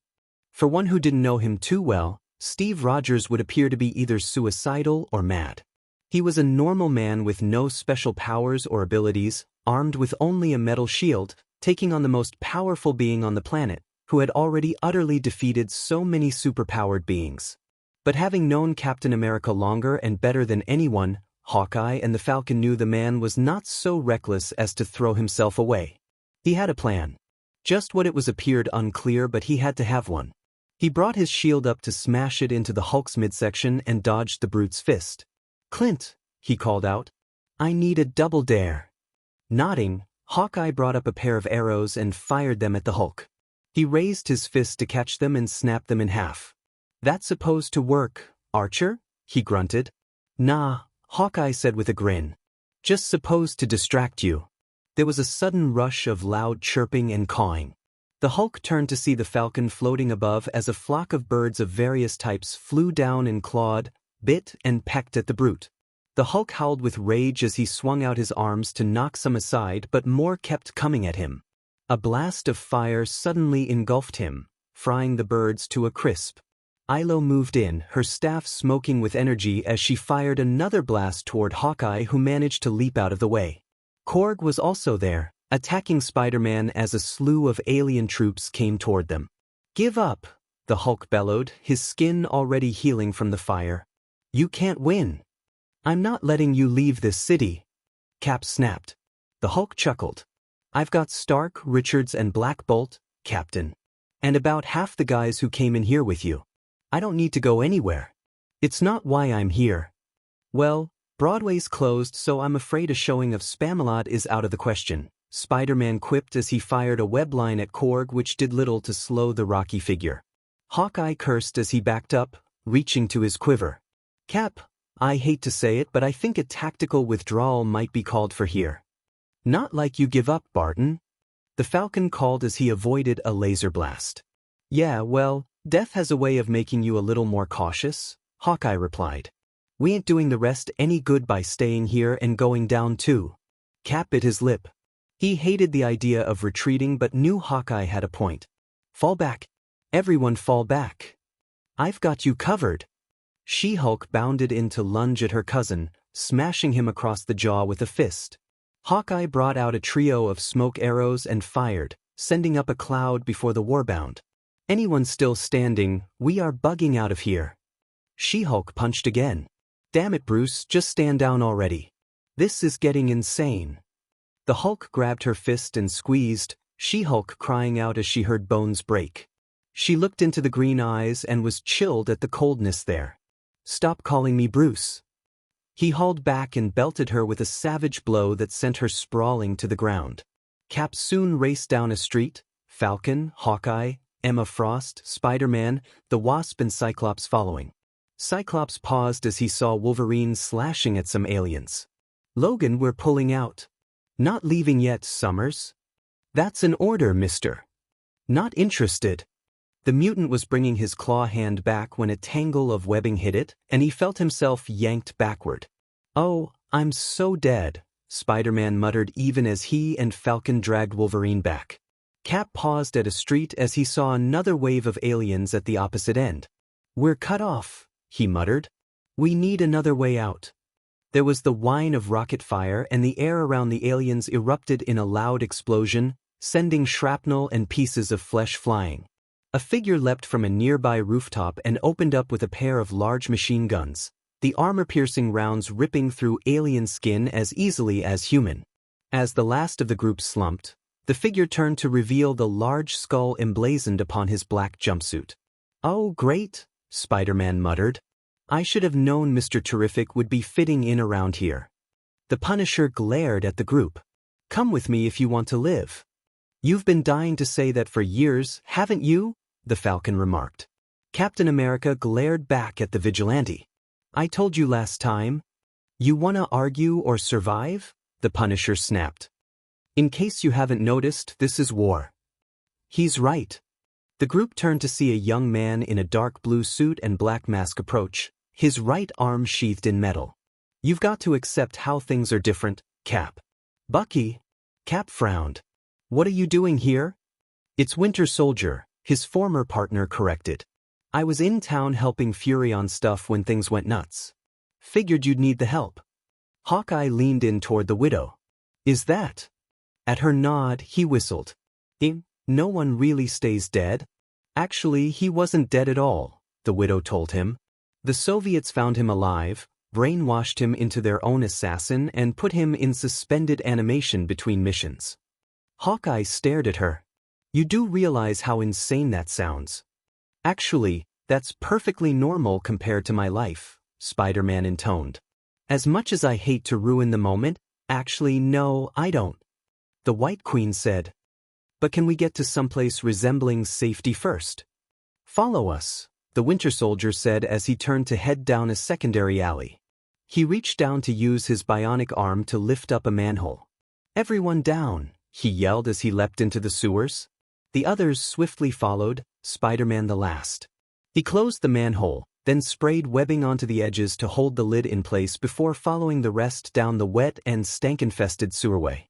For one who didn't know him too well, Steve Rogers would appear to be either suicidal or mad. He was a normal man with no special powers or abilities, armed with only a metal shield, taking on the most powerful being on the planet, who had already utterly defeated so many superpowered beings. But having known Captain America longer and better than anyone, Hawkeye and the Falcon knew the man was not so reckless as to throw himself away. He had a plan. Just what it was appeared unclear, but he had to have one. He brought his shield up to smash it into the Hulk's midsection and dodged the brute's fist. "Clint," he called out, "I need a double dare." Nodding, Hawkeye brought up a pair of arrows and fired them at the Hulk. He raised his fist to catch them and snapped them in half. "That's supposed to work, Archer?" he grunted. "Nah," Hawkeye said with a grin. "Just supposed to distract you." There was a sudden rush of loud chirping and cawing. The Hulk turned to see the Falcon floating above as a flock of birds of various types flew down and clawed, bit, and pecked at the brute. The Hulk howled with rage as he swung out his arms to knock some aside, but more kept coming at him. A blast of fire suddenly engulfed him, frying the birds to a crisp. Ilo moved in, her staff smoking with energy as she fired another blast toward Hawkeye, who managed to leap out of the way. Korg was also there, attacking Spider-Man as a slew of alien troops came toward them. "Give up," the Hulk bellowed, his skin already healing from the fire. "You can't win. I'm not letting you leave this city." Cap snapped. The Hulk chuckled. "I've got Stark, Richards, and Black Bolt, Captain. And about half the guys who came in here with you. I don't need to go anywhere. It's not why I'm here. Well, Broadway's closed, so I'm afraid a showing of Spamalot is out of the question," Spider-Man quipped as he fired a web line at Korg, which did little to slow the rocky figure. Hawkeye cursed as he backed up, reaching to his quiver. "Cap, I hate to say it, but I think a tactical withdrawal might be called for here." "Not like you give up, Barton," the Falcon called as he avoided a laser blast. "Yeah, well, death has a way of making you a little more cautious," Hawkeye replied. "We ain't doing the rest any good by staying here and going down too." Cap bit his lip. He hated the idea of retreating but knew Hawkeye had a point. "Fall back. Everyone fall back. I've got you covered." She-Hulk bounded in to lunge at her cousin, smashing him across the jaw with a fist. Hawkeye brought out a trio of smoke arrows and fired, sending up a cloud before the warbound. "Anyone still standing, we are bugging out of here." She-Hulk punched again. "Damn it, Bruce, just stand down already. This is getting insane." The Hulk grabbed her fist and squeezed, She-Hulk crying out as she heard bones break. She looked into the green eyes and was chilled at the coldness there. "Stop calling me Bruce." He hauled back and belted her with a savage blow that sent her sprawling to the ground. Cap soon raced down a street, Falcon, Hawkeye, Emma Frost, Spider-Man, the Wasp and Cyclops following. Cyclops paused as he saw Wolverine slashing at some aliens. "Logan, we're pulling out." "Not leaving yet, Summers." "That's an order, mister." "Not interested." The mutant was bringing his claw hand back when a tangle of webbing hit it, and he felt himself yanked backward. "Oh, I'm so dead," Spider-Man muttered even as he and Falcon dragged Wolverine back. Cap paused at a street as he saw another wave of aliens at the opposite end. "We're cut off," he muttered. "We need another way out." There was the whine of rocket fire and the air around the aliens erupted in a loud explosion, sending shrapnel and pieces of flesh flying. A figure leapt from a nearby rooftop and opened up with a pair of large machine guns, the armor-piercing rounds ripping through alien skin as easily as human. As the last of the group slumped, the figure turned to reveal the large skull emblazoned upon his black jumpsuit. "Oh, great," Spider-Man muttered. "I should have known Mr. Terrific would be fitting in around here." The Punisher glared at the group. "Come with me if you want to live." "You've been dying to say that for years, haven't you?" the Falcon remarked. Captain America glared back at the vigilante. I told you last time. You wanna argue or survive? The Punisher snapped. In case you haven't noticed, this is war. He's right. The group turned to see a young man in a dark blue suit and black mask approach, his right arm sheathed in metal. You've got to accept how things are different, Cap. Bucky. Cap frowned. What are you doing here? It's Winter Soldier, his former partner corrected. I was in town helping Fury on stuff when things went nuts. Figured you'd need the help. Hawkeye leaned in toward the widow. Is that? At her nod, he whistled. No one really stays dead. Actually, he wasn't dead at all, the widow told him. The Soviets found him alive, brainwashed him into their own assassin, and put him in suspended animation between missions. Hawkeye stared at her. You do realize how insane that sounds. Actually, that's perfectly normal compared to my life, Spider-Man intoned. As much as I hate to ruin the moment, actually no, I don't. The White Queen said. But can we get to someplace resembling safety first? Follow us, the Winter Soldier said as he turned to head down a secondary alley. He reached down to use his bionic arm to lift up a manhole. Everyone down, he yelled as he leapt into the sewers. The others swiftly followed, Spider-Man the last. He closed the manhole, then sprayed webbing onto the edges to hold the lid in place before following the rest down the wet and stank-infested sewerway.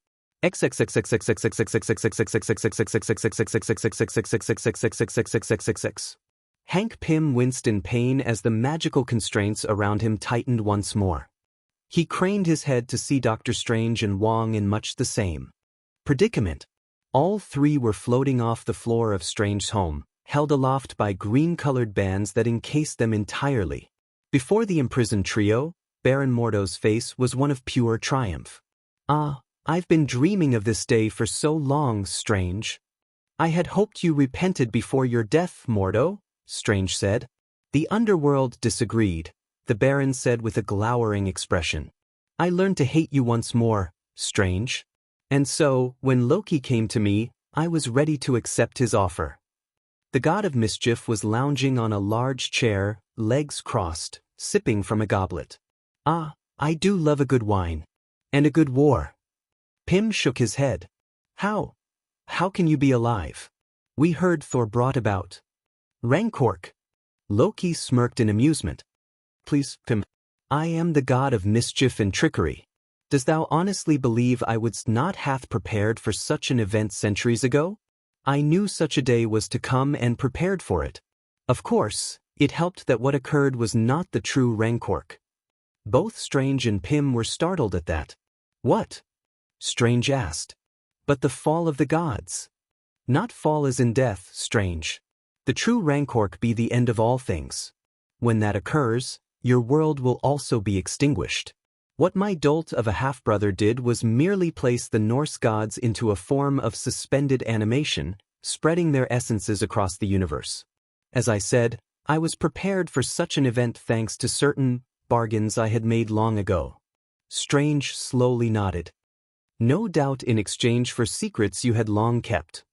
Hank Pym winced in pain as the magical constraints around him tightened once more. He craned his head to see Doctor Strange and Wong in much the same predicament. All three were floating off the floor of Strange's home, held aloft by green-colored bands that encased them entirely. Before the imprisoned trio, Baron Mordo's face was one of pure triumph. I've been dreaming of this day for so long, Strange. I had hoped you repented before your death, Mordo, Strange said. The underworld disagreed, the Baron said with a glowering expression. I learned to hate you once more, Strange. And so, when Loki came to me, I was ready to accept his offer. The God of Mischief was lounging on a large chair, legs crossed, sipping from a goblet. I do love a good wine. And a good war. Pym shook his head. How can you be alive? We heard Thor brought about Rancork. Loki smirked in amusement. Please, Pym. I am the god of mischief and trickery. Dost thou honestly believe I was not hath prepared for such an event centuries ago? I knew such a day was to come and prepared for it. Of course, it helped that what occurred was not the true Rancork. Both Strange and Pym were startled at that. What? Strange asked. But the fall of the gods. Not fall as in death, Strange. The true Rancork be the end of all things. When that occurs, your world will also be extinguished. What my dolt of a half-brother did was merely place the Norse gods into a form of suspended animation, spreading their essences across the universe. As I said, I was prepared for such an event thanks to certain bargains I had made long ago. Strange slowly nodded. No doubt in exchange for secrets you had long kept.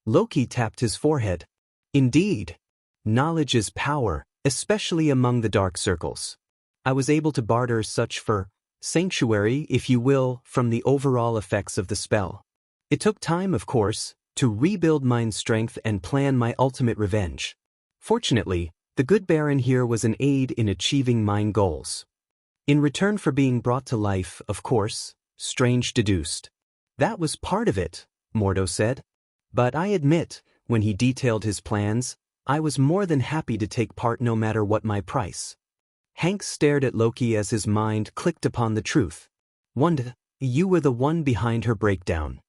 Loki tapped his forehead. Indeed. Knowledge is power, especially among the dark circles. I was able to barter such for sanctuary, if you will, from the overall effects of the spell. It took time, of course, to rebuild mind strength and plan my ultimate revenge. Fortunately, the good Baron here was an aid in achieving mine goals. In return for being brought to life, of course, Strange deduced. That was part of it, Mordo said. But I admit, when he detailed his plans, I was more than happy to take part no matter what my price. Hank stared at Loki as his mind clicked upon the truth. Wanda, you were the one behind her breakdown.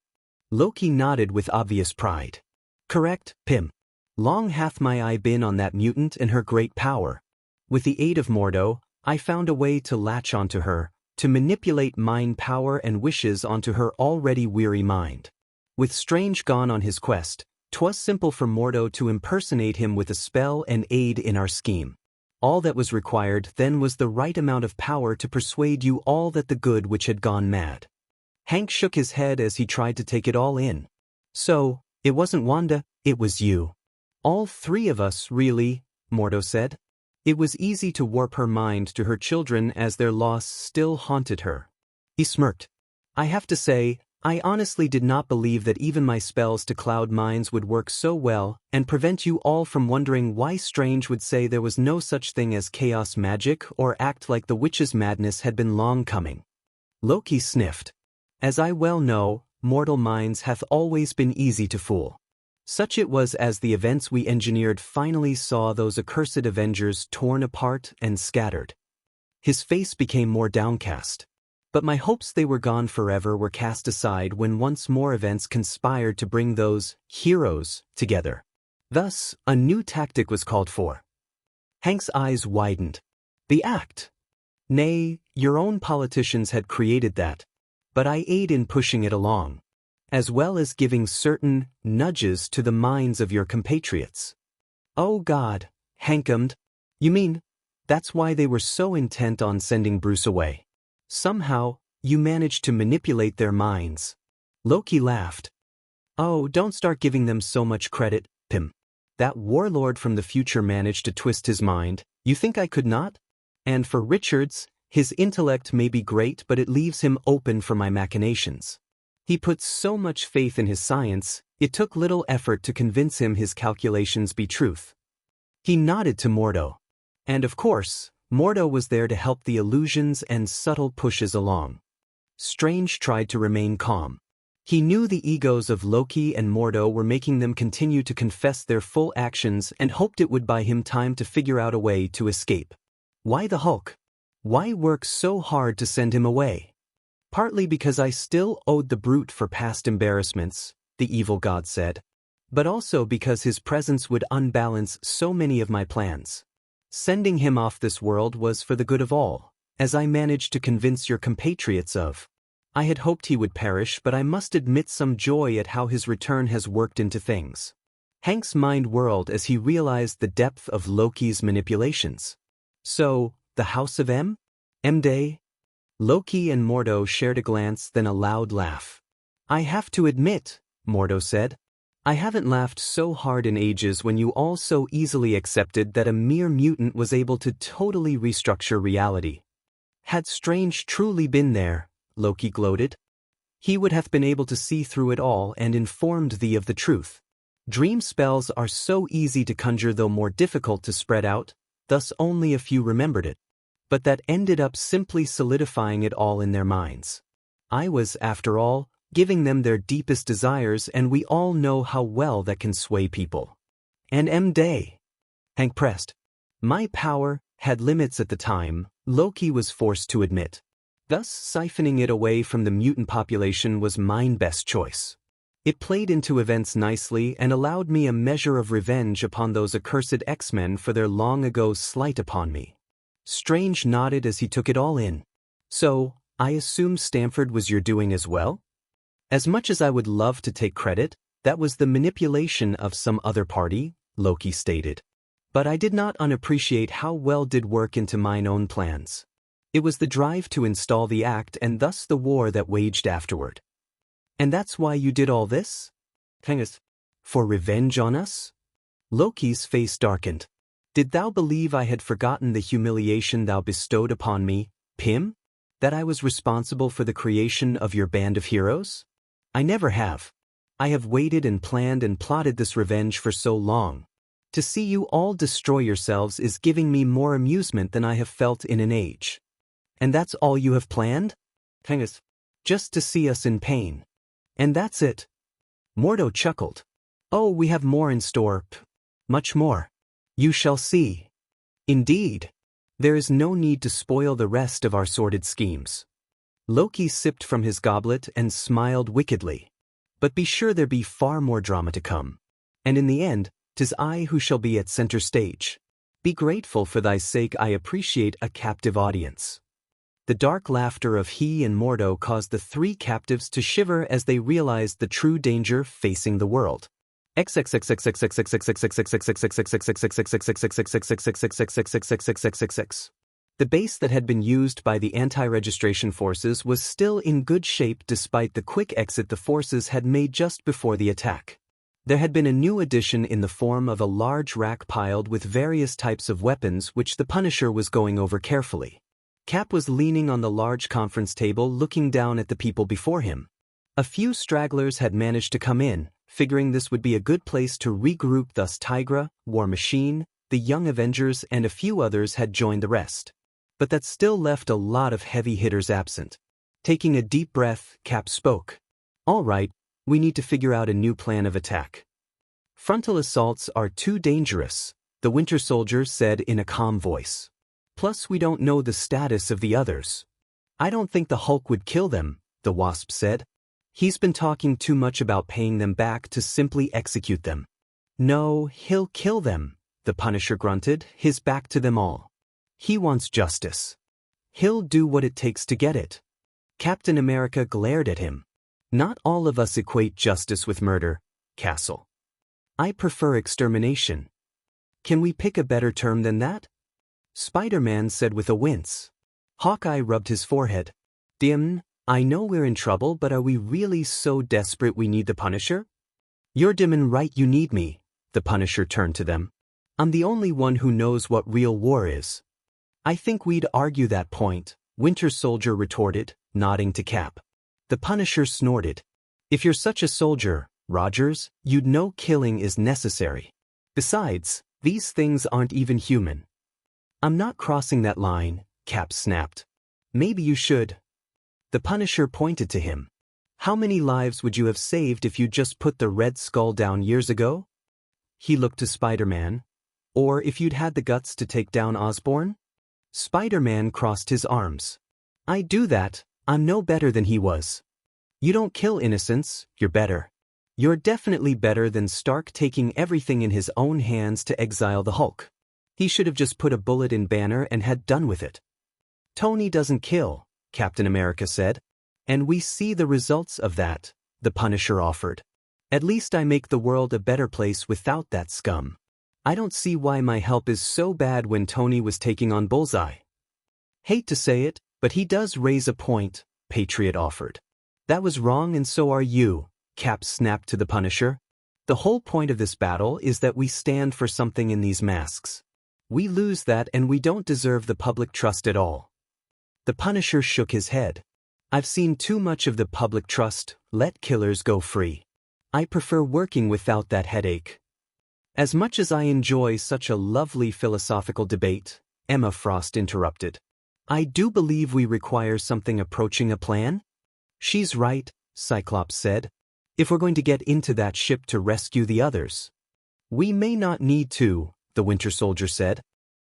Loki nodded with obvious pride. Correct, Pym. Long hath my eye been on that mutant and her great power. With the aid of Mordo, I found a way to latch onto her, to manipulate mind power and wishes onto her already weary mind. With Strange gone on his quest, 'twas simple for Mordo to impersonate him with a spell and aid in our scheme. All that was required then was the right amount of power to persuade you all that the good which had gone mad. Hank shook his head as he tried to take it all in. So, it wasn't Wanda, it was you. All three of us, really, Mordo said. It was easy to warp her mind to her children as their loss still haunted her. He smirked. I have to say, I honestly did not believe that even my spells to cloud minds would work so well and prevent you all from wondering why Strange would say there was no such thing as chaos magic or act like the witch's madness had been long coming. Loki sniffed. As I well know, mortal minds hath always been easy to fool. Such it was as the events we engineered finally saw those accursed Avengers torn apart and scattered. His face became more downcast. But my hopes they were gone forever were cast aside when once more events conspired to bring those heroes together. Thus, a new tactic was called for. Hank's eyes widened. The act. Nay, your own politicians had created that, but I aid in pushing it along, as well as giving certain nudges to the minds of your compatriots. Oh God, Hank ummed. You mean, that's why they were so intent on sending Bruce away? Somehow, you managed to manipulate their minds. Loki laughed. Oh, don't start giving them so much credit, Pym. That warlord from the future managed to twist his mind. You think I could not? And for Richards, his intellect may be great, but it leaves him open for my machinations. He puts so much faith in his science, it took little effort to convince him his calculations be truth. He nodded to Mordo. And of course, Mordo was there to help the illusions and subtle pushes along. Strange tried to remain calm. He knew the egos of Loki and Mordo were making them continue to confess their full actions and hoped it would buy him time to figure out a way to escape. Why the Hulk? Why work so hard to send him away? Partly because I still owed the brute for past embarrassments, the evil god said, but also because his presence would unbalance so many of my plans. Sending him off this world was for the good of all, as I managed to convince your compatriots of. I had hoped he would perish, but I must admit some joy at how his return has worked into things. Hank's mind whirled as he realized the depth of Loki's manipulations. So, the House of M? M-Day? Loki and Mordo shared a glance, then a loud laugh. I have to admit, Mordo said, I haven't laughed so hard in ages when you all so easily accepted that a mere mutant was able to totally restructure reality. Had Strange truly been there, Loki gloated, he would have been able to see through it all and informed thee of the truth. Dream spells are so easy to conjure though more difficult to spread out, thus only a few remembered it. But that ended up simply solidifying it all in their minds. I was, after all, giving them their deepest desires, and we all know how well that can sway people. And M-Day. Hank pressed. My power had limits at the time, Loki was forced to admit. Thus, siphoning it away from the mutant population was mine best choice. It played into events nicely and allowed me a measure of revenge upon those accursed X-Men for their long-ago slight upon me. Strange nodded as he took it all in. So, I assume Stamford was your doing as well? As much as I would love to take credit, that was the manipulation of some other party, Loki stated. But I did not unappreciate how well did work into mine own plans. It was the drive to install the act and thus the war that waged afterward. And that's why you did all this? Kangas. For revenge on us? Loki's face darkened. Did thou believe I had forgotten the humiliation thou bestowed upon me, Pym? That I was responsible for the creation of your band of heroes? I never have. I have waited and planned and plotted this revenge for so long. To see you all destroy yourselves is giving me more amusement than I have felt in an age. And that's all you have planned? Kangas. Just to see us in pain. And that's it. Mordo chuckled. Oh, we have more in store, much more. You shall see. Indeed. There is no need to spoil the rest of our sordid schemes. Loki sipped from his goblet and smiled wickedly. But be sure there be far more drama to come. And in the end, 'tis I who shall be at center stage. Be grateful for thy sake I appreciate a captive audience. The dark laughter of he and Mordo caused the three captives to shiver as they realized the true danger facing the world. The base that had been used by the anti-registration forces was still in good shape despite the quick exit the forces had made just before the attack. There had been a new addition in the form of a large rack piled with various types of weapons which the Punisher was going over carefully. Cap was leaning on the large conference table looking down at the people before him. A few stragglers had managed to come in, figuring this would be a good place to regroup. Thus Tigra, War Machine, the Young Avengers and a few others had joined the rest. But that still left a lot of heavy hitters absent. Taking a deep breath, Cap spoke. "All right, we need to figure out a new plan of attack. Frontal assaults are too dangerous," the Winter Soldier said in a calm voice. "Plus we don't know the status of the others." "I don't think the Hulk would kill them," the Wasp said. "He's been talking too much about paying them back to simply execute them." "No, he'll kill them," the Punisher grunted, his back to them all. "He wants justice. He'll do what it takes to get it." Captain America glared at him. "Not all of us equate justice with murder, Castle. I prefer extermination. Can we pick a better term than that?" Spider-Man said with a wince. Hawkeye rubbed his forehead. I know we're in trouble, but are we really so desperate we need the Punisher?" "You're right, you need me," the Punisher turned to them. "I'm the only one who knows what real war is." "I think we'd argue that point," Winter Soldier retorted, nodding to Cap. The Punisher snorted. "If you're such a soldier, Rogers, you'd know killing is necessary. Besides, these things aren't even human." "I'm not crossing that line," Cap snapped. "Maybe you should." The Punisher pointed to him. "How many lives would you have saved if you just put the Red Skull down years ago?" He looked to Spider-Man. "Or if you'd had the guts to take down Osborn?" Spider-Man crossed his arms. "I'd do that. I'm no better than he was." "You don't kill innocents, you're better. You're definitely better than Stark taking everything in his own hands to exile the Hulk. He should have just put a bullet in Banner and had done with it." "Tony doesn't kill," Captain America said. "And we see the results of that," the Punisher offered. "At least I make the world a better place without that scum. I don't see why my help is so bad when Tony was taking on Bullseye." "Hate to say it, but he does raise a point," Patriot offered. "That was wrong and so are you," Cap snapped to the Punisher. "The whole point of this battle is that we stand for something in these masks. We lose that and we don't deserve the public trust at all." The Punisher shook his head. "I've seen too much of the public trust. Let killers go free. I prefer working without that headache." "As much as I enjoy such a lovely philosophical debate," Emma Frost interrupted, "I do believe we require something approaching a plan." "She's right," Cyclops said. "If we're going to get into that ship to rescue the others." "We may not need to," the Winter Soldier said.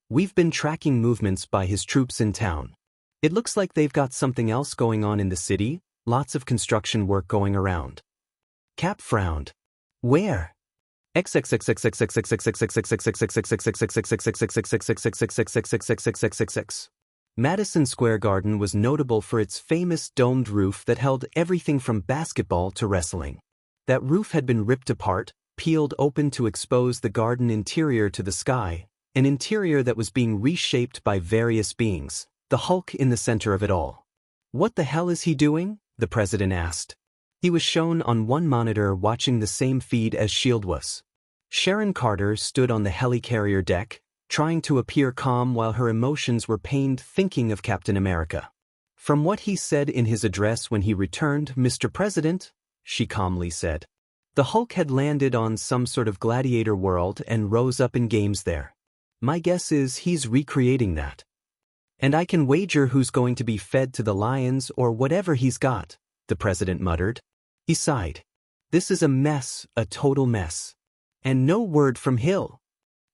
"We've been tracking movements by his troops in town. It looks like they've got something else going on in the city, lots of construction work going around." Cap frowned. "Where?" Madison Square Garden was notable for its famous domed roof that held everything from basketball to wrestling. That roof had been ripped apart, peeled open to expose the garden interior to the sky, an interior that was being reshaped by various beings, the Hulk in the center of it all. "What the hell is he doing?" the president asked. He was shown on one monitor watching the same feed as S.H.I.E.L.D. was. Sharon Carter stood on the helicarrier deck, trying to appear calm while her emotions were pained thinking of Captain America. "From what he said in his address when he returned, Mr. President," she calmly said, "the Hulk had landed on some sort of gladiator world and rose up in games there. My guess is he's recreating that. And I can wager who's going to be fed to the lions or whatever he's got," the president muttered. He sighed. "This is a mess, a total mess. And no word from Hill."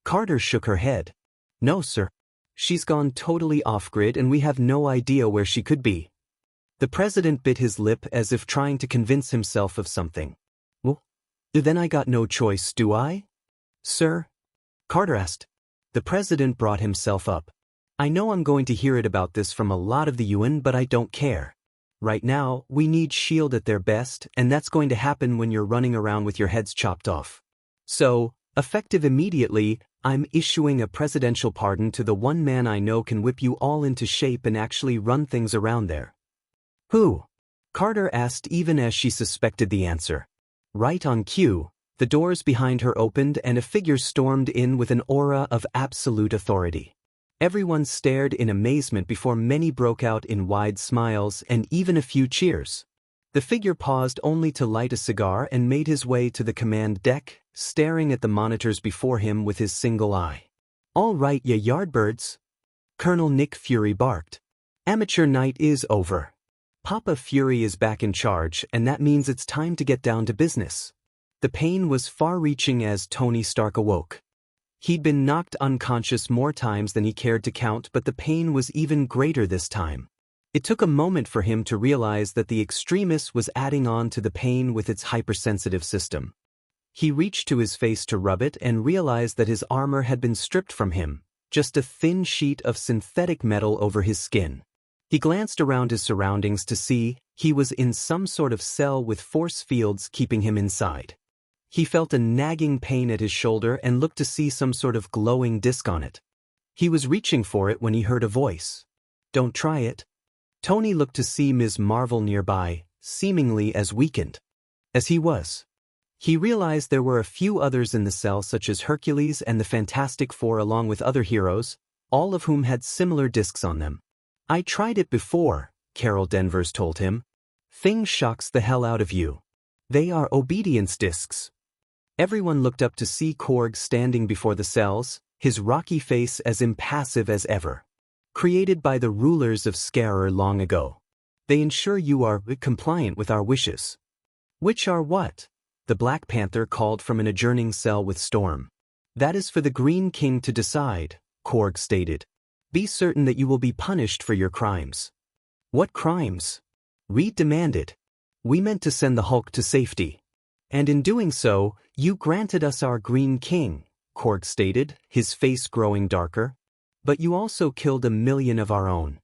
Carter shook her head. "No, sir. She's gone totally off-grid and we have no idea where she could be." The president bit his lip as if trying to convince himself of something. "Well, then I got no choice, do I?" "Sir?" Carter asked. The president brought himself up. "I know I'm going to hear it about this from a lot of the UN, but I don't care. Right now, we need S.H.I.E.L.D. at their best, and that's going to happen when you're running around with your heads chopped off. So, effective immediately, I'm issuing a presidential pardon to the one man I know can whip you all into shape and actually run things around there." "Who?" Carter asked even as she suspected the answer. "Right on cue," The doors behind her opened and a figure stormed in with an aura of absolute authority. Everyone stared in amazement before many broke out in wide smiles and even a few cheers. The figure paused only to light a cigar and made his way to the command deck, staring at the monitors before him with his single eye. "All right, ya yardbirds," Colonel Nick Fury barked. "Amateur night is over. Papa Fury is back in charge, and that means it's time to get down to business." The pain was far-reaching as Tony Stark awoke. He'd been knocked unconscious more times than he cared to count, but the pain was even greater this time. It took a moment for him to realize that the extremis was adding on to the pain with its hypersensitive system. He reached to his face to rub it and realized that his armor had been stripped from him, just a thin sheet of synthetic metal over his skin. He glanced around his surroundings to see he was in some sort of cell with force fields keeping him inside. He felt a nagging pain at his shoulder and looked to see some sort of glowing disc on it. He was reaching for it when he heard a voice. "Don't try it." Tony looked to see Ms. Marvel nearby, seemingly as weakened as he was. He realized there were a few others in the cell, such as Hercules and the Fantastic Four, along with other heroes, all of whom had similar discs on them. "I tried it before," Carol Danvers told him. "Thing shocks the hell out of you. They are obedience discs." Everyone looked up to see Korg standing before the cells, his rocky face as impassive as ever. "Created by the rulers of Scarer long ago. They ensure you are compliant with our wishes." "Which are what?" the Black Panther called from an adjourning cell with Storm. "That is for the Green King to decide," Korg stated. "Be certain that you will be punished for your crimes." "What crimes?" Reed demanded. "We meant to send the Hulk to safety. And in doing so, you granted us our Green King," Korg stated, his face growing darker. "But you also killed 1,000,000 of our own."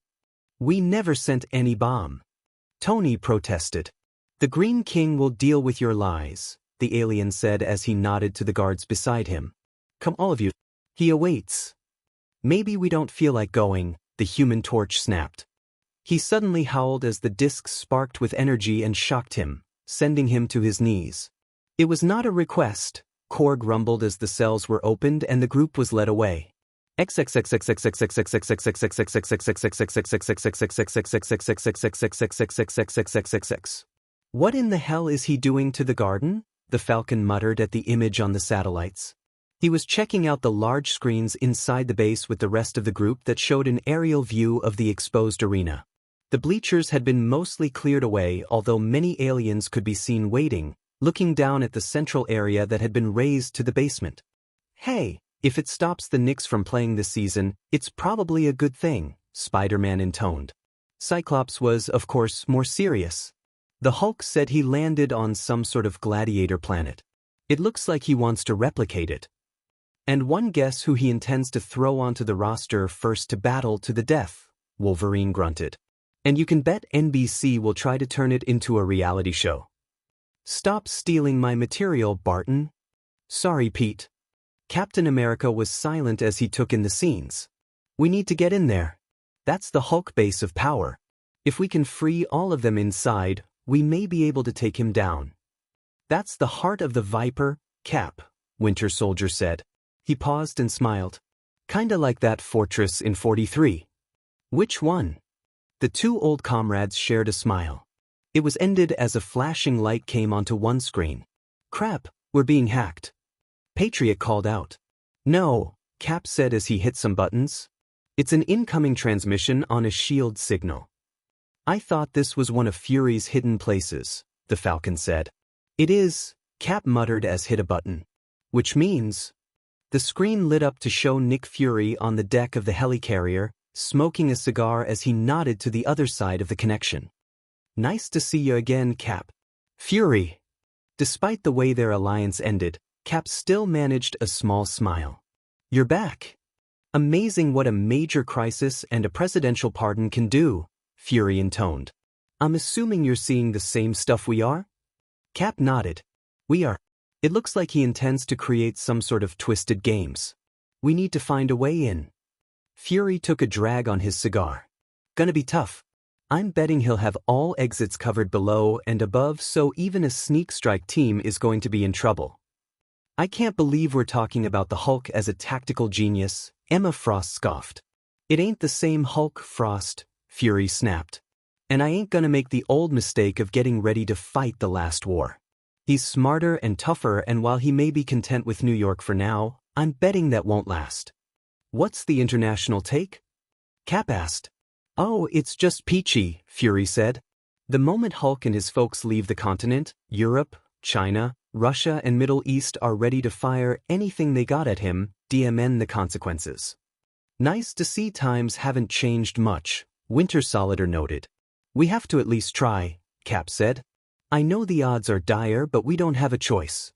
"We never sent any bomb," Tony protested. "The Green King will deal with your lies," the alien said as he nodded to the guards beside him. "Come, all of you. He awaits." "Maybe we don't feel like going," the Human Torch snapped. He suddenly howled as the discs sparked with energy and shocked him, sending him to his knees. "It was not a request," Korg rumbled as the cells were opened and the group was led away. "What in the hell is he doing to the garden?" the Falcon muttered at the image on the satellites. He was checking out the large screens inside the base with the rest of the group that showed an aerial view of the exposed arena. The bleachers had been mostly cleared away, although many aliens could be seen waiting, looking down at the central area that had been raised to the basement. "Hey, if it stops the Knicks from playing this season, it's probably a good thing," Spider-Man intoned. Cyclops was, of course, more serious. "The Hulk said he landed on some sort of gladiator planet. It looks like he wants to replicate it. And one guess who he intends to throw onto the roster first to battle to the death," Wolverine grunted. "And you can bet NBC will try to turn it into a reality show." "Stop stealing my material, Barton." "Sorry, Pete." Captain America was silent as he took in the scenes. "We need to get in there. That's the Hulk base of power. If we can free all of them inside, we may be able to take him down." "That's the heart of the Viper, Cap," Winter Soldier said. He paused and smiled. "Kinda like that fortress in 43. "Which one?" The two old comrades shared a smile. It was ended as a flashing light came onto one screen. "Crap, we're being hacked," Patriot called out. "No," Cap said as he hit some buttons. "It's an incoming transmission on a shield signal." "I thought this was one of Fury's hidden places," the Falcon said. "It is," Cap muttered as hit a button. "Which means..." The screen lit up to show Nick Fury on the deck of the helicarrier, smoking a cigar as he nodded to the other side of the connection. "Nice to see you again, Cap." "Fury." Despite the way their alliance ended, Cap still managed a small smile. "You're back. Amazing what a major crisis and a presidential pardon can do," Fury intoned. "I'm assuming you're seeing the same stuff we are?" Cap nodded. "We are. It looks like he intends to create some sort of twisted games. We need to find a way in." Fury took a drag on his cigar. "Gonna be tough. I'm betting he'll have all exits covered below and above, so even a sneak strike team is going to be in trouble." I can't believe we're talking about the Hulk as a tactical genius, Emma Frost scoffed. It ain't the same Hulk, Frost, Fury snapped. And I ain't gonna make the old mistake of getting ready to fight the last war. He's smarter and tougher, and while he may be content with New York for now, I'm betting that won't last. What's the international take? Cap asked. Oh, it's just peachy, Fury said. The moment Hulk and his folks leave the continent, Europe, China, Russia and Middle East are ready to fire anything they got at him, DMN the consequences. Nice to see times haven't changed much, Winter Solider noted. We have to at least try, Cap said. I know the odds are dire, but we don't have a choice.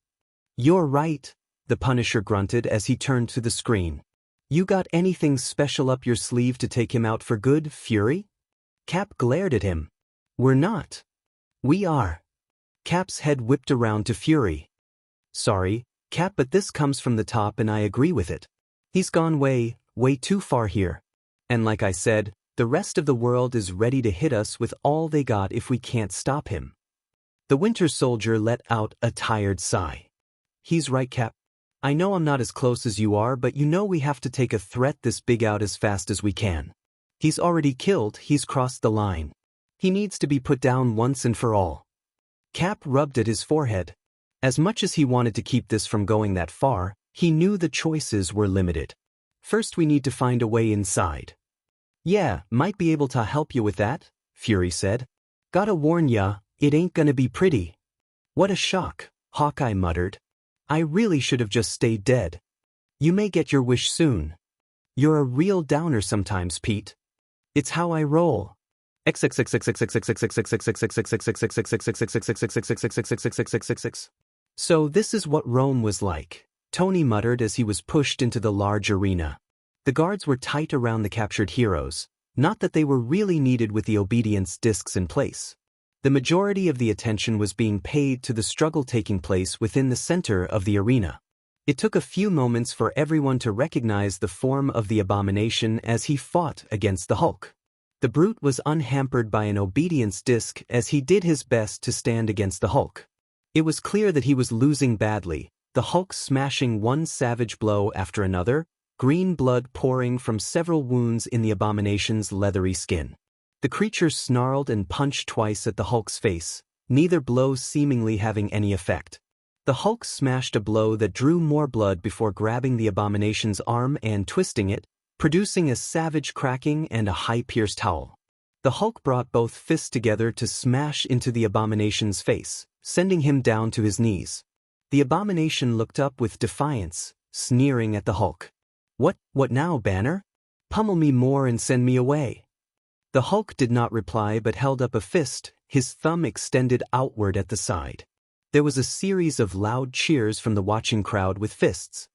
You're right, the Punisher grunted as he turned to the screen. You got anything special up your sleeve to take him out for good, Fury? Cap glared at him. We're not. We are. Cap's head whipped around to Fury. Sorry, Cap, but this comes from the top and I agree with it. He's gone way too far here. And like I said, the rest of the world is ready to hit us with all they got if we can't stop him. The Winter Soldier let out a tired sigh. He's right, Cap. I know I'm not as close as you are, but you know we have to take a threat this big out as fast as we can. He's already killed, he's crossed the line. He needs to be put down once and for all. Cap rubbed at his forehead. As much as he wanted to keep this from going that far, he knew the choices were limited. First we need to find a way inside. Yeah, might be able to help you with that, Fury said. Gotta warn ya, it ain't gonna be pretty. What a shock, Hawkeye muttered. I really should have just stayed dead. You may get your wish soon. You're a real downer sometimes, Pete. It's how I roll. So this is what Rome was like, Tony muttered as he was pushed into the large arena. The guards were tight around the captured heroes, not that they were really needed with the obedience discs in place. The majority of the attention was being paid to the struggle taking place within the center of the arena. It took a few moments for everyone to recognize the form of the Abomination as he fought against the Hulk. The Brute was unhampered by an obedience disc as he did his best to stand against the Hulk. It was clear that he was losing badly, the Hulk smashing one savage blow after another, green blood pouring from several wounds in the Abomination's leathery skin. The creature snarled and punched twice at the Hulk's face, neither blow seemingly having any effect. The Hulk smashed a blow that drew more blood before grabbing the Abomination's arm and twisting it, producing a savage cracking and a high-pierced howl. The Hulk brought both fists together to smash into the Abomination's face, sending him down to his knees. The Abomination looked up with defiance, sneering at the Hulk. What now, Banner? Pummel me more and send me away. The Hulk did not reply but held up a fist, his thumb extended outward at the side. There was a series of loud cheers from the watching crowd with fists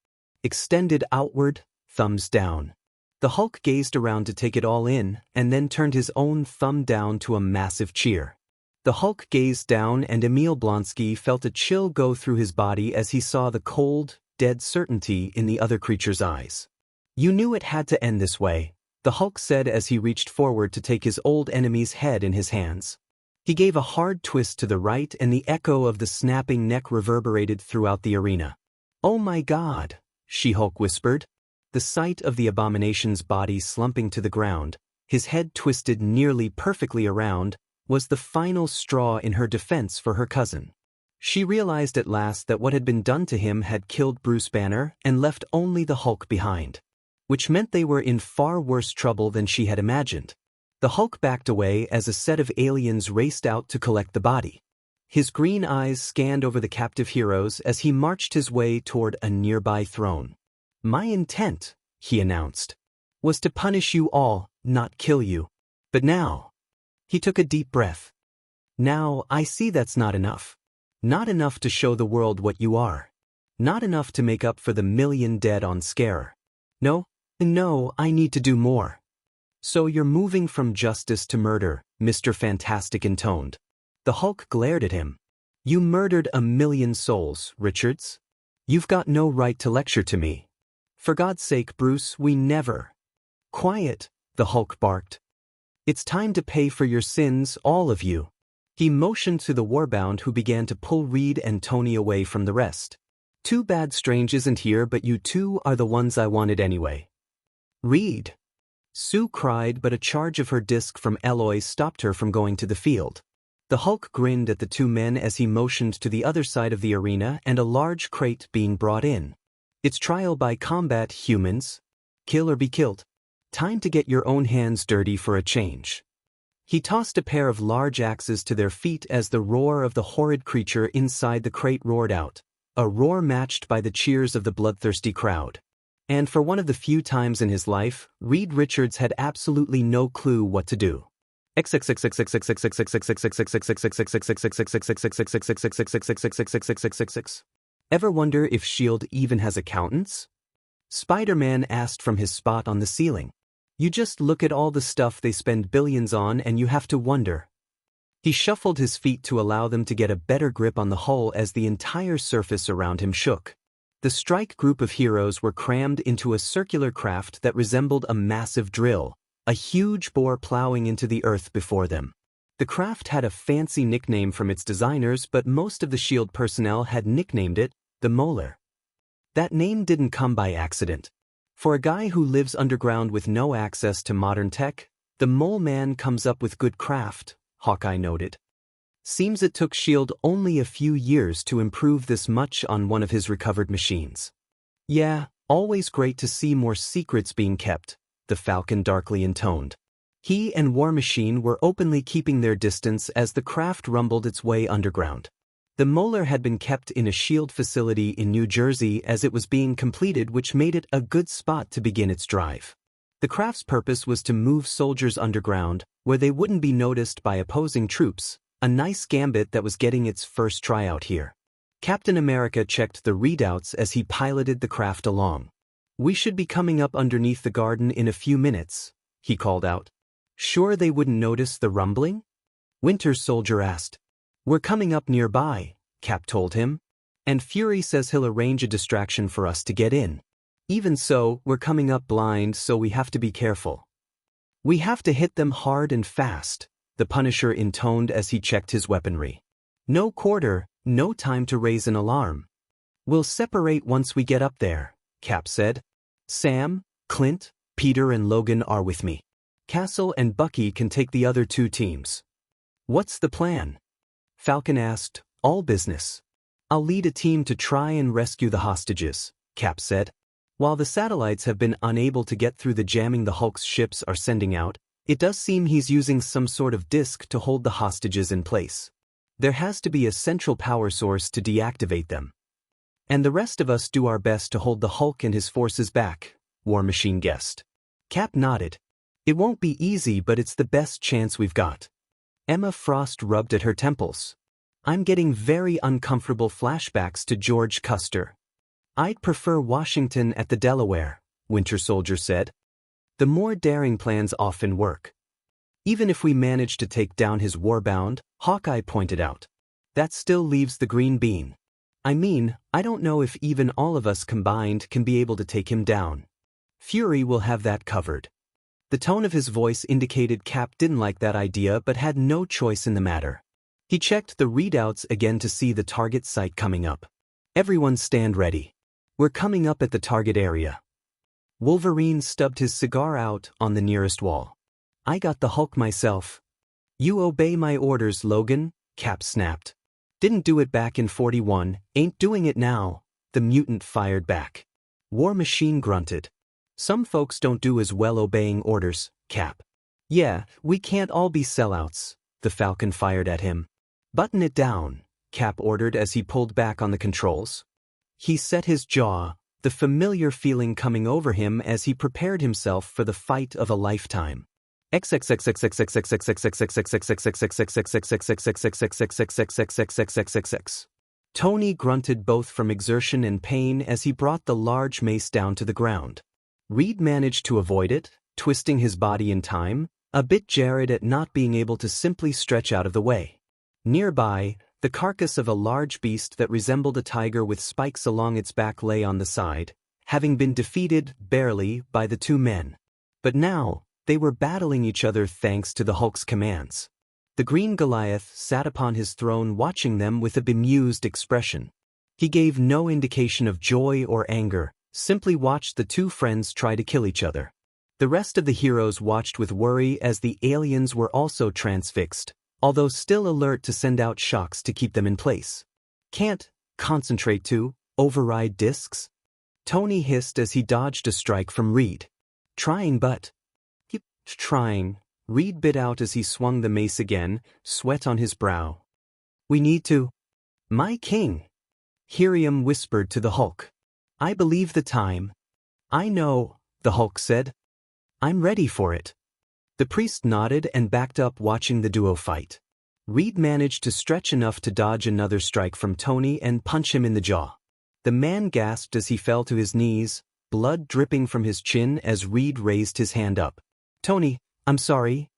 extended outward, thumbs down. The Hulk gazed around to take it all in, and then turned his own thumb down to a massive cheer. The Hulk gazed down and Emil Blonsky felt a chill go through his body as he saw the cold, dead certainty in the other creature's eyes. You knew it had to end this way, the Hulk said as he reached forward to take his old enemy's head in his hands. He gave a hard twist to the right and the echo of the snapping neck reverberated throughout the arena. Oh my God, She-Hulk whispered. The sight of the Abomination's body slumping to the ground, his head twisted nearly perfectly around, was the final straw in her defense for her cousin. She realized at last that what had been done to him had killed Bruce Banner and left only the Hulk behind, which meant they were in far worse trouble than she had imagined. The Hulk backed away as a set of aliens raced out to collect the body. His green eyes scanned over the captive heroes as he marched his way toward a nearby throne. My intent, he announced, was to punish you all, not kill you. But now, he took a deep breath. Now I see that's not enough. Not enough to show the world what you are. Not enough to make up for the million dead on Scarer. No, I need to do more. So you're moving from justice to murder, Mr. Fantastic intoned. The Hulk glared at him. You murdered 1,000,000 souls, Richards. You've got no right to lecture to me. For God's sake, Bruce, we never. Quiet, the Hulk barked. It's time to pay for your sins, all of you. He motioned to the Warbound who began to pull Reed and Tony away from the rest. Too bad Strange isn't here, but you two are the ones I wanted anyway. Reed. Sue cried, but a charge of her disc from Eloy stopped her from going to the field. The Hulk grinned at the two men as he motioned to the other side of the arena and a large crate being brought in. It's trial by combat, humans. Kill or be killed. Time to get your own hands dirty for a change. He tossed a pair of large axes to their feet as the roar of the horrid creature inside the crate roared out, a roar matched by the cheers of the bloodthirsty crowd. And for one of the few times in his life, Reed Richards had absolutely no clue what to do. Ever wonder if S.H.I.E.L.D. even has accountants? Spider-Man asked from his spot on the ceiling. You just look at all the stuff they spend billions on and you have to wonder. He shuffled his feet to allow them to get a better grip on the hull as the entire surface around him shook. The strike group of heroes were crammed into a circular craft that resembled a massive drill, a huge bore plowing into the earth before them. The craft had a fancy nickname from its designers, but most of the S.H.I.E.L.D. personnel had nicknamed it the Molar. That name didn't come by accident. For a guy who lives underground with no access to modern tech, the Mole Man comes up with good craft, Hawkeye noted. Seems it took S.H.I.E.L.D. only a few years to improve this much on one of his recovered machines. Yeah, always great to see more secrets being kept, the Falcon darkly intoned. He and War Machine were openly keeping their distance as the craft rumbled its way underground. The Molar had been kept in a S.H.I.E.L.D. facility in New Jersey as it was being completed, which made it a good spot to begin its drive. The craft's purpose was to move soldiers underground, where they wouldn't be noticed by opposing troops, a nice gambit that was getting its first tryout here. Captain America checked the readouts as he piloted the craft along. We should be coming up underneath the garden in a few minutes, he called out. Sure they wouldn't notice the rumbling? Winter Soldier asked. We're coming up nearby, Cap told him. And Fury says he'll arrange a distraction for us to get in. Even so, we're coming up blind, so we have to be careful. We have to hit them hard and fast, the Punisher intoned as he checked his weaponry. No quarter, no time to raise an alarm. We'll separate once we get up there, Cap said. Sam, Clint, Peter and Logan are with me. Castle and Bucky can take the other two teams. What's the plan? Falcon asked. All business. I'll lead a team to try and rescue the hostages, Cap said. While the satellites have been unable to get through the jamming the Hulk's ships are sending out, it does seem he's using some sort of disk to hold the hostages in place. There has to be a central power source to deactivate them. And the rest of us do our best to hold the Hulk and his forces back, War Machine guessed. Cap nodded. It won't be easy, but it's the best chance we've got. Emma Frost rubbed at her temples. I'm getting very uncomfortable flashbacks to George Custer. I'd prefer Washington at the Delaware, Winter Soldier said. The more daring plans often work. Even if we manage to take down his warbound, Hawkeye pointed out. That still leaves the green bean. I mean, I don't know if even all of us combined can be able to take him down. Fury will have that covered. The tone of his voice indicated Cap didn't like that idea but had no choice in the matter. He checked the readouts again to see the target site coming up. Everyone stand ready. We're coming up at the target area. Wolverine stubbed his cigar out on the nearest wall. I got the Hulk myself. You obey my orders, Logan, Cap snapped. Didn't do it back in 41, ain't doing it now, the mutant fired back. War Machine grunted. Some folks don't do as well obeying orders, Cap. Yeah, we can't all be sellouts, the Falcon fired at him. Button it down, Cap ordered as he pulled back on the controls. He set his jaw, the familiar feeling coming over him as he prepared himself for the fight of a lifetime. Tony grunted both from exertion and pain as he brought the large mace down to the ground. Reed managed to avoid it, twisting his body in time, a bit jarred at not being able to simply stretch out of the way. Nearby, the carcass of a large beast that resembled a tiger with spikes along its back lay on the side, having been defeated, barely, by the two men. But now, they were battling each other thanks to the Hulk's commands. The green Goliath sat upon his throne watching them with a bemused expression. He gave no indication of joy or anger, simply watched the two friends try to kill each other. The rest of the heroes watched with worry as the aliens were also transfixed, although still alert to send out shocks to keep them in place. Can't concentrate to override discs? Tony hissed as he dodged a strike from Reed. Trying but... Keep trying, Reed bit out as he swung the mace again, sweat on his brow. We need to... My king! Helium whispered to the Hulk. I believe the time. I know, the Hulk said. I'm ready for it. The priest nodded and backed up watching the duo fight. Reed managed to stretch enough to dodge another strike from Tony and punch him in the jaw. The man gasped as he fell to his knees, blood dripping from his chin as Reed raised his hand up. Tony, I'm sorry.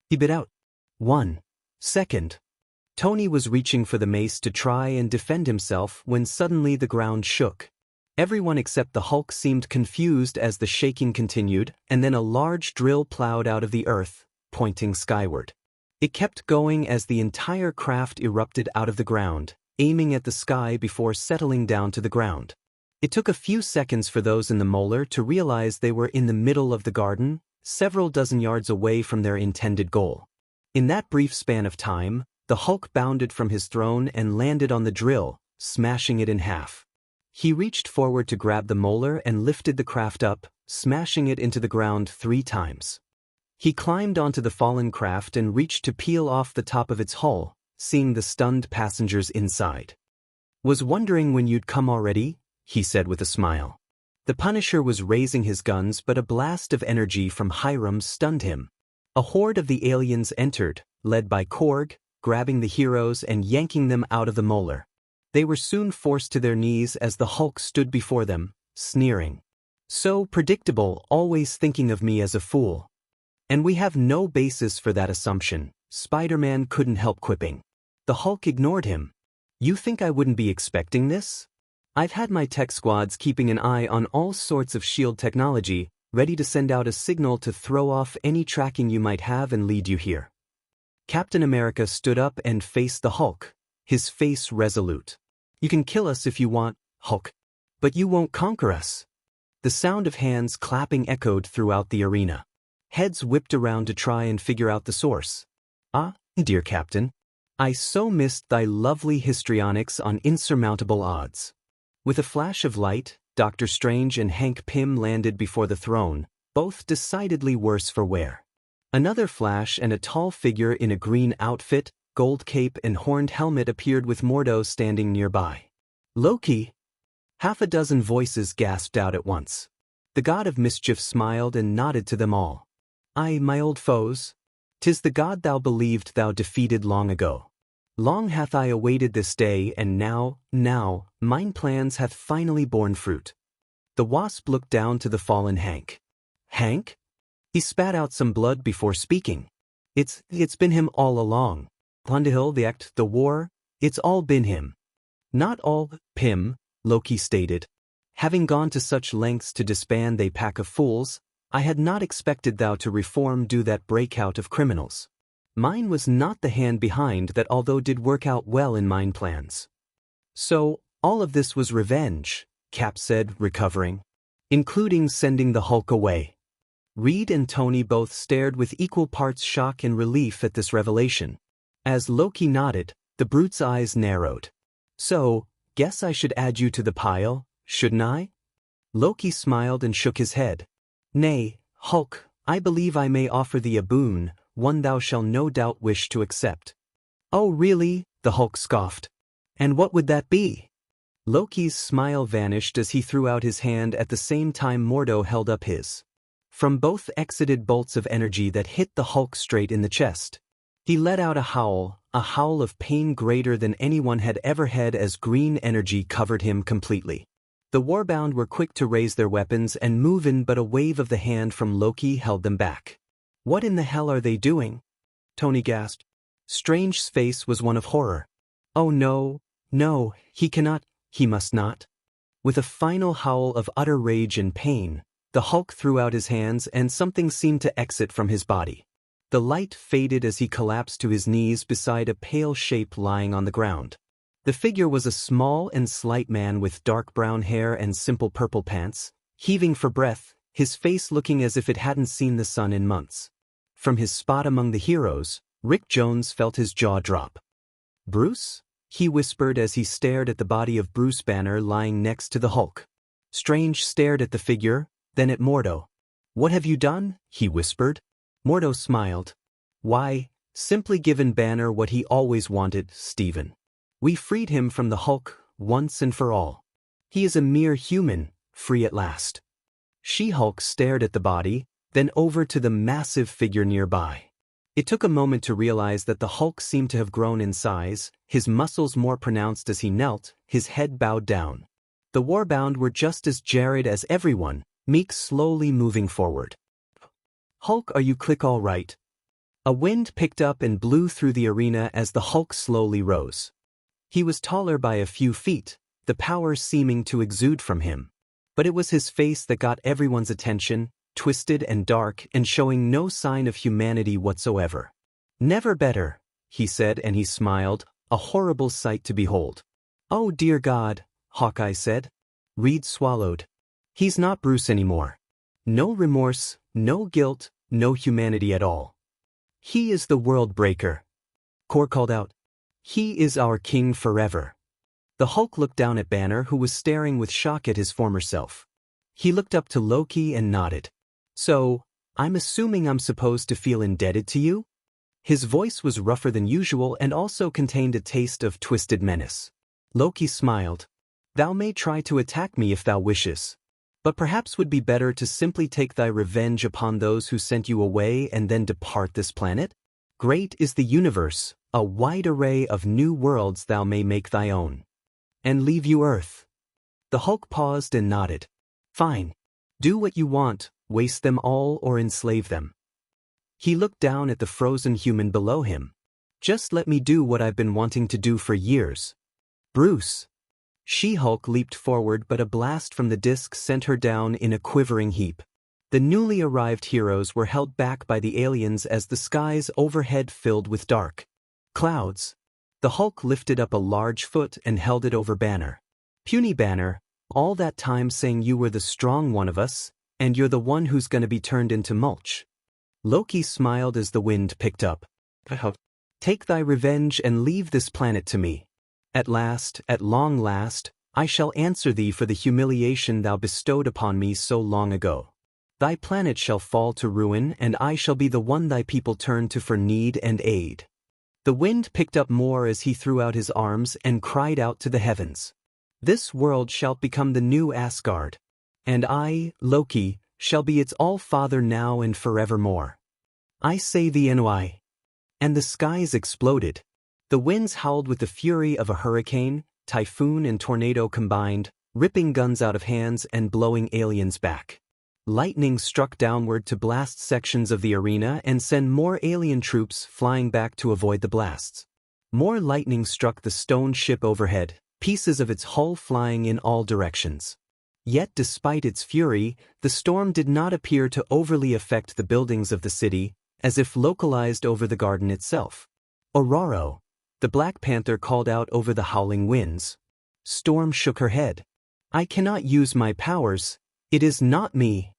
He bit out. 1 second. Tony was reaching for the mace to try and defend himself when suddenly the ground shook. Everyone except the Hulk seemed confused as the shaking continued, and then a large drill plowed out of the earth, pointing skyward. It kept going as the entire craft erupted out of the ground, aiming at the sky before settling down to the ground. It took a few seconds for those in the molar to realize they were in the middle of the garden, several dozen yards away from their intended goal. In that brief span of time, the Hulk bounded from his throne and landed on the drill, smashing it in half. He reached forward to grab the molar and lifted the craft up, smashing it into the ground 3 times. He climbed onto the fallen craft and reached to peel off the top of its hull, seeing the stunned passengers inside. Was wondering when you'd come already, he said with a smile. The Punisher was raising his guns, but a blast of energy from Hiram stunned him. A horde of the aliens entered, led by Korg, grabbing the heroes and yanking them out of the molar. They were soon forced to their knees as the Hulk stood before them, sneering. So predictable, always thinking of me as a fool. And we have no basis for that assumption, Spider-Man couldn't help quipping. The Hulk ignored him. You think I wouldn't be expecting this? I've had my tech squads keeping an eye on all sorts of shield technology, ready to send out a signal to throw off any tracking you might have and lead you here. Captain America stood up and faced the Hulk, his face resolute. You can kill us if you want, Hulk. But you won't conquer us. The sound of hands clapping echoed throughout the arena. Heads whipped around to try and figure out the source. Ah, dear Captain. I so missed thy lovely histrionics on insurmountable odds. With a flash of light, Dr. Strange and Hank Pym landed before the throne, both decidedly worse for wear. Another flash and a tall figure in a green outfit, gold cape and horned helmet appeared with Mordo standing nearby. Loki! Half a dozen voices gasped out at once. The god of mischief smiled and nodded to them all. Aye, my old foes. 'Tis the god thou believed thou defeated long ago. Long hath I awaited this day, and now, mine plans hath finally borne fruit. The Wasp looked down to the fallen Hank. Hank? He spat out some blood before speaking. It's been him all along. Thunderhill, the act, the war, it's all been him. Not all, Pym, Loki stated. Having gone to such lengths to disband they pack of fools, I had not expected thou to reform do that breakout of criminals. Mine was not the hand behind that, although did work out well in mine plans. So, all of this was revenge, Cap said, recovering. Including sending the Hulk away. Reed and Tony both stared with equal parts shock and relief at this revelation. As Loki nodded, the brute's eyes narrowed. So, guess I should add you to the pile, shouldn't I? Loki smiled and shook his head. Nay, Hulk, I believe I may offer thee a boon, one thou shalt no doubt wish to accept. Oh really? The Hulk scoffed. And what would that be? Loki's smile vanished as he threw out his hand at the same time Mordo held up his. From both exited bolts of energy that hit the Hulk straight in the chest. He let out a howl of pain greater than anyone had ever had as green energy covered him completely. The Warbound were quick to raise their weapons and move in, but a wave of the hand from Loki held them back. What in the hell are they doing? Tony gasped. Strange's face was one of horror. Oh no, he cannot, he must not. With a final howl of utter rage and pain, the Hulk threw out his hands and something seemed to exit from his body. The light faded as he collapsed to his knees beside a pale shape lying on the ground. The figure was a small and slight man with dark brown hair and simple purple pants, heaving for breath, his face looking as if it hadn't seen the sun in months. From his spot among the heroes, Rick Jones felt his jaw drop. "Bruce?" he whispered as he stared at the body of Bruce Banner lying next to the Hulk. Strange stared at the figure, then at Mordo. "What have you done?" he whispered. Mordo smiled. "Why, simply given Banner what he always wanted, Stephen. We freed him from the Hulk, once and for all. He is a mere human, free at last." She-Hulk stared at the body, then over to the massive figure nearby. It took a moment to realize that the Hulk seemed to have grown in size, his muscles more pronounced as he knelt, his head bowed down. The Warbound were just as jared as everyone, meek slowly moving forward. "Hulk, are you all right?" A wind picked up and blew through the arena as the Hulk slowly rose. He was taller by a few feet, the power seeming to exude from him. But it was his face that got everyone's attention, twisted and dark and showing no sign of humanity whatsoever. "Never better," he said, and he smiled, a horrible sight to behold. "Oh dear God," Hawkeye said. Reed swallowed. "He's not Bruce anymore. No remorse, no guilt, no humanity at all. He is the world breaker." Kor called out. "He is our king forever." The Hulk looked down at Banner, who was staring with shock at his former self. He looked up to Loki and nodded. "So, I'm assuming I'm supposed to feel indebted to you?" His voice was rougher than usual and also contained a taste of twisted menace. Loki smiled. "Thou may try to attack me if thou wishes. But perhaps would be better to simply take thy revenge upon those who sent you away and then depart this planet? Great is the universe, a wide array of new worlds thou may make thy own. And leave you Earth." The Hulk paused and nodded. "Fine. Do what you want, waste them all or enslave them." He looked down at the frozen human below him. "Just let me do what I've been wanting to do for years." "Bruce." She-Hulk leaped forward, but a blast from the disc sent her down in a quivering heap. The newly arrived heroes were held back by the aliens as the skies overhead filled with dark clouds. The Hulk lifted up a large foot and held it over Banner. "Puny Banner, all that time saying you were the strong one of us, and you're the one who's gonna be turned into mulch." Loki smiled as the wind picked up. "Take thy revenge and leave this planet to me. At long last, I shall answer thee for the humiliation thou bestowed upon me so long ago. Thy planet shall fall to ruin, and I shall be the one thy people turn to for need and aid." The wind picked up more as he threw out his arms and cried out to the heavens. "This world shall become the new Asgard. And I, Loki, shall be its all-father now and forevermore. I say the Enoi." And the skies exploded. The winds howled with the fury of a hurricane, typhoon and tornado combined, ripping guns out of hands and blowing aliens back. Lightning struck downward to blast sections of the arena and send more alien troops flying back to avoid the blasts. More lightning struck the stone ship overhead, pieces of its hull flying in all directions. Yet despite its fury, the storm did not appear to overly affect the buildings of the city, as if localized over the garden itself. "Ororo," the Black Panther called out over the howling winds. Storm shook her head. "I cannot use my powers. It is not me."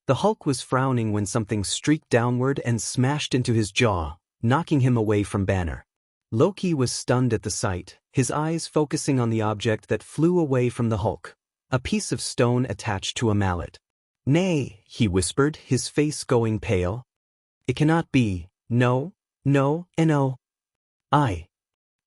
The Hulk was frowning when something streaked downward and smashed into his jaw, knocking him away from Banner. Loki was stunned at the sight, his eyes focusing on the object that flew away from the Hulk, a piece of stone attached to a mallet. "Nay," he whispered, his face going pale. "It cannot be. No, no, no. I."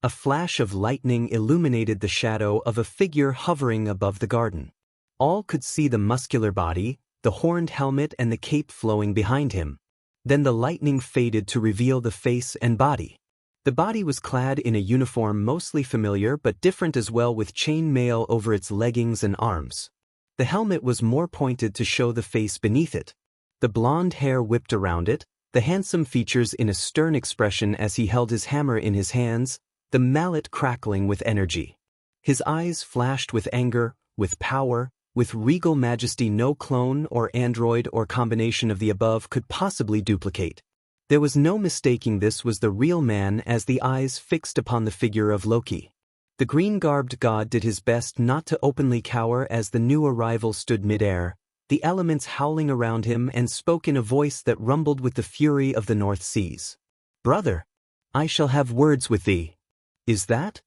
A flash of lightning illuminated the shadow of a figure hovering above the garden. All could see the muscular body, the horned helmet and the cape flowing behind him. Then the lightning faded to reveal the face and body. The body was clad in a uniform mostly familiar but different as well, with chain mail over its leggings and arms. The helmet was more pointed to show the face beneath it. The blonde hair whipped around it, the handsome features in a stern expression as he held his hammer in his hands, the mallet crackling with energy. His eyes flashed with anger, with power, with regal majesty no clone or android or combination of the above could possibly duplicate. There was no mistaking this was the real man as the eyes fixed upon the figure of Loki. The green-garbed god did his best not to openly cower as the new arrival stood mid-air, the elements howling around him, and spoke in a voice that rumbled with the fury of the North Seas. "Brother, I shall have words with thee." "Is that?"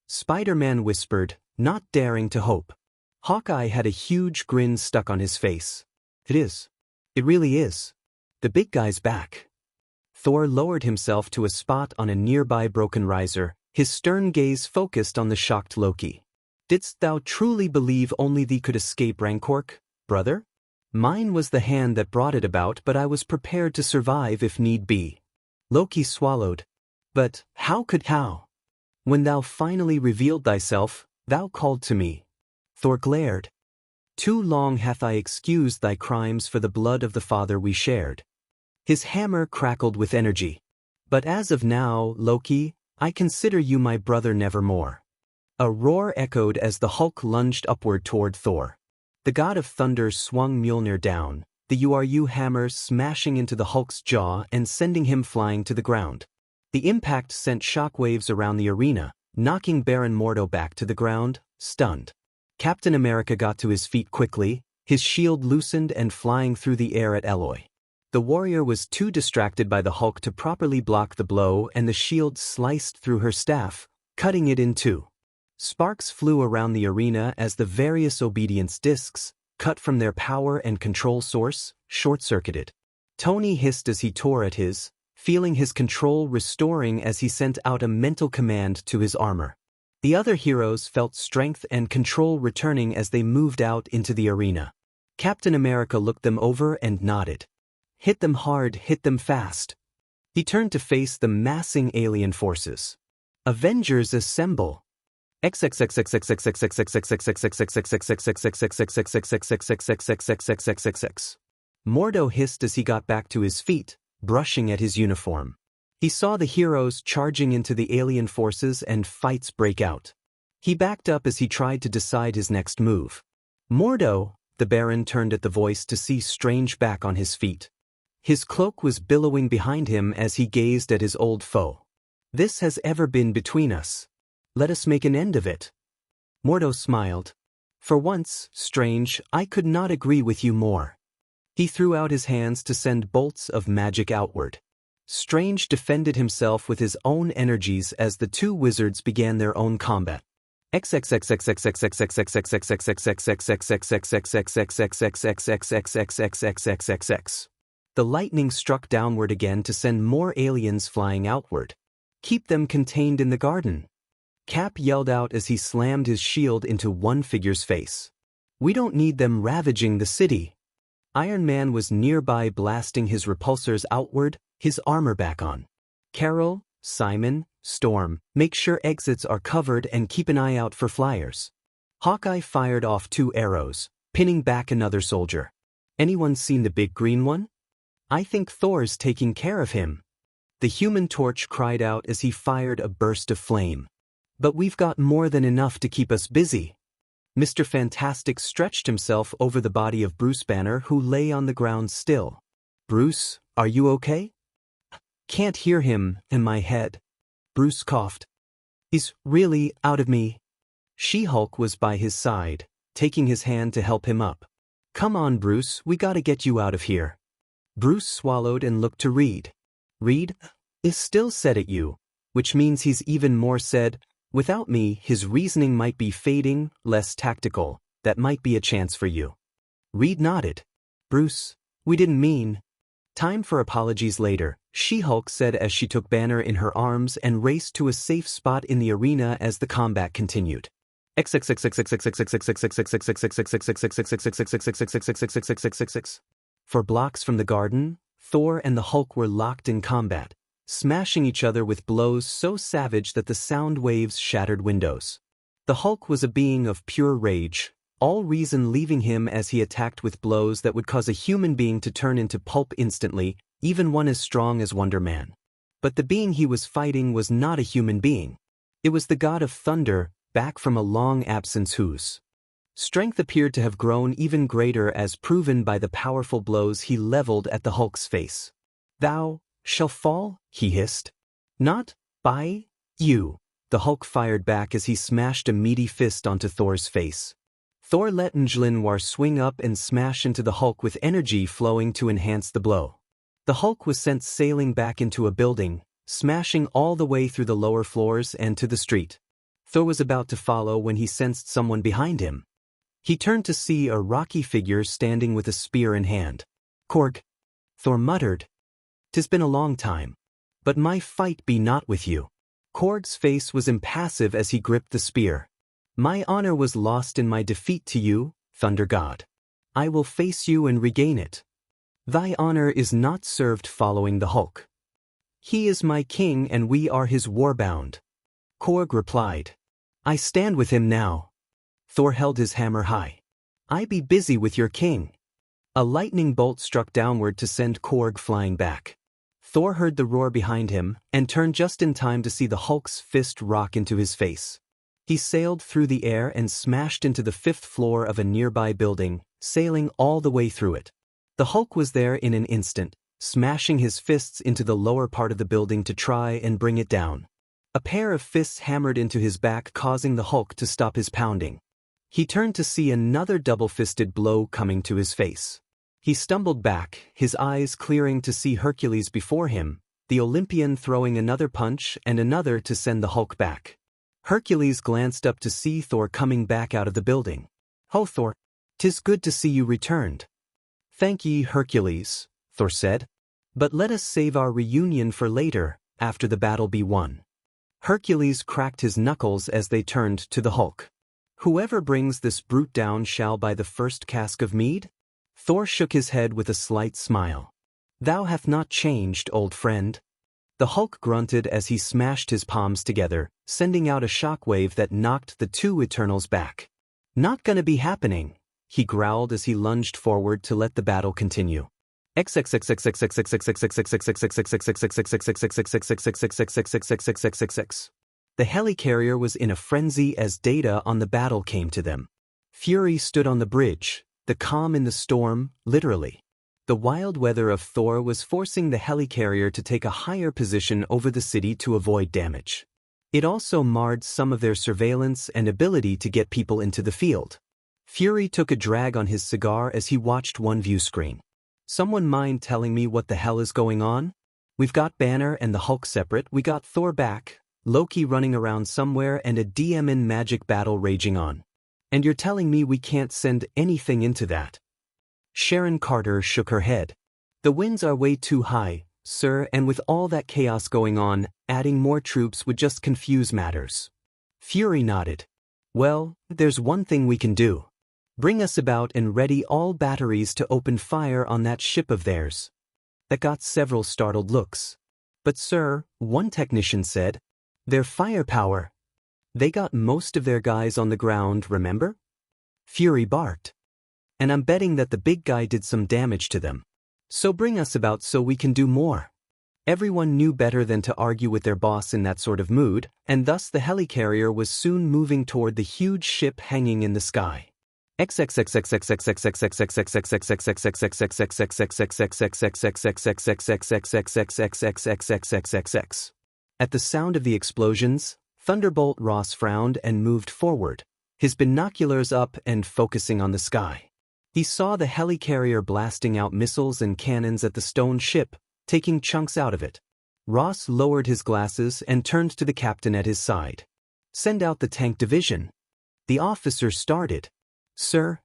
Spider-Man whispered, not daring to hope. Hawkeye had a huge grin stuck on his face. "It is. It really is. The big guy's back." Thor lowered himself to a spot on a nearby broken riser, his stern gaze focused on the shocked Loki. "Didst thou truly believe only thee could escape Rancork, brother? Mine was the hand that brought it about, but I was prepared to survive if need be." Loki swallowed. "But how? When thou finally revealed thyself, thou called to me." Thor glared. "Too long hath I excused thy crimes for the blood of the father we shared." His hammer crackled with energy. "But as of now, Loki, I consider you my brother nevermore." A roar echoed as the Hulk lunged upward toward Thor. The god of thunder swung Mjolnir down, the URU hammer smashing into the Hulk's jaw and sending him flying to the ground. The impact sent shockwaves around the arena, knocking Baron Mordo back to the ground, stunned. Captain America got to his feet quickly, his shield loosened and flying through the air at Eloy. The warrior was too distracted by the Hulk to properly block the blow, and the shield sliced through her staff, cutting it in two. Sparks flew around the arena as the various obedience discs, cut from their power and control source, short-circuited. Tony hissed as he tore at his, feeling his control restoring as he sent out a mental command to his armor. The other heroes felt strength and control returning as they moved out into the arena. Captain America looked them over and nodded. "Hit them hard, hit them fast." He turned to face the massing alien forces. "Avengers assemble." Mordo hissed as he got back to his feet, brushing at his uniform. He saw the heroes charging into the alien forces and fights break out. He backed up as he tried to decide his next move. "Mordo," the Baron turned at the voice to see Strange back on his feet. His cloak was billowing behind him as he gazed at his old foe. "This has ever been between us. Let us make an end of it." Mordo smiled. "For once, Strange, I could not agree with you more." He threw out his hands to send bolts of magic outward. Strange defended himself with his own energies as the two wizards began their own combat. The lightning struck downward again to send more aliens flying outward. "Keep them contained in the garden." Cap yelled out as he slammed his shield into one figure's face. "We don't need them ravaging the city." Iron Man was nearby blasting his repulsors outward, his armor back on. "Carol, Simon, Storm, make sure exits are covered and keep an eye out for flyers." Hawkeye fired off 2 arrows, pinning back another soldier. "Anyone seen the big green one? I think Thor's taking care of him." The Human Torch cried out as he fired a burst of flame. "But we've got more than enough to keep us busy." Mr. Fantastic stretched himself over the body of Bruce Banner, who lay on the ground still. "Bruce, are you okay?" "Can't hear him in my head." Bruce coughed. "He's really out of me." She-Hulk was by his side, taking his hand to help him up. "Come on, Bruce, we gotta get you out of here." Bruce swallowed and looked to Reed. "Reed is still sad at you, which means he's even more sad. Without me, his reasoning might be fading, less tactical. That might be a chance for you." Reed nodded. "Bruce, we didn't mean." "Time for apologies later," She-Hulk said as she took Banner in her arms and raced to a safe spot in the arena as the combat continued. For blocks from the garden, Thor and the Hulk were locked in combat, smashing each other with blows so savage that the sound waves shattered windows. The Hulk was a being of pure rage, all reason leaving him as he attacked with blows that would cause a human being to turn into pulp instantly, even one as strong as Wonder Man. But the being he was fighting was not a human being. It was the god of thunder, back from a long absence whose strength appeared to have grown even greater as proven by the powerful blows he leveled at the Hulk's face. "Thou shall fall," he hissed. "Not by you." the Hulk fired back as he smashed a meaty fist onto Thor's face. Thor let Njlinwar swing up and smash into the Hulk with energy flowing to enhance the blow. The Hulk was sent sailing back into a building, smashing all the way through the lower floors and to the street. Thor was about to follow when he sensed someone behind him. He turned to see a rocky figure standing with a spear in hand. "Korg," Thor muttered. "'Tis been a long time. But my fight be not with you." Korg's face was impassive as he gripped the spear. "My honor was lost in my defeat to you, Thunder God. I will face you and regain it. Thy honor is not served following the Hulk. He is my king and we are his warbound." Korg replied. "I stand with him now." Thor held his hammer high. "I be busy with your king." A lightning bolt struck downward to send Korg flying back. Thor heard the roar behind him and turned just in time to see the Hulk's fist rock into his face. He sailed through the air and smashed into the 5th floor of a nearby building, sailing all the way through it. The Hulk was there in an instant, smashing his fists into the lower part of the building to try and bring it down. A pair of fists hammered into his back, causing the Hulk to stop his pounding. He turned to see another double-fisted blow coming to his face. He stumbled back, his eyes clearing to see Hercules before him, the Olympian throwing another punch and another to send the Hulk back. Hercules glanced up to see Thor coming back out of the building. "Ho, Thor! 'Tis good to see you returned." "Thank ye, Hercules," Thor said. "But let us save our reunion for later, after the battle be won." Hercules cracked his knuckles as they turned to the Hulk. "Whoever brings this brute down shall buy the first cask of mead?" Thor shook his head with a slight smile. "Thou hast not changed, old friend." The Hulk grunted as he smashed his palms together, sending out a shockwave that knocked the two Eternals back. "Not gonna be happening," he growled as he lunged forward to let the battle continue. The helicarrier was in a frenzy as data on the battle came to them. Fury stood on the bridge, the calm in the storm, literally. The wild weather of Thor was forcing the helicarrier to take a higher position over the city to avoid damage. It also marred some of their surveillance and ability to get people into the field. Fury took a drag on his cigar as he watched one view screen. "Someone mind telling me what the hell is going on? We've got Banner and the Hulk separate, we got Thor back, Loki running around somewhere and a DMN magic battle raging on. And you're telling me we can't send anything into that?" Sharon Carter shook her head. "The winds are way too high, sir, and with all that chaos going on, adding more troops would just confuse matters." Fury nodded. "Well, there's one thing we can do. Bring us about and ready all batteries to open fire on that ship of theirs." That got several startled looks. "But sir," one technician said, "their firepower. They got most of their guys on the ground, remember?" Fury barked. "And I'm betting that the big guy did some damage to them. So bring us about so we can do more." Everyone knew better than to argue with their boss in that sort of mood, and thus the helicarrier was soon moving toward the huge ship hanging in the sky. At the sound of the explosions, Thunderbolt Ross frowned and moved forward, his binoculars up and focusing on the sky. He saw the helicarrier blasting out missiles and cannons at the stone ship, taking chunks out of it. Ross lowered his glasses and turned to the captain at his side. "Send out the tank division." The officer started. "Sir,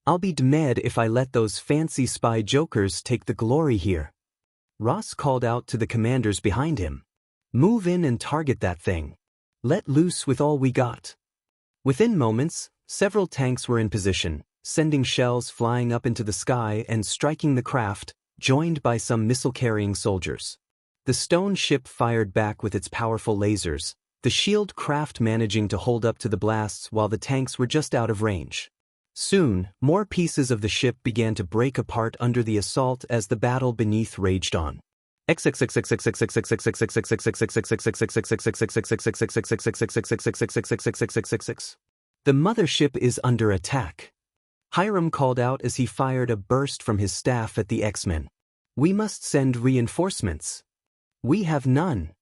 I'll be demed if I let those fancy spy jokers take the glory here." Ross called out to the commanders behind him. "Move in and target that thing. Let loose with all we got." Within moments, several tanks were in position, sending shells flying up into the sky and striking the craft, joined by some missile-carrying soldiers. The stone ship fired back with its powerful lasers, the shield craft managing to hold up to the blasts while the tanks were just out of range. Soon, more pieces of the ship began to break apart under the assault as the battle beneath raged on. The mothership is under attack. Hiram called out as he fired a burst from his staff at the X-Men. "We must send reinforcements." "We have none."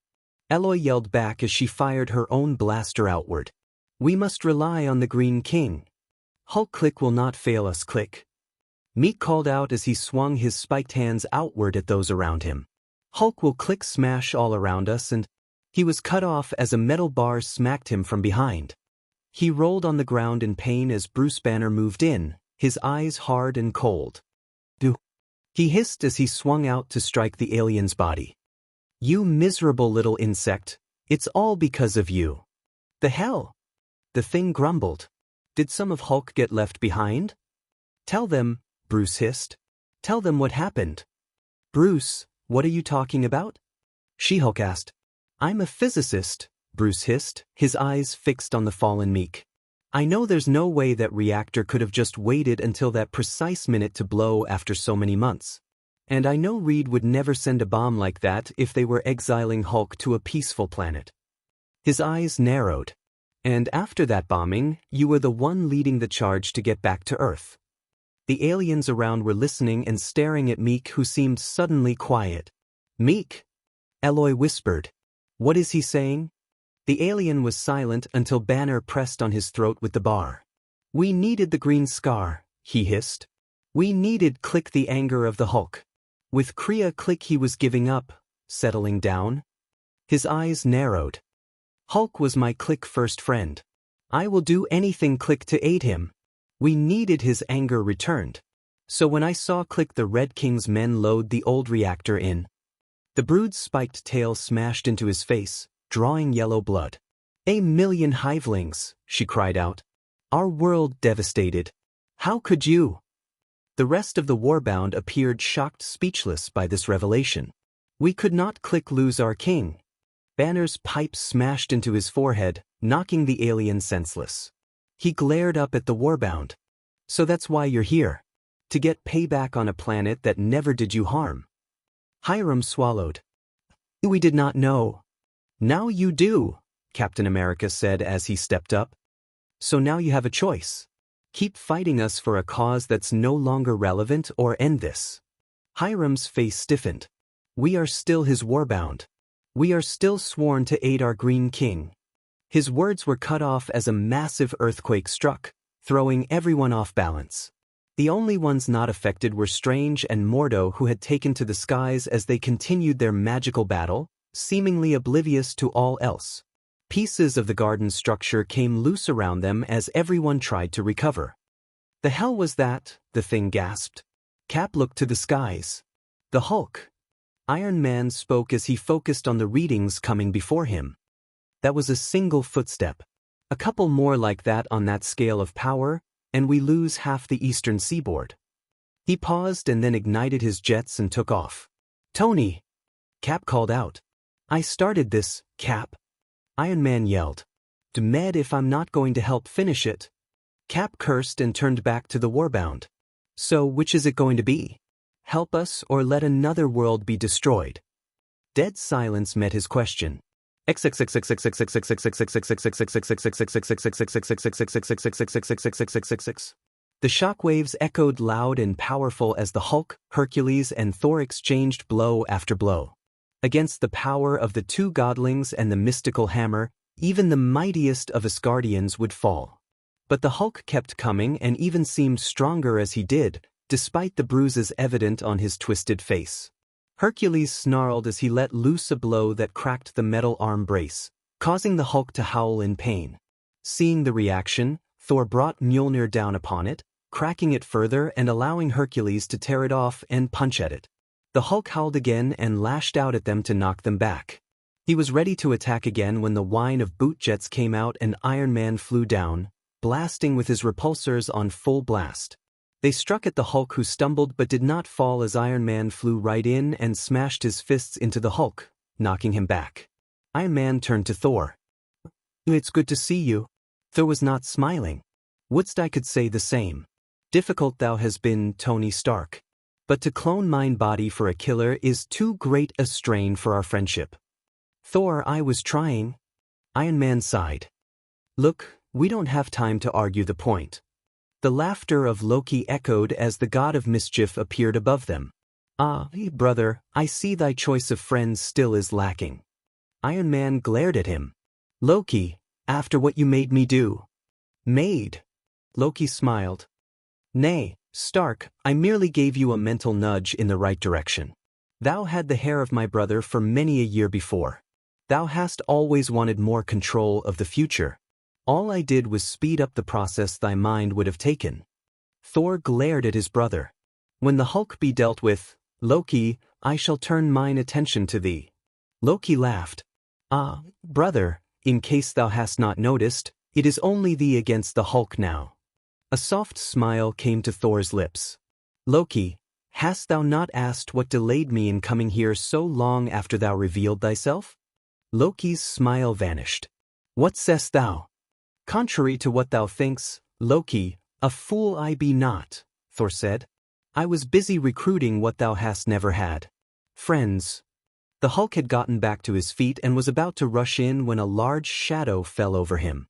Eloy yelled back as she fired her own blaster outward. We must rely on the Green King. Hulk click will not fail us click. Meek called out as he swung his spiked hands outward at those around him. Hulk will click smash all around us and he was cut off as a metal bar smacked him from behind. He rolled on the ground in pain as Bruce Banner moved in, his eyes hard and cold. "Do," he hissed as he swung out to strike the alien's body. "You miserable little insect, it's all because of you." "The hell?" the thing grumbled. "Did some of Hulk get left behind?" "Tell them," Bruce hissed. "Tell them what happened." "Bruce, what are you talking about?" She-Hulk asked. "I'm a physicist," Bruce hissed, his eyes fixed on the fallen Meek. "I know there's no way that reactor could have just waited until that precise minute to blow after so many months. And I know Reed would never send a bomb like that if they were exiling Hulk to a peaceful planet." His eyes narrowed. "And after that bombing, you were the one leading the charge to get back to Earth." The aliens around were listening and staring at Meek, who seemed suddenly quiet. "Meek," Eloy whispered. "What is he saying?" The alien was silent until Banner pressed on his throat with the bar. "We needed the green scar," he hissed. "We needed click the anger of the Hulk." With Kriya click he was giving up, settling down. His eyes narrowed. "Hulk was my click first friend. I will do anything click to aid him." We needed his anger returned. So when I saw click the Red King's men load the old reactor in, the Brood's spiked tail smashed into his face, drawing yellow blood. "A million hivelings," she cried out. "Our world devastated. How could you?" The rest of the Warbound appeared shocked, speechless by this revelation. "We could not click lose our king." Banner's pipe smashed into his forehead, knocking the alien senseless. He glared up at the Warbound. "So that's why you're here? To get payback on a planet that never did you harm?" Hiram swallowed. "We did not know." "Now you do," Captain America said as he stepped up. "So now you have a choice. Keep fighting us for a cause that's no longer relevant or end this." Hiram's face stiffened. "We are still his Warbound. We are still sworn to aid our Green King." His words were cut off as a massive earthquake struck, throwing everyone off balance. The only ones not affected were Strange and Mordo, who had taken to the skies as they continued their magical battle, seemingly oblivious to all else. Pieces of the garden structure came loose around them as everyone tried to recover. "The hell was that?" the thing gasped. Cap looked to the skies. "The Hulk." Iron Man spoke as he focused on the readings coming before him. "That was a single footstep. A couple more like that on that scale of power, and we lose half the eastern seaboard." He paused and then ignited his jets and took off. "Tony!" Cap called out. "I started this, Cap." Iron Man yelled. "D'med if I'm not going to help finish it." Cap cursed and turned back to the Warbound. "So which is it going to be? Help us or let another world be destroyed?" Dead silence met his question. The shockwaves echoed loud and powerful as the Hulk, Hercules, and Thor exchanged blow after blow. Against the power of the two godlings and the mystical hammer, even the mightiest of Asgardians would fall. But the Hulk kept coming and even seemed stronger as he did, despite the bruises evident on his twisted face. Hercules snarled as he let loose a blow that cracked the metal arm brace, causing the Hulk to howl in pain. Seeing the reaction, Thor brought Mjolnir down upon it, cracking it further and allowing Hercules to tear it off and punch at it. The Hulk howled again and lashed out at them to knock them back. He was ready to attack again when the whine of boot jets came out and Iron Man flew down, blasting with his repulsors on full blast. They struck at the Hulk, who stumbled but did not fall as Iron Man flew right in and smashed his fists into the Hulk, knocking him back. Iron Man turned to Thor. "It's good to see you." Thor was not smiling. "Wouldst I could say the same. Difficult thou has been, Tony Stark. But to clone mine body for a killer is too great a strain for our friendship." "Thor, I was trying." Iron Man sighed. "Look, we don't have time to argue the point." The laughter of Loki echoed as the god of mischief appeared above them. "Ah, brother, I see thy choice of friends still is lacking." Iron Man glared at him. Loki, after what you made me do. Made? Loki smiled. Nay, Stark, I merely gave you a mental nudge in the right direction. Thou had the hair of my brother for many a year before. Thou hast always wanted more control of the future. All I did was speed up the process thy mind would have taken. Thor glared at his brother. When the Hulk be dealt with, Loki, I shall turn mine attention to thee. Loki laughed. Ah, brother, in case thou hast not noticed, it is only thee against the Hulk now. A soft smile came to Thor's lips. Loki, hast thou not asked what delayed me in coming here so long after thou revealed thyself? Loki's smile vanished. What sayest thou? Contrary to what thou thinkst, Loki, a fool I be not, Thor said. I was busy recruiting what thou hast never had. Friends. The Hulk had gotten back to his feet and was about to rush in when a large shadow fell over him.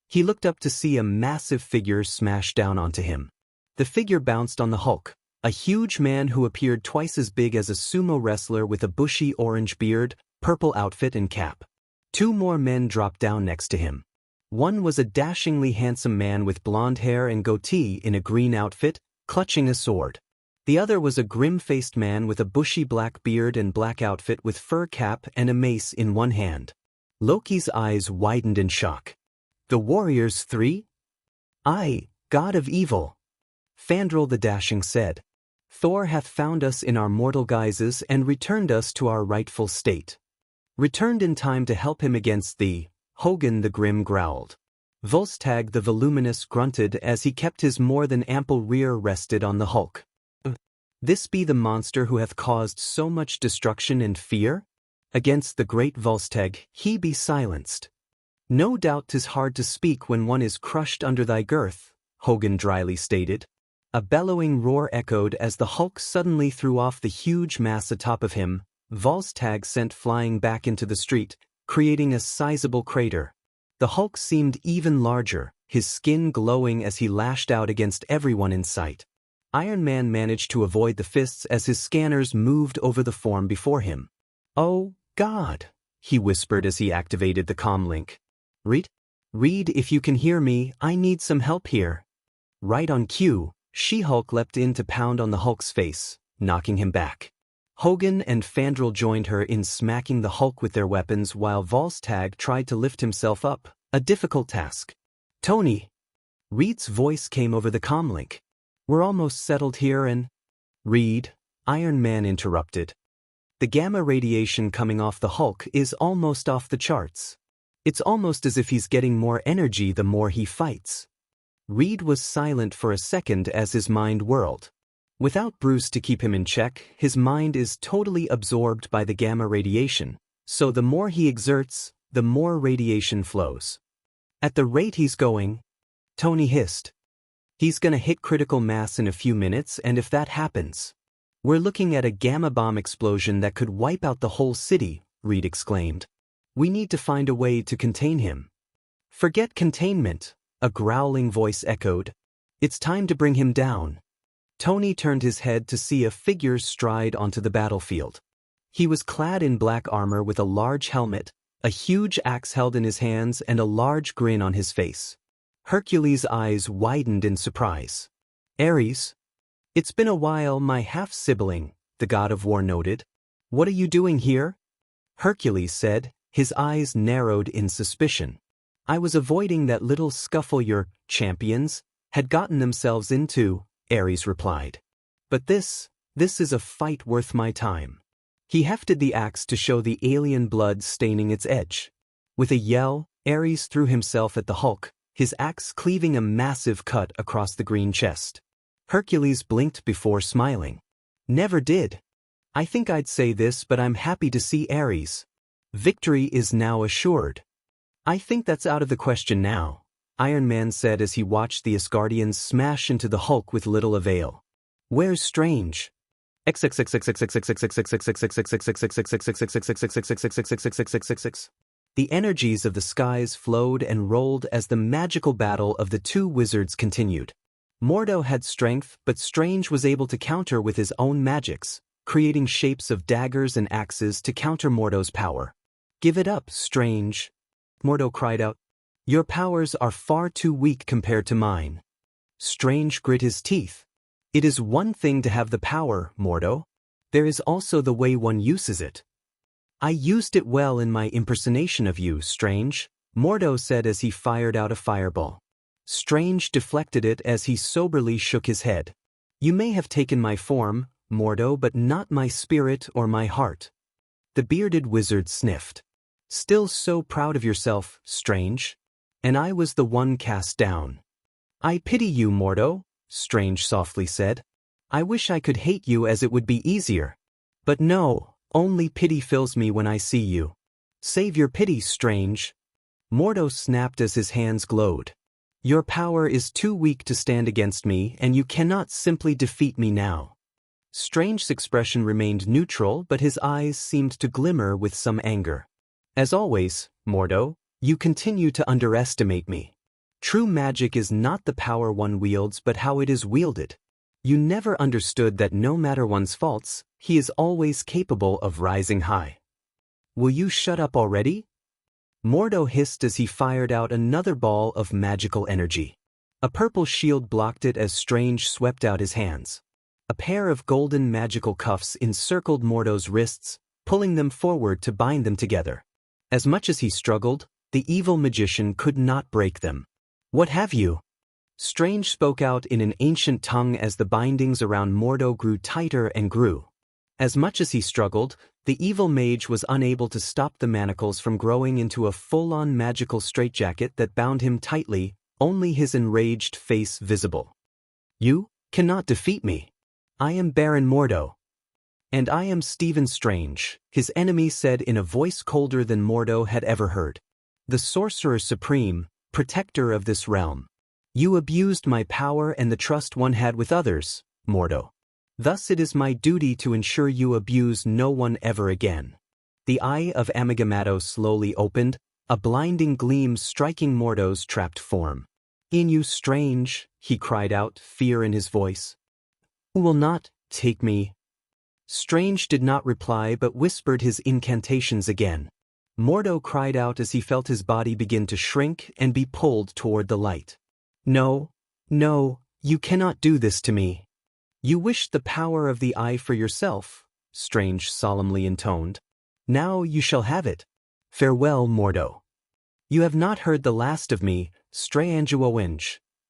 He looked up to see a massive figure smash down onto him. The figure bounced on the Hulk, a huge man who appeared twice as big as a sumo wrestler with a bushy orange beard, purple outfit and cap. Two more men dropped down next to him. One was a dashingly handsome man with blonde hair and goatee in a green outfit, clutching a sword. The other was a grim-faced man with a bushy black beard and black outfit with fur cap and a mace in one hand. Loki's eyes widened in shock. The warriors three? Aye, god of evil. Fandral the Dashing said. Thor hath found us in our mortal guises and returned us to our rightful state. Returned in time to help him against thee, Hogun the Grim growled. Volstagg the Voluminous grunted as he kept his more than ample rear rested on the Hulk. This be the monster who hath caused so much destruction and fear? Against the great Volstagg he be silenced. No doubt 'tis hard to speak when one is crushed under thy girth, Hogun dryly stated. A bellowing roar echoed as the Hulk suddenly threw off the huge mass atop of him. Volstagg sent flying back into the street, creating a sizable crater. The Hulk seemed even larger, his skin glowing as he lashed out against everyone in sight. Iron Man managed to avoid the fists as his scanners moved over the form before him. Oh, God, he whispered as he activated the comlink. Reed, if you can hear me, I need some help here. Right on cue, She-Hulk leapt in to pound on the Hulk's face, knocking him back. Hogun and Fandral joined her in smacking the Hulk with their weapons while Volstagg tried to lift himself up, a difficult task. Tony! Reed's voice came over the comlink. We're almost settled here and… Reed, Iron Man interrupted. The gamma radiation coming off the Hulk is almost off the charts. It's almost as if he's getting more energy the more he fights. Reed was silent for a second as his mind whirled. Without Bruce to keep him in check, his mind is totally absorbed by the gamma radiation, so the more he exerts, the more radiation flows. At the rate he's going, Tony hissed. He's gonna hit critical mass in a few minutes, and if that happens, we're looking at a gamma bomb explosion that could wipe out the whole city, Reed exclaimed. We need to find a way to contain him. Forget containment, a growling voice echoed. It's time to bring him down. Tony turned his head to see a figure stride onto the battlefield. He was clad in black armor with a large helmet, a huge axe held in his hands and a large grin on his face. Hercules' eyes widened in surprise. Ares? It's been a while, my half-sibling, the god of war noted. What are you doing here? Hercules said, his eyes narrowed in suspicion. I was avoiding that little scuffle your champions had gotten themselves into, Ares replied. But this is a fight worth my time. He hefted the axe to show the alien blood staining its edge. With a yell, Ares threw himself at the Hulk, his axe cleaving a massive cut across the green chest. Hercules blinked before smiling. Never did. I think I'd say this, but I'm happy to see Ares. Victory is now assured. I think that's out of the question now, Iron Man said as he watched the Asgardians smash into the Hulk with little avail. Where's Strange? The energies of the skies flowed and rolled as the magical battle of the two wizards continued. Mordo had strength, but Strange was able to counter with his own magics, creating shapes of daggers and axes to counter Mordo's power. Give it up, Strange, Mordo cried out. Your powers are far too weak compared to mine. Strange grit his teeth. It is one thing to have the power, Mordo. There is also the way one uses it. I used it well in my impersonation of you, Strange, Mordo said as he fired out a fireball. Strange deflected it as he soberly shook his head. You may have taken my form, Mordo, but not my spirit or my heart. The bearded wizard sniffed. Still so proud of yourself, Strange? And I was the one cast down. I pity you, Mordo, Strange softly said. I wish I could hate you as it would be easier. But no, only pity fills me when I see you. Save your pity, Strange. Mordo snapped as his hands glowed. Your power is too weak to stand against me, and you cannot simply defeat me now. Strange's expression remained neutral, but his eyes seemed to glimmer with some anger. As always, Mordo, you continue to underestimate me. True magic is not the power one wields but how it is wielded. You never understood that no matter one's faults, he is always capable of rising high. Will you shut up already? Mordo hissed as he fired out another ball of magical energy. A purple shield blocked it as Strange swept out his hands. A pair of golden magical cuffs encircled Mordo's wrists, pulling them forward to bind them together. As much as he struggled, the evil magician could not break them. What have you? Strange spoke out in an ancient tongue as the bindings around Mordo grew tighter and grew. As much as he struggled, the evil mage was unable to stop the manacles from growing into a full-on magical straitjacket that bound him tightly, only his enraged face visible. You cannot defeat me. I am Baron Mordo. And I am Stephen Strange, his enemy said in a voice colder than Mordo had ever heard. The Sorcerer Supreme, protector of this realm. You abused my power and the trust one had with others, Mordo. Thus it is my duty to ensure you abuse no one ever again. The eye of Amigamato slowly opened, a blinding gleam striking Mordo's trapped form. In you, Strange, he cried out, fear in his voice. Who will not take me? Strange did not reply but whispered his incantations again. Mordo cried out as he felt his body begin to shrink and be pulled toward the light. No, no, you cannot do this to me. You wished the power of the eye for yourself, Strange solemnly intoned. Now you shall have it. Farewell, Mordo. You have not heard the last of me, Strange,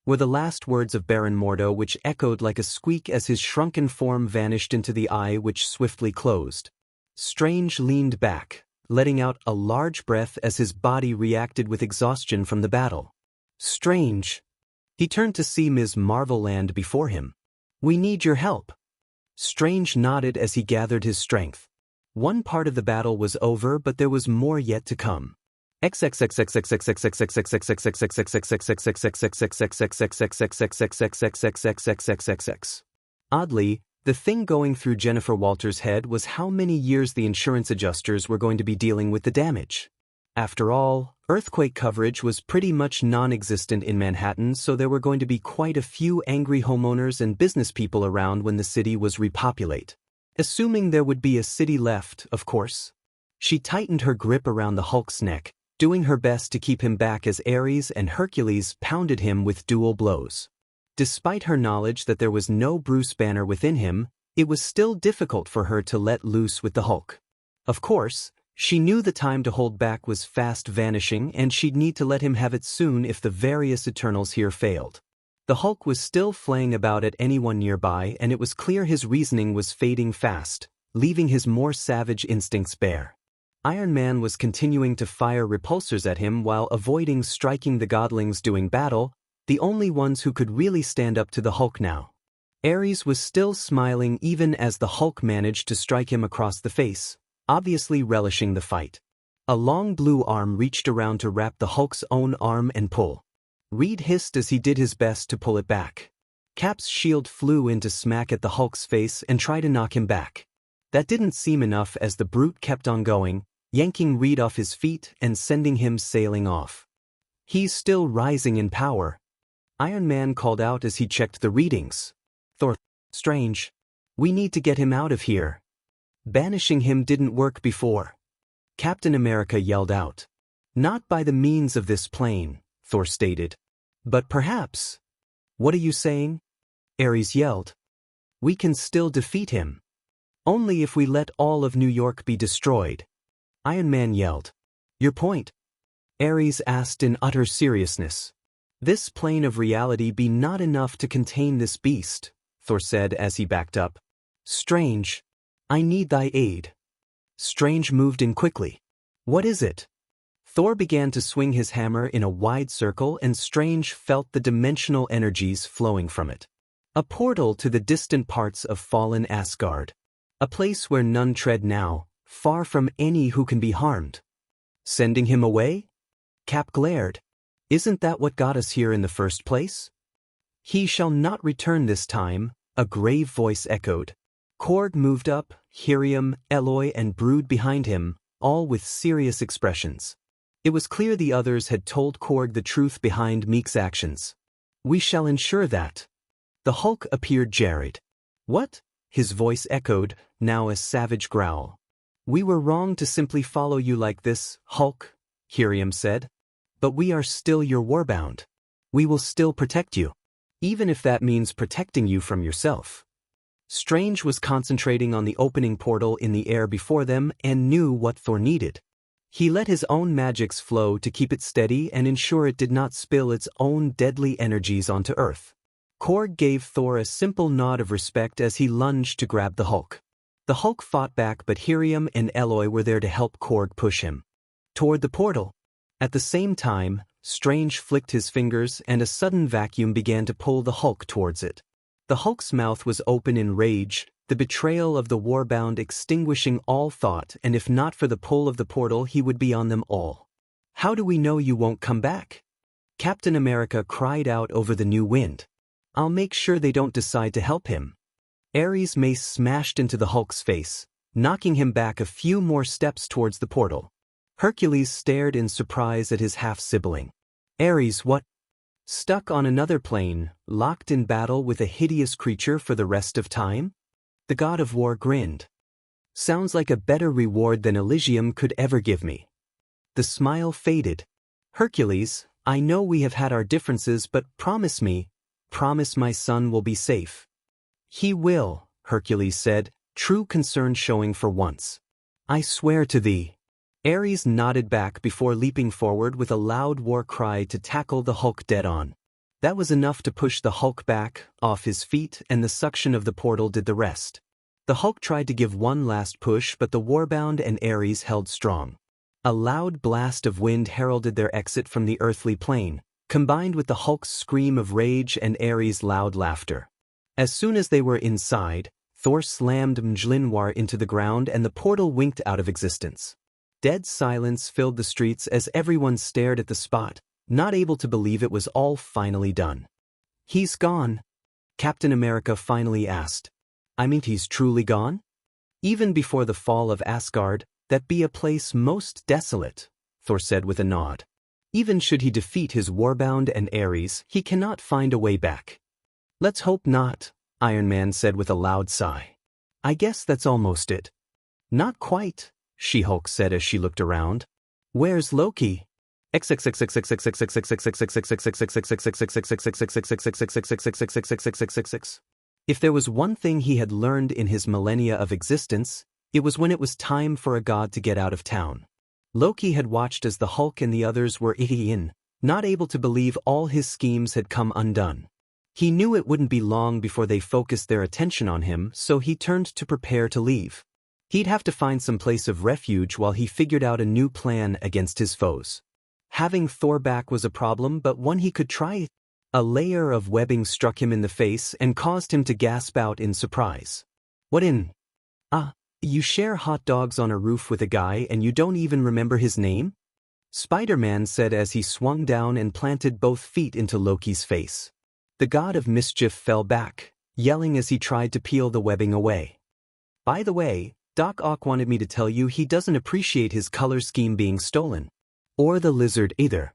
were the last words of Baron Mordo, which echoed like a squeak as his shrunken form vanished into the eye, which swiftly closed. Strange leaned back, letting out a large breath as his body reacted with exhaustion from the battle. Strange. He turned to see Ms. Marvelland before him. We need your help. Strange nodded as he gathered his strength. One part of the battle was over, but there was more yet to come. Oddly, the thing going through Jennifer Walters' head was how many years the insurance adjusters were going to be dealing with the damage. After all, earthquake coverage was pretty much non-existent in Manhattan, so there were going to be quite a few angry homeowners and business people around when the city was repopulate. Assuming there would be a city left, of course. She tightened her grip around the Hulk's neck, doing her best to keep him back as Ares and Hercules pounded him with dual blows. Despite her knowledge that there was no Bruce Banner within him, it was still difficult for her to let loose with the Hulk. Of course, she knew the time to hold back was fast vanishing and she'd need to let him have it soon if the various Eternals here failed. The Hulk was still flaying about at anyone nearby, and it was clear his reasoning was fading fast, leaving his more savage instincts bare. Iron Man was continuing to fire repulsors at him while avoiding striking the godlings doing battle, the only ones who could really stand up to the Hulk now. Ares was still smiling even as the Hulk managed to strike him across the face, obviously relishing the fight. A long blue arm reached around to wrap the Hulk's own arm and pull. Reed hissed as he did his best to pull it back. Cap's shield flew in to smack at the Hulk's face and try to knock him back. That didn't seem enough as the brute kept on going, yanking Reed off his feet and sending him sailing off. He's still rising in power. Iron Man called out as he checked the readings. Thor, Strange. We need to get him out of here. Banishing him didn't work before. Captain America yelled out. Not by the means of this plane, Thor stated. But perhaps. What are you saying? Ares yelled. We can still defeat him. Only if we let all of New York be destroyed. Iron Man yelled. Your point? Ares asked in utter seriousness. This plane of reality be not enough to contain this beast, Thor said as he backed up. Strange. I need thy aid. Strange moved in quickly. What is it? Thor began to swing his hammer in a wide circle and Strange felt the dimensional energies flowing from it. A portal to the distant parts of fallen Asgard. A place where none tread now, far from any who can be harmed. Sending him away? Cap glared. Isn't that what got us here in the first place? He shall not return this time, a grave voice echoed. Korg moved up, Helium, Eloy and Brood behind him, all with serious expressions. It was clear the others had told Korg the truth behind Meek's actions. We shall ensure that. The Hulk appeared jarred. What? His voice echoed, now a savage growl. We were wrong to simply follow you like this, Hulk, Helium said. But we are still your warbound. We will still protect you. Even if that means protecting you from yourself. Strange was concentrating on the opening portal in the air before them and knew what Thor needed. He let his own magics flow to keep it steady and ensure it did not spill its own deadly energies onto Earth. Korg gave Thor a simple nod of respect as he lunged to grab the Hulk. The Hulk fought back but Helium and Eloy were there to help Korg push him toward the portal. At the same time, Strange flicked his fingers and a sudden vacuum began to pull the Hulk towards it. The Hulk's mouth was open in rage, the betrayal of the warbound extinguishing all thought, and if not for the pull of the portal he would be on them all. How do we know you won't come back? Captain America cried out over the new wind. I'll make sure they don't decide to help him. Ares' mace smashed into the Hulk's face, knocking him back a few more steps towards the portal. Hercules stared in surprise at his half-sibling. Ares, what? Stuck on another plane, locked in battle with a hideous creature for the rest of time? The god of war grinned. Sounds like a better reward than Elysium could ever give me. The smile faded. Hercules, I know we have had our differences but promise my son will be safe. He will, Hercules said, true concern showing for once. I swear to thee. Ares nodded back before leaping forward with a loud war cry to tackle the Hulk dead-on. That was enough to push the Hulk back, off his feet, and the suction of the portal did the rest. The Hulk tried to give one last push but the warbound and Ares held strong. A loud blast of wind heralded their exit from the earthly plane, combined with the Hulk's scream of rage and Ares' loud laughter. As soon as they were inside, Thor slammed Mjolnir into the ground and the portal winked out of existence. Dead silence filled the streets as everyone stared at the spot, not able to believe it was all finally done. He's gone? Captain America finally asked. I mean, he's truly gone? Even before the fall of Asgard, that be a place most desolate, Thor said with a nod. Even should he defeat his warbound and Ares, he cannot find a way back. Let's hope not, Iron Man said with a loud sigh. I guess that's almost it. Not quite, She-Hulk said as she looked around. Where's Loki? If there was one thing he had learned in his millennia of existence, it was when it was time for a god to get out of town. Loki had watched as the Hulk and the others were in, not able to believe all his schemes had come undone. He knew it wouldn't be long before they focused their attention on him, so he turned to prepare to leave. He'd have to find some place of refuge while he figured out a new plan against his foes. Having Thor back was a problem, but one he could try. A layer of webbing struck him in the face and caused him to gasp out in surprise. What in? You share hot dogs on a roof with a guy and you don't even remember his name? Spider-Man said as he swung down and planted both feet into Loki's face. The god of mischief fell back, yelling as he tried to peel the webbing away. By the way, Doc Ock wanted me to tell you he doesn't appreciate his color scheme being stolen. Or the lizard either.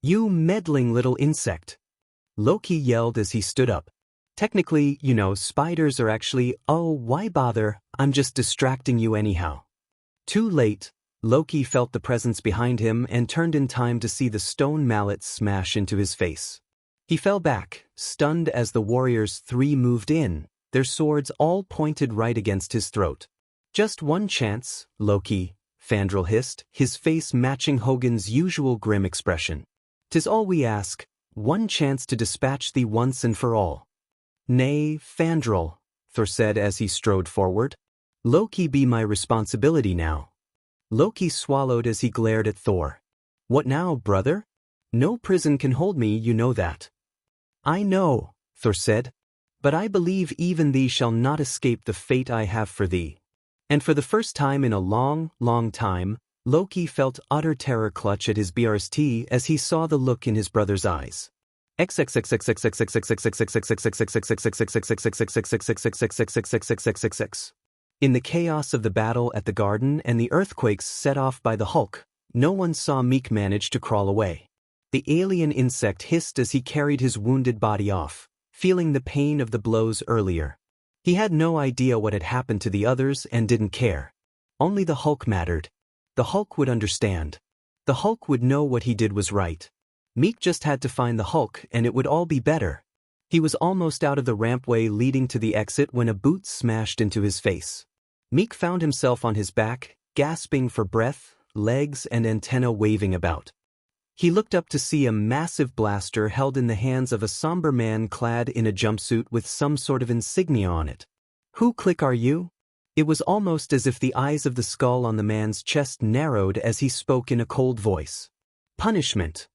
You meddling little insect. Loki yelled as he stood up. Technically, spiders are actually, oh, why bother, I'm just distracting you anyhow. Too late, Loki felt the presence behind him and turned in time to see the stone mallet smash into his face. He fell back, stunned as the warriors three moved in, their swords all pointed right against his throat. "Just one chance, Loki," Fandral hissed, his face matching Hogun's usual grim expression. "'Tis all we ask, one chance to dispatch thee once and for all." "Nay, Fandral," Thor said as he strode forward. "Loki be my responsibility now." Loki swallowed as he glared at Thor. "What now, brother? No prison can hold me, you know that." "I know," Thor said, "but I believe even thee shall not escape the fate I have for thee." And for the first time in a long, long time, Loki felt utter terror clutch at his BRST as he saw the look in his brother's eyes. In the chaos of the battle at the garden and the earthquakes set off by the Hulk, no one saw Meek manage to crawl away. The alien insect hissed as he carried his wounded body off, feeling the pain of the blows earlier. He had no idea what had happened to the others and didn't care. Only the Hulk mattered. The Hulk would understand. The Hulk would know what he did was right. Meek just had to find the Hulk and it would all be better. He was almost out of the rampway leading to the exit when a boot smashed into his face. Meek found himself on his back, gasping for breath, legs and antenna waving about. He looked up to see a massive blaster held in the hands of a somber man clad in a jumpsuit with some sort of insignia on it. "Who click are you?" It was almost as if the eyes of the skull on the man's chest narrowed as he spoke in a cold voice. "Punishment."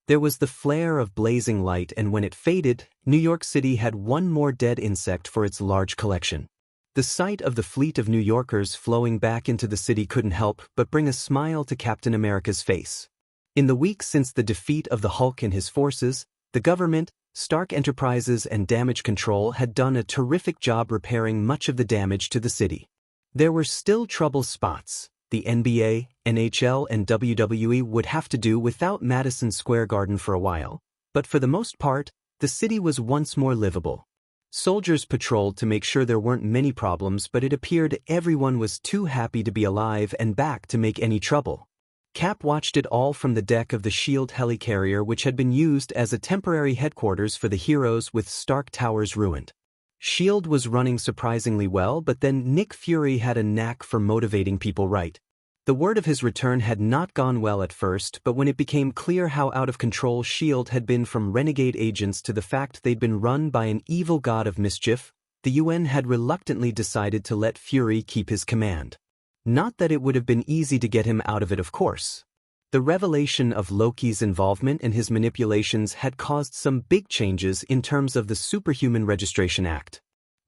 There was the flare of blazing light, and when it faded, New York City had one more dead insect for its large collection. The sight of the fleet of New Yorkers flowing back into the city couldn't help but bring a smile to Captain America's face. In the weeks since the defeat of the Hulk and his forces, the government, Stark Enterprises and Damage Control had done a terrific job repairing much of the damage to the city. There were still trouble spots. The NBA, NHL and WWE would have to do without Madison Square Garden for a while, but for the most part, the city was once more livable. Soldiers patrolled to make sure there weren't many problems, but it appeared everyone was too happy to be alive and back to make any trouble. Cap watched it all from the deck of the SHIELD helicarrier, which had been used as a temporary headquarters for the heroes with Stark Towers ruined. SHIELD was running surprisingly well, but then Nick Fury had a knack for motivating people right. The word of his return had not gone well at first, but when it became clear how out of control SHIELD had been, from renegade agents to the fact they'd been run by an evil god of mischief, the UN had reluctantly decided to let Fury keep his command. Not that it would have been easy to get him out of it, of course. The revelation of Loki's involvement and his manipulations had caused some big changes in terms of the Superhuman Registration Act.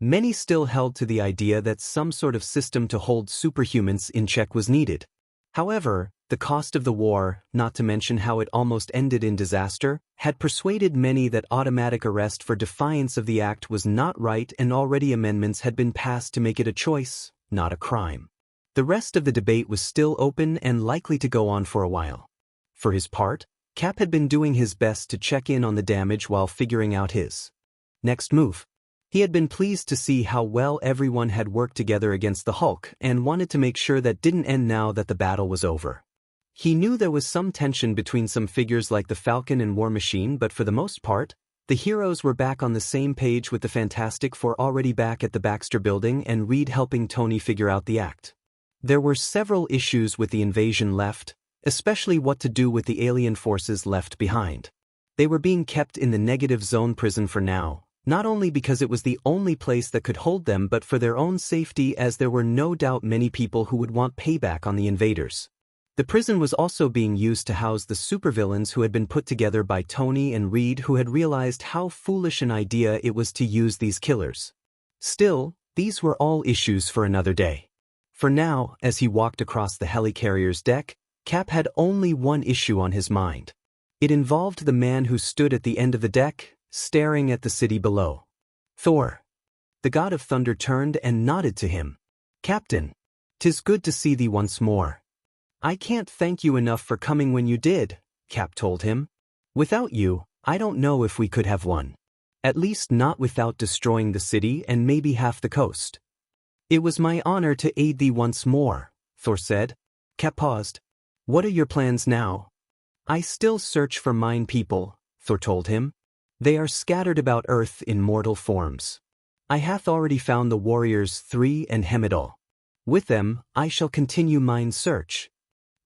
Many still held to the idea that some sort of system to hold superhumans in check was needed. However, the cost of the war, not to mention how it almost ended in disaster, had persuaded many that automatic arrest for defiance of the act was not right, and already amendments had been passed to make it a choice, not a crime. The rest of the debate was still open and likely to go on for a while. For his part, Cap had been doing his best to check in on the damage while figuring out his next move. He had been pleased to see how well everyone had worked together against the Hulk and wanted to make sure that didn't end now that the battle was over. He knew there was some tension between some figures like the Falcon and War Machine, but for the most part, the heroes were back on the same page, with the Fantastic Four already back at the Baxter Building and Reed helping Tony figure out the act. There were several issues with the invasion left, especially what to do with the alien forces left behind. They were being kept in the negative zone prison for now, not only because it was the only place that could hold them, but for their own safety, as there were no doubt many people who would want payback on the invaders. The prison was also being used to house the supervillains who had been put together by Tony and Reed, who had realized how foolish an idea it was to use these killers. Still, these were all issues for another day. For now, as he walked across the helicarrier's deck, Cap had only one issue on his mind. It involved the man who stood at the end of the deck, staring at the city below. Thor. The god of thunder turned and nodded to him. "Captain, 'tis good to see thee once more." "I can't thank you enough for coming when you did," Cap told him. "Without you, I don't know if we could have won. At least not without destroying the city and maybe half the coast." "It was my honor to aid thee once more," Thor said. Cap paused. What are your plans now? I still search for mine people, Thor told him. They are scattered about earth in mortal forms. I hath already found the warriors 3 and Hemidal. With them, I shall continue mine search.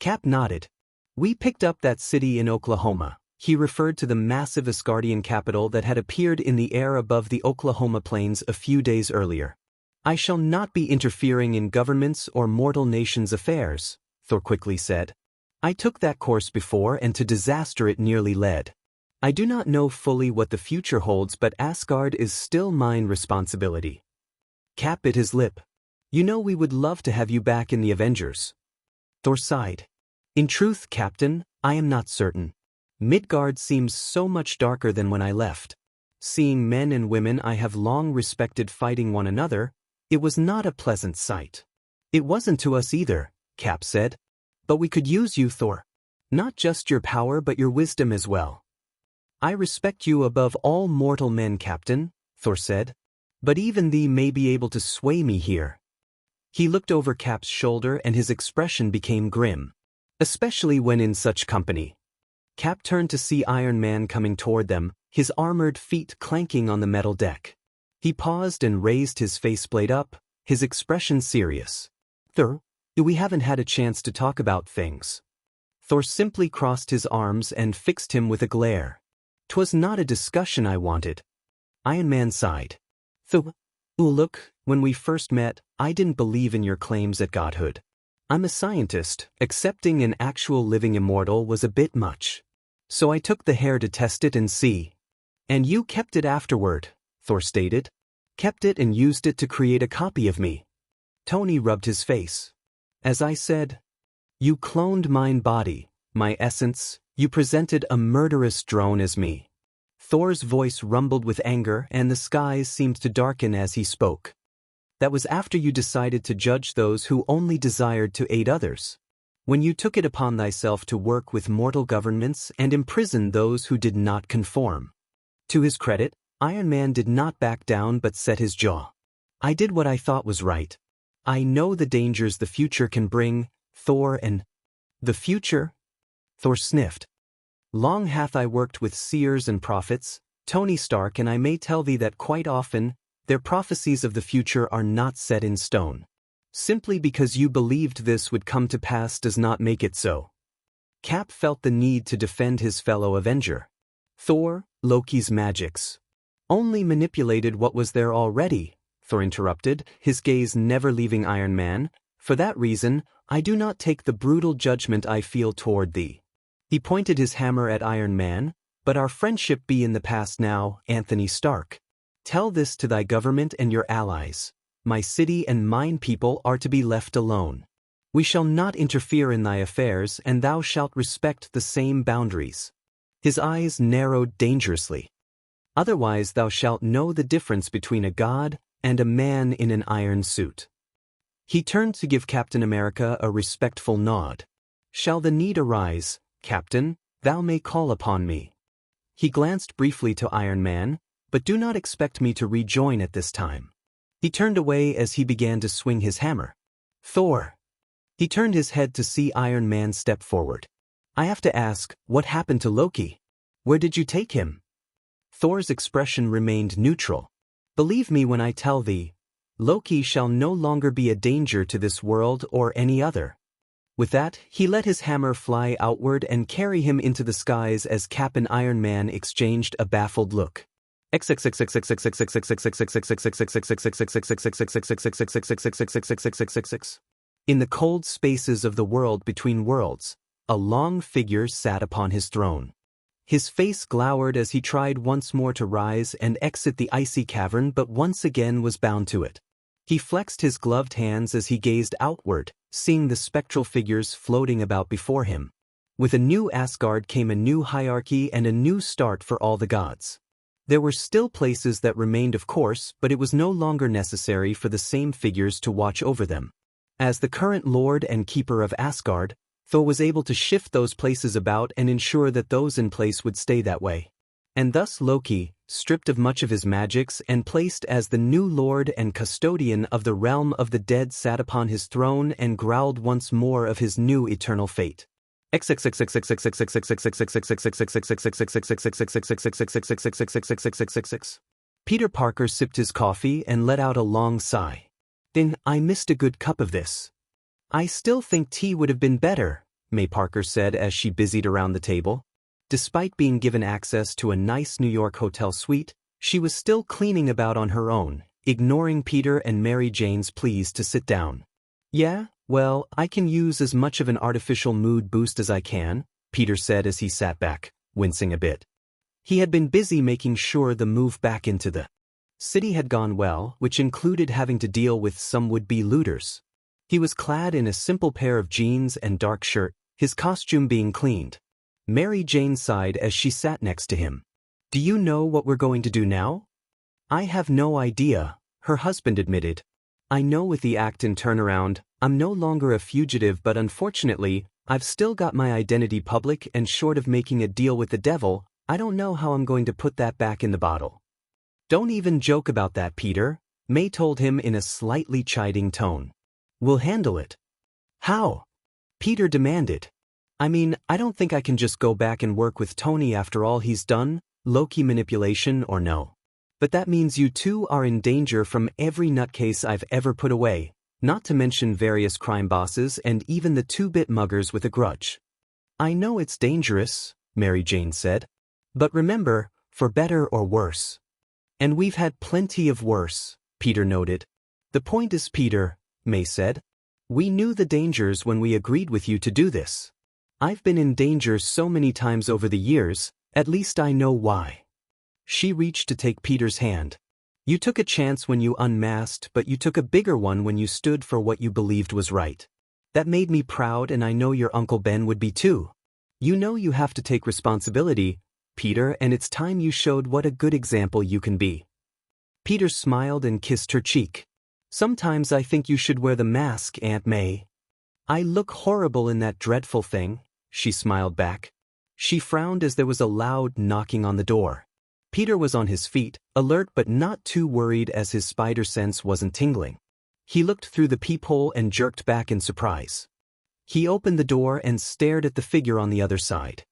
Cap nodded. We picked up that city in Oklahoma. He referred to the massive Asgardian capital that had appeared in the air above the Oklahoma plains a few days earlier. I shall not be interfering in governments or mortal nations' affairs, Thor quickly said. I took that course before and to disaster it nearly led. I do not know fully what the future holds, but Asgard is still mine responsibility. Cap bit his lip. You know we would love to have you back in the Avengers. Thor sighed. In truth, Captain, I am not certain. Midgard seems so much darker than when I left. Seeing men and women I have long respected fighting one another, it was not a pleasant sight. It wasn't to us either, Cap said. But we could use you, Thor. Not just your power but your wisdom as well. I respect you above all mortal men, Captain, Thor said. But even thee may be able to sway me here. He looked over Cap's shoulder and his expression became grim. Especially when in such company. Cap turned to see Iron Man coming toward them, his armored feet clanking on the metal deck. He paused and raised his faceplate up, his expression serious. Thor, we haven't had a chance to talk about things. Thor simply crossed his arms and fixed him with a glare. 'Twas not a discussion I wanted. Iron Man sighed. Thor, look, when we first met, I didn't believe in your claims at godhood. I'm a scientist. Accepting an actual living immortal was a bit much. So I took the hair to test it and see. And you kept it afterward, Thor stated. Kept it and used it to create a copy of me. Tony rubbed his face. As I said, you cloned mine body, my essence, you presented a murderous drone as me. Thor's voice rumbled with anger and the skies seemed to darken as he spoke. That was after you decided to judge those who only desired to aid others. When you took it upon thyself to work with mortal governments and imprison those who did not conform. To his credit, Iron Man did not back down but set his jaw. I did what I thought was right. I know the dangers the future can bring, Thor, and... The future? Thor sniffed. Long hath I worked with seers and prophets, Tony Stark, and I may tell thee that quite often, their prophecies of the future are not set in stone. Simply because you believed this would come to pass does not make it so. Cap felt the need to defend his fellow Avenger. Thor, Loki's magics. Only manipulated what was there already, Thor interrupted, his gaze never leaving Iron Man. For that reason, I do not take the brutal judgment I feel toward thee. He pointed his hammer at Iron Man. But our friendship be in the past now, Anthony Stark. Tell this to thy government and your allies. My city and mine people are to be left alone. We shall not interfere in thy affairs, and thou shalt respect the same boundaries. His eyes narrowed dangerously. Otherwise thou shalt know the difference between a god and a man in an iron suit. He turned to give Captain America a respectful nod. Shall the need arise, Captain, thou may call upon me. He glanced briefly to Iron Man, but do not expect me to rejoin at this time. He turned away as he began to swing his hammer. Thor. He turned his head to see Iron Man step forward. I have to ask, what happened to Loki? Where did you take him? Thor's expression remained neutral. Believe me when I tell thee, Loki shall no longer be a danger to this world or any other. With that, he let his hammer fly outward and carry him into the skies as Cap and Iron Man exchanged a baffled look. In the cold spaces of the world between worlds, a long figure sat upon his throne. His face glowered as he tried once more to rise and exit the icy cavern, but once again was bound to it. He flexed his gloved hands as he gazed outward, seeing the spectral figures floating about before him. With a new Asgard came a new hierarchy and a new start for all the gods. There were still places that remained, of course, but it was no longer necessary for the same figures to watch over them. As the current Lord and Keeper of Asgard, Thor was able to shift those places about and ensure that those in place would stay that way. And thus Loki, stripped of much of his magics and placed as the new lord and custodian of the realm of the dead, sat upon his throne and growled once more of his new eternal fate. Peter Parker sipped his coffee and let out a long sigh. Then, I missed a good cup of this. I still think tea would have been better, May Parker said as she busied around the table. Despite being given access to a nice New York hotel suite, she was still cleaning about on her own, ignoring Peter and Mary Jane's pleas to sit down. Yeah, well, I can use as much of an artificial mood boost as I can, Peter said as he sat back, wincing a bit. He had been busy making sure the move back into the city had gone well, which included having to deal with some would-be looters. He was clad in a simple pair of jeans and dark shirt, his costume being cleaned. Mary Jane sighed as she sat next to him. Do you know what we're going to do now? I have no idea, her husband admitted. I know with the act and turnaround, I'm no longer a fugitive, but unfortunately, I've still got my identity public, and short of making a deal with the devil, I don't know how I'm going to put that back in the bottle. Don't even joke about that, Peter, May told him in a slightly chiding tone. We'll handle it. How? Peter demanded. I mean, I don't think I can just go back and work with Tony after all he's done, low-key manipulation or no. But that means you two are in danger from every nutcase I've ever put away, not to mention various crime bosses and even the two-bit muggers with a grudge. I know it's dangerous, Mary Jane said. But remember, for better or worse. And we've had plenty of worse, Peter noted. The point is, Peter, May said, we knew the dangers when we agreed with you to do this. I've been in danger so many times over the years, at least I know why. She reached to take Peter's hand. You took a chance when you unmasked, but you took a bigger one when you stood for what you believed was right. That made me proud, and I know your Uncle Ben would be too. You know you have to take responsibility, Peter, and it's time you showed what a good example you can be. Peter smiled and kissed her cheek. Sometimes I think you should wear the mask, Aunt May. I look horrible in that dreadful thing, she smiled back. She frowned as there was a loud knocking on the door. Peter was on his feet, alert but not too worried as his spider sense wasn't tingling. He looked through the peephole and jerked back in surprise. He opened the door and stared at the figure on the other side.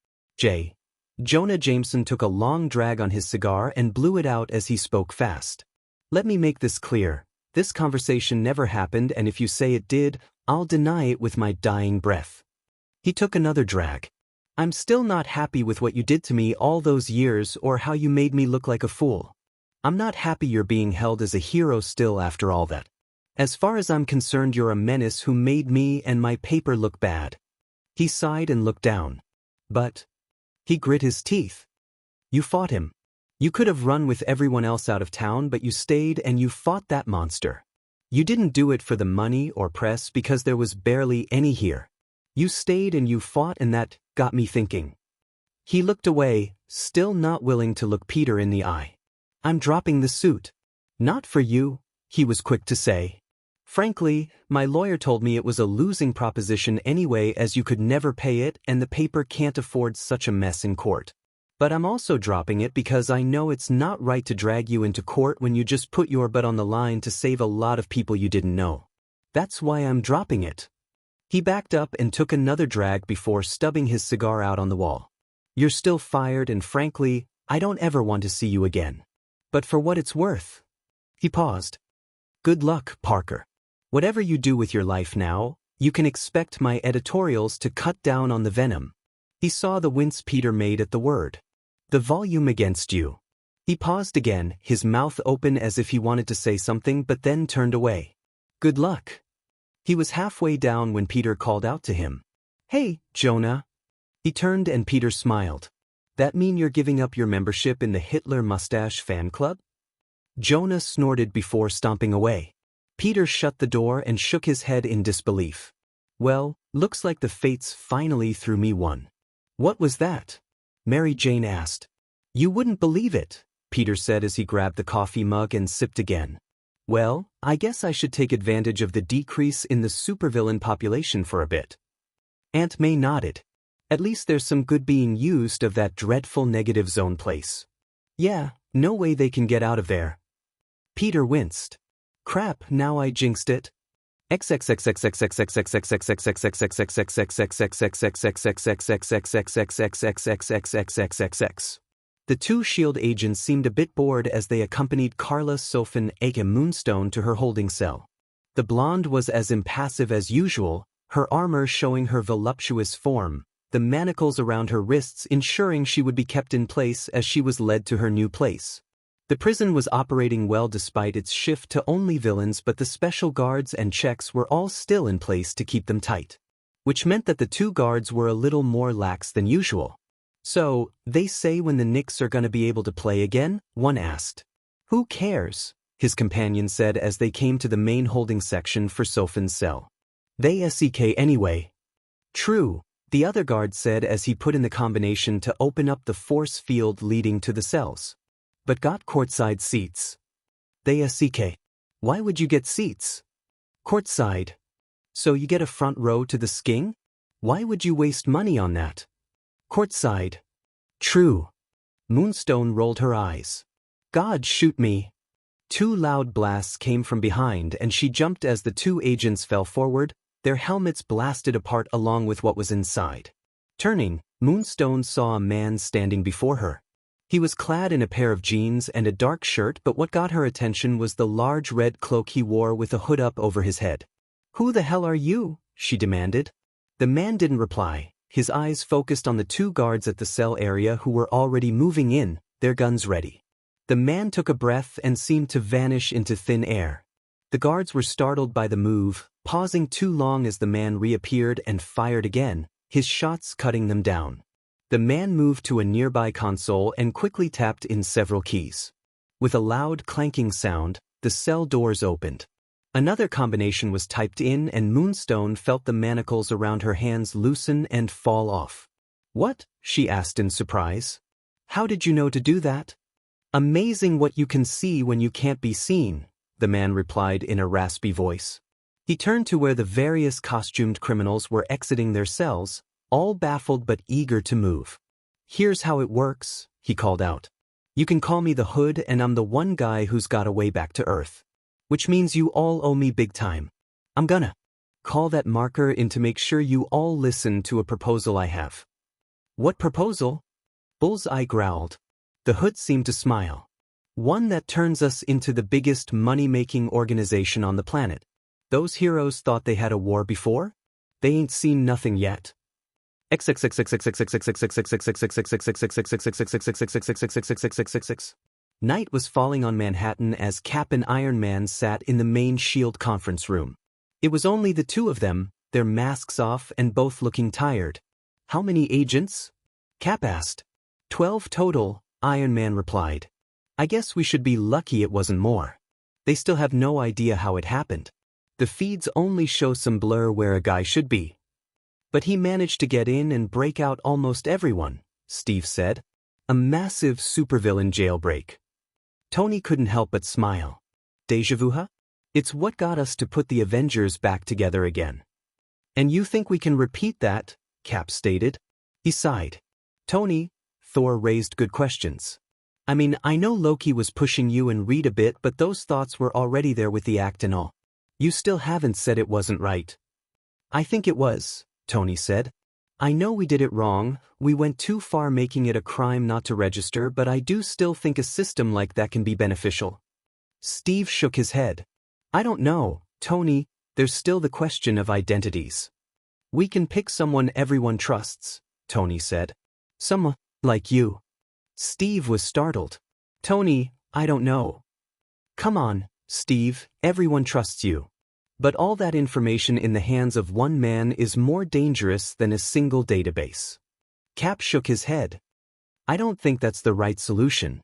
Jonah Jameson took a long drag on his cigar and blew it out as he spoke fast. Let me make this clear. This conversation never happened, and if you say it did, I'll deny it with my dying breath. He took another drag. I'm still not happy with what you did to me all those years or how you made me look like a fool. I'm not happy you're being held as a hero still after all that. As far as I'm concerned, you're a menace who made me and my paper look bad. He sighed and looked down. But he grit his teeth. You fought him. You could have run with everyone else out of town, but you stayed and you fought that monster. You didn't do it for the money or press because there was barely any here. You stayed and you fought, and that got me thinking. He looked away, still not willing to look Peter in the eye. I'm dropping the suit. Not for you, he was quick to say. Frankly, my lawyer told me it was a losing proposition anyway, as you could never pay it and the paper can't afford such a mess in court. But I'm also dropping it because I know it's not right to drag you into court when you just put your butt on the line to save a lot of people you didn't know. That's why I'm dropping it. He backed up and took another drag before stubbing his cigar out on the wall. You're still fired, and frankly, I don't ever want to see you again. But for what it's worth. He paused. Good luck, Parker. Whatever you do with your life now, you can expect my editorials to cut down on the venom. He saw the wince Peter made at the word. The volume against you. He paused again, his mouth open as if he wanted to say something but then turned away. Good luck. He was halfway down when Peter called out to him. Hey, Jonah. He turned and Peter smiled. That mean you're giving up your membership in the Hitler Mustache fan club? Jonah snorted before stomping away. Peter shut the door and shook his head in disbelief. Well, looks like the fates finally threw me one. What was that? Mary Jane asked. You wouldn't believe it, Peter said as he grabbed the coffee mug and sipped again. Well, I guess I should take advantage of the decrease in the supervillain population for a bit. Aunt May nodded. At least there's some good being used of that dreadful negative zone place. Yeah, No way they can get out of there. Peter winced. Crap, now I jinxed it. The two S.H.I.E.L.D. agents seemed a bit bored as they accompanied Carla Sofin aka Moonstone to her holding cell. The blonde was as impassive as usual, her armor showing her voluptuous form, the manacles around her wrists ensuring she would be kept in place as she was led to her new place. The prison was operating well despite its shift to only villains, but the special guards and checks were all still in place to keep them tight. Which meant that the two guards were a little more lax than usual. So, they say when the Knicks are gonna be able to play again? One asked. Who cares? His companion said as they came to the main holding section for Sofin's cell. They SEK anyway. True, the other guard said as he put in the combination to open up the force field leading to the cells. But got courtside seats. They SEK. Why would you get seats? Courtside. So you get a front row to the skiing? Why would you waste money on that? Courtside. True. Moonstone rolled her eyes. God shoot me. Two loud blasts came from behind and she jumped as the two agents fell forward, their helmets blasted apart along with what was inside. Turning, Moonstone saw a man standing before her. He was clad in a pair of jeans and a dark shirt, but what got her attention was the large red cloak he wore with a hood up over his head. Who the hell are you? She demanded. The man didn't reply, his eyes focused on the two guards at the cell area who were already moving in, their guns ready. The man took a breath and seemed to vanish into thin air. The guards were startled by the move, pausing too long as the man reappeared and fired again, his shots cutting them down. The man moved to a nearby console and quickly tapped in several keys. With a loud clanking sound, the cell doors opened. Another combination was typed in and Moonstone felt the manacles around her hands loosen and fall off. What? She asked in surprise. How did you know to do that? Amazing what you can see when you can't be seen, the man replied in a raspy voice. He turned to where the various costumed criminals were exiting their cells, all baffled but eager to move. Here's how it works, he called out. You can call me the Hood and I'm the one guy who's got a way back to Earth. Which means you all owe me big time. I'm gonna call that marker in to make sure you all listen to a proposal I have. What proposal? Bullseye growled. The Hood seemed to smile. One that turns us into the biggest money-making organization on the planet. Those heroes thought they had a war before? They ain't seen nothing yet. Night was falling on Manhattan as Cap and Iron Man sat in the main S.H.I.E.L.D. conference room. It was only the two of them, their masks off and both looking tired. How many agents? Cap asked. 12 total, Iron Man replied. I guess we should be lucky it wasn't more. They still have no idea how it happened. The feeds only show some blur where a guy should be. But he managed to get in and break out almost everyone, Steve said. A massive supervillain jailbreak. Tony couldn't help but smile. Deja vu, huh? It's what got us to put the Avengers back together again. And you think we can repeat that? Cap stated. He sighed. Tony, Thor raised good questions. I mean, I know Loki was pushing you and Reed a bit, but those thoughts were already there with the act and all. You still haven't said it wasn't right. I think it was, Tony said. I know we did it wrong, we went too far making it a crime not to register, but I do still think a system like that can be beneficial. Steve shook his head. I don't know, Tony, there's still the question of identities. We can pick someone everyone trusts, Tony said. Someone like you. Steve was startled. Tony, I don't know. Come on, Steve, everyone trusts you. But all that information in the hands of one man is more dangerous than a single database. Cap shook his head. I don't think that's the right solution.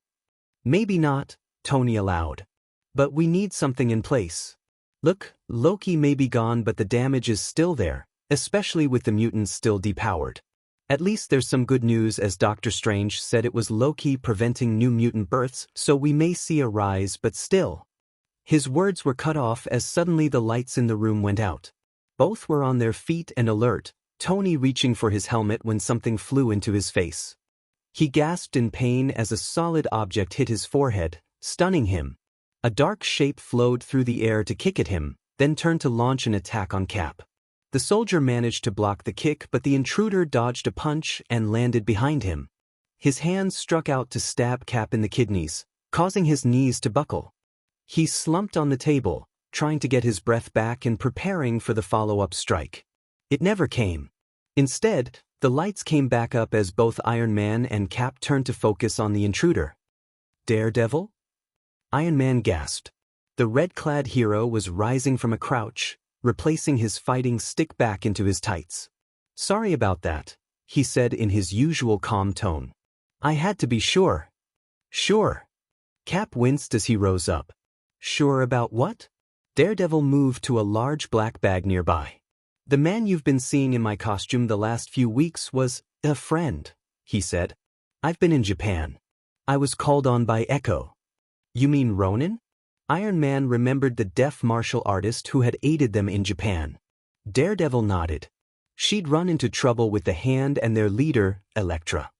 Maybe not, Tony allowed. But we need something in place. Look, Loki may be gone but the damage is still there, especially with the mutants still depowered. At least there's some good news as Doctor Strange said it was Loki preventing new mutant births, so we may see a rise but still. His words were cut off as suddenly the lights in the room went out. Both were on their feet and alert, Tony reaching for his helmet when something flew into his face. He gasped in pain as a solid object hit his forehead, stunning him. A dark shape flowed through the air to kick at him, then turned to launch an attack on Cap. The soldier managed to block the kick, but the intruder dodged a punch and landed behind him. His hands struck out to stab Cap in the kidneys, causing his knees to buckle. He slumped on the table, trying to get his breath back and preparing for the follow-up strike. It never came. Instead, the lights came back up as both Iron Man and Cap turned to focus on the intruder. Daredevil? Iron Man gasped. The red-clad hero was rising from a crouch, replacing his fighting stick back into his tights. "Sorry about that," he said in his usual calm tone. "I had to be sure." "Sure." Cap winced as he rose up. "Sure about what?" Daredevil moved to a large black bag nearby. "The man you've been seeing in my costume the last few weeks was a friend," he said. "I've been in Japan. I was called on by Echo." "You mean Ronin?" Iron Man remembered the deaf martial artist who had aided them in Japan. Daredevil nodded. "She'd run into trouble with the Hand and their leader, Elektra.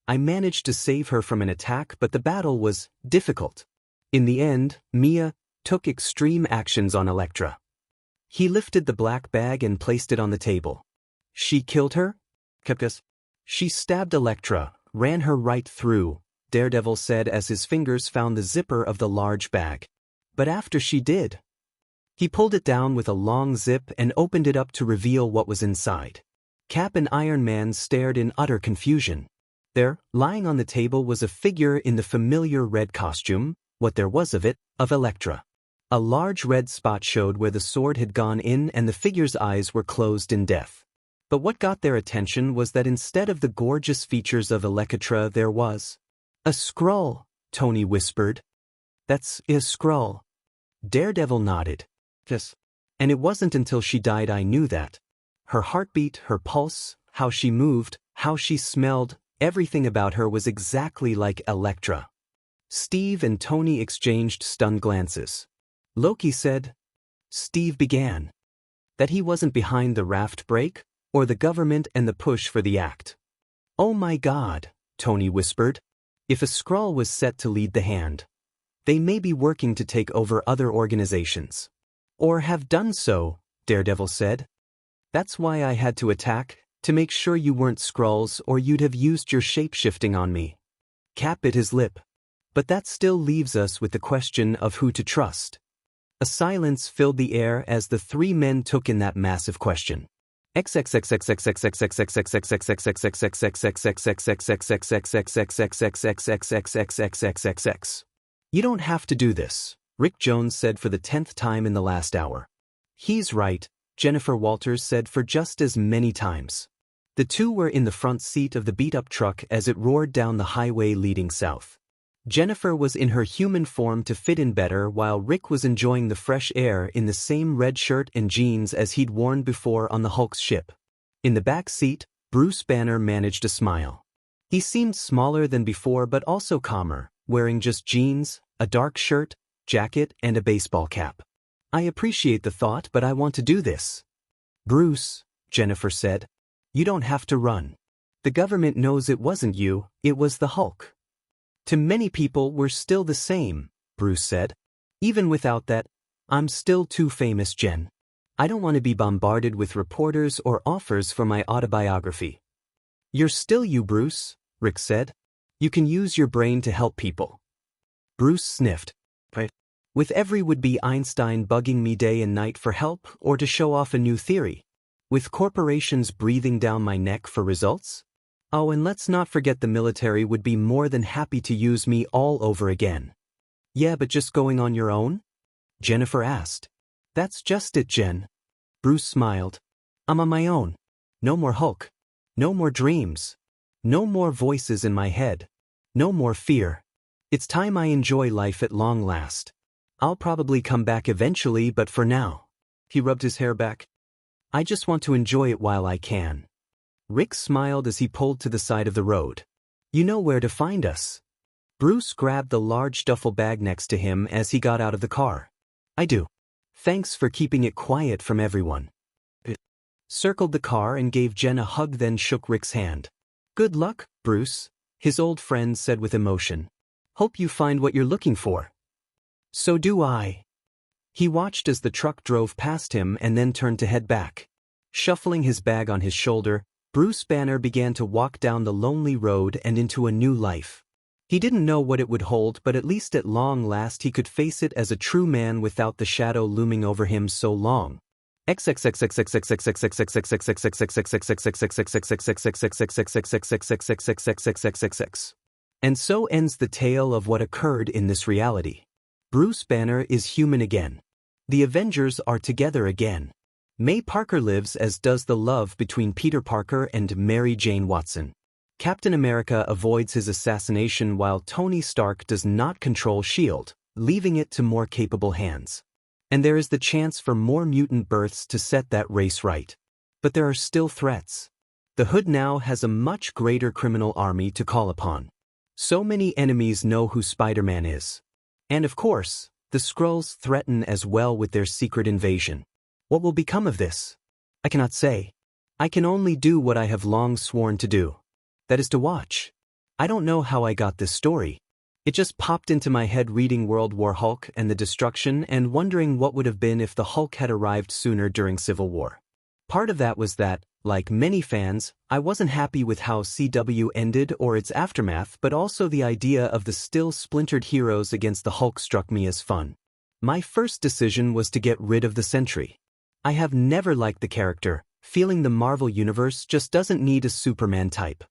I managed to save her from an attack, but the battle was difficult. In the end, Mia took extreme actions on Elektra." He lifted the black bag and placed it on the table. "She killed her?" "Kapkas." "She stabbed Elektra, ran her right through," Daredevil said as his fingers found the zipper of the large bag. "But after she did..." He pulled it down with a long zip and opened it up to reveal what was inside. Cap and Iron Man stared in utter confusion. There, lying on the table, was a figure in the familiar red costume, what there was of it, of Elektra. A large red spot showed where the sword had gone in and the figure's eyes were closed in death. But what got their attention was that instead of the gorgeous features of Elektra there was a scroll, Tony whispered. "That's a scroll." Daredevil nodded. "Yes. And it wasn't until she died I knew that. Her heartbeat, her pulse, how she moved, how she smelled, everything about her was exactly like Elektra." Steve and Tony exchanged stunned glances. Loki said, Steve began, that he wasn't behind the raft break, or the government and the push for the act. "Oh my God," Tony whispered. "If a Skrull was set to lead the Hand, they may be working to take over other organizations. Or have done so," Daredevil said. "That's why I had to attack, to make sure you weren't Skrulls or you'd have used your shape-shifting on me." Cap bit his lip. "But that still leaves us with the question of who to trust." A silence filled the air as the three men took in that massive question. You don't have to do this, Rick Jones said for the 10th time in the last hour. "He's right," Jennifer Walters said for just as many times. The two were in the front seat of the beat-up truck as it roared down the highway leading south. Jennifer was in her human form to fit in better while Rick was enjoying the fresh air in the same red shirt and jeans as he'd worn before on the Hulk's ship. In the back seat, Bruce Banner managed a smile. He seemed smaller than before but also calmer, wearing just jeans, a dark shirt, jacket, and a baseball cap. "I appreciate the thought, but I want to do this." "Bruce," Jennifer said, "you don't have to run. The government knows it wasn't you, it was the Hulk." "To many people we're still the same," Bruce said. "Even without that, I'm still too famous, Jen. I don't want to be bombarded with reporters or offers for my autobiography." "You're still you, Bruce," Rick said. "You can use your brain to help people." Bruce sniffed. "Right. With every would-be Einstein bugging me day and night for help or to show off a new theory? With corporations breathing down my neck for results? Oh, and let's not forget the military would be more than happy to use me all over again." "Yeah, but just going on your own?" Jennifer asked. "That's just it, Jen." Bruce smiled. "I'm on my own. No more Hulk. No more dreams. No more voices in my head. No more fear. It's time I enjoy life at long last. I'll probably come back eventually, but for now." He rubbed his hair back. "I just want to enjoy it while I can." Rick smiled as he pulled to the side of the road. "You know where to find us." Bruce grabbed the large duffel bag next to him as he got out of the car. "I do. Thanks for keeping it quiet from everyone." It circled the car and gave Jen a hug, then shook Rick's hand. "Good luck, Bruce," his old friend said with emotion. "Hope you find what you're looking for." "So do I." He watched as the truck drove past him and then turned to head back. Shuffling his bag on his shoulder, Bruce Banner began to walk down the lonely road and into a new life. He didn't know what it would hold, but at least at long last he could face it as a true man without the shadow looming over him so long. And so ends the tale of what occurred in this reality. Bruce Banner is human again. The Avengers are together again. May Parker lives, as does the love between Peter Parker and Mary Jane Watson. Captain America avoids his assassination while Tony Stark does not control S.H.I.E.L.D., leaving it to more capable hands. And there is the chance for more mutant births to set that race right. But there are still threats. The Hood now has a much greater criminal army to call upon. So many enemies know who Spider-Man is. And of course, the Skrulls threaten as well with their secret invasion. What will become of this? I cannot say. I can only do what I have long sworn to do. That is to watch. I don't know how I got this story. It just popped into my head reading World War Hulk and the destruction and wondering what would have been if the Hulk had arrived sooner during Civil War. Part of that was that, like many fans, I wasn't happy with how CW ended or its aftermath, but also the idea of the still splintered heroes against the Hulk struck me as fun. My first decision was to get rid of the Sentry. I have never liked the character, feeling the Marvel Universe just doesn't need a Superman type.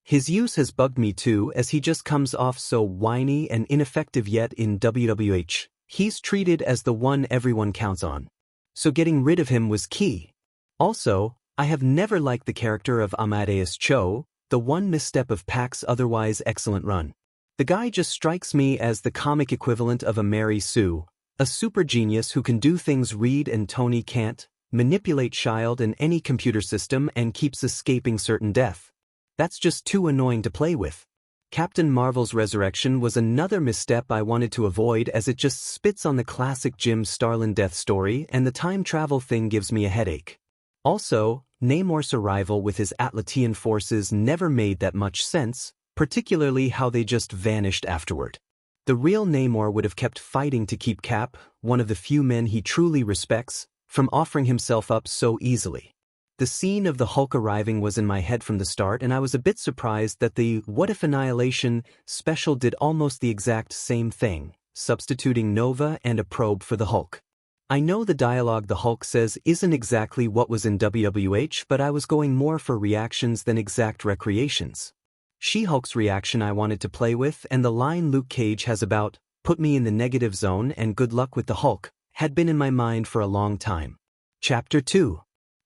His use has bugged me too, as he just comes off so whiny and ineffective, yet in WWH, he's treated as the one everyone counts on. So getting rid of him was key. Also, I have never liked the character of Amadeus Cho, the one misstep of Pac's otherwise excellent run. The guy just strikes me as the comic equivalent of a Mary Sue, a super genius who can do things Reed and Tony can't, manipulate S.H.I.E.L.D. and any computer system, and keeps escaping certain death. That's just too annoying to play with. Captain Marvel's resurrection was another misstep I wanted to avoid, as it just spits on the classic Jim Starlin death story, and the time travel thing gives me a headache. Also, Namor's arrival with his Atlantean forces never made that much sense, particularly how they just vanished afterward. The real Namor would have kept fighting to keep Cap, one of the few men he truly respects, from offering himself up so easily. The scene of the Hulk arriving was in my head from the start, and I was a bit surprised that the What If Annihilation special did almost the exact same thing, substituting Nova and a probe for the Hulk. I know the dialogue the Hulk says isn't exactly what was in WWH, but I was going more for reactions than exact recreations. She-Hulk's reaction I wanted to play with, and the line Luke Cage has about, "Put me in the negative zone and good luck with the Hulk," had been in my mind for a long time. Chapter 2.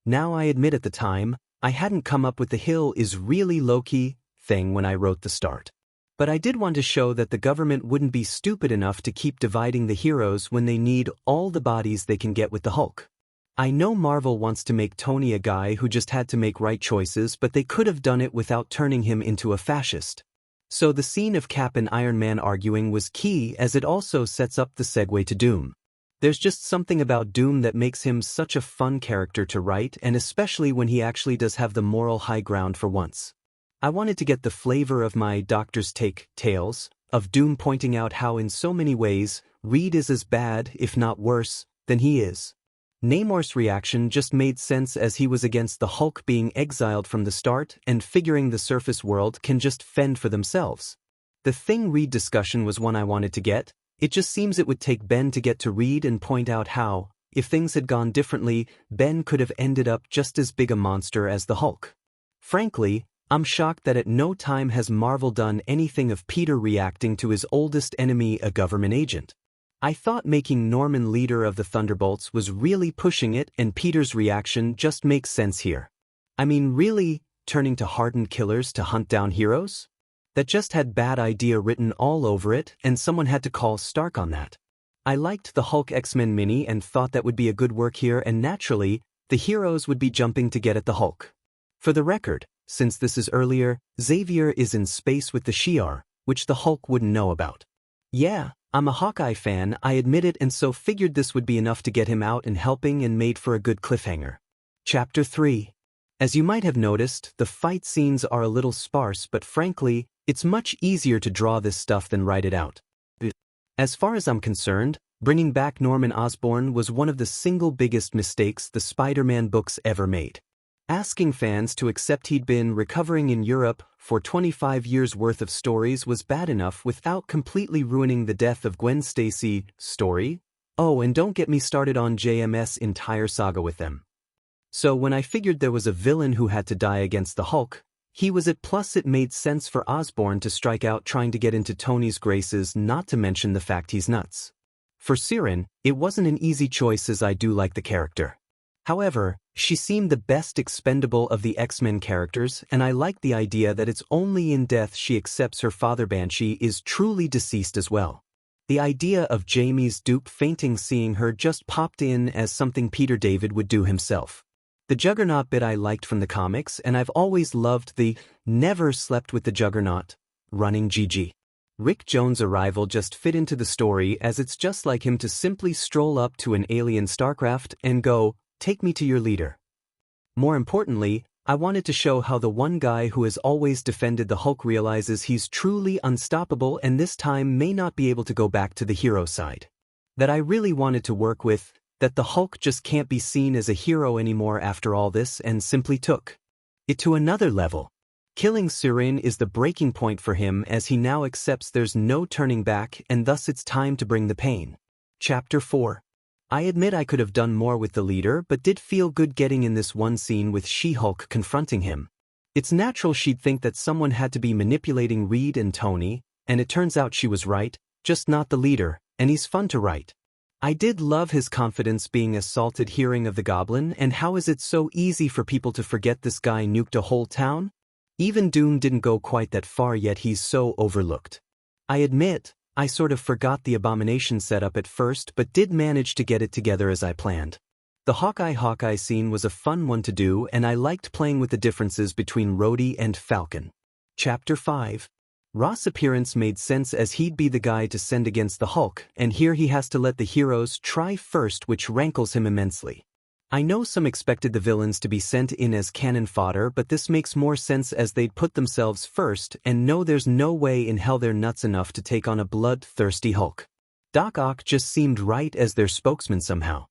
Now I admit at the time, I hadn't come up with the "hill is really low-key" thing when I wrote the start. But I did want to show that the government wouldn't be stupid enough to keep dividing the heroes when they need all the bodies they can get with the Hulk. I know Marvel wants to make Tony a guy who just had to make right choices, but they could have done it without turning him into a fascist. So the scene of Cap and Iron Man arguing was key, as it also sets up the segue to Doom. There's just something about Doom that makes him such a fun character to write, and especially when he actually does have the moral high ground for once. I wanted to get the flavor of my Doctor's Take tales, of Doom pointing out how in so many ways, Reed is as bad, if not worse, than he is. Namor's reaction just made sense, as he was against the Hulk being exiled from the start and figuring the surface world can just fend for themselves. The Thing Reed discussion was one I wanted to get. It just seems it would take Ben to get to Reed and point out how, if things had gone differently, Ben could have ended up just as big a monster as the Hulk. Frankly, I'm shocked that at no time has Marvel done anything of Peter reacting to his oldest enemy, a government agent. I thought making Norman leader of the Thunderbolts was really pushing it, and Peter's reaction just makes sense here. I mean, really, turning to hardened killers to hunt down heroes? That just had bad idea written all over it, and someone had to call Stark on that. I liked the Hulk X-Men mini and thought that would be a good work here, and naturally, the heroes would be jumping to get at the Hulk. For the record, since this is earlier, Xavier is in space with the Shi'ar, which the Hulk wouldn't know about. Yeah, I'm a Hawkeye fan, I admit it, and so figured this would be enough to get him out and helping, and made for a good cliffhanger. Chapter 3. As you might have noticed, the fight scenes are a little sparse, but frankly, it's much easier to draw this stuff than write it out. As far as I'm concerned, bringing back Norman Osborn was one of the single biggest mistakes the Spider-Man books ever made. Asking fans to accept he'd been recovering in Europe for 25 years worth of stories was bad enough without completely ruining the death of Gwen Stacy story. Oh, and don't get me started on JMS' entire saga with them. So when I figured there was a villain who had to die against the Hulk, he was it. Plus it made sense for Osborn to strike out trying to get into Tony's graces, not to mention the fact he's nuts. For Siren, it wasn't an easy choice as I do like the character. However, she seemed the best expendable of the X-Men characters, and I like the idea that it's only in death she accepts her father Banshee is truly deceased as well. The idea of Jamie's dupe fainting seeing her just popped in as something Peter David would do himself. The Juggernaut bit I liked from the comics, and I've always loved the "never slept with the Juggernaut" running GG. Rick Jones' arrival just fit into the story, as it's just like him to simply stroll up to an alien starcraft and go, "Take me to your leader." More importantly, I wanted to show how the one guy who has always defended the Hulk realizes he's truly unstoppable and this time may not be able to go back to the hero side. That I really wanted to work with, that the Hulk just can't be seen as a hero anymore after all this, and simply took it to another level. Killing Siren is the breaking point for him, as he now accepts there's no turning back and thus it's time to bring the pain. Chapter 4. I admit I could have done more with the leader, but did feel good getting in this one scene with She-Hulk confronting him. It's natural she'd think that someone had to be manipulating Reed and Tony, and it turns out she was right, just not the leader, and he's fun to write. I did love his confidence being assaulted hearing of the Goblin, and how is it so easy for people to forget this guy nuked a whole town? Even Doom didn't go quite that far, yet he's so overlooked. I admit, I sort of forgot the Abomination setup at first, but did manage to get it together as I planned. The Hawkeye scene was a fun one to do, and I liked playing with the differences between Rhodey and Falcon. Chapter 5. Ross' appearance made sense, as he'd be the guy to send against the Hulk, and here he has to let the heroes try first, which rankles him immensely. I know some expected the villains to be sent in as cannon fodder, but this makes more sense as they'd put themselves first and know there's no way in hell they're nuts enough to take on a bloodthirsty Hulk. Doc Ock just seemed right as their spokesman somehow.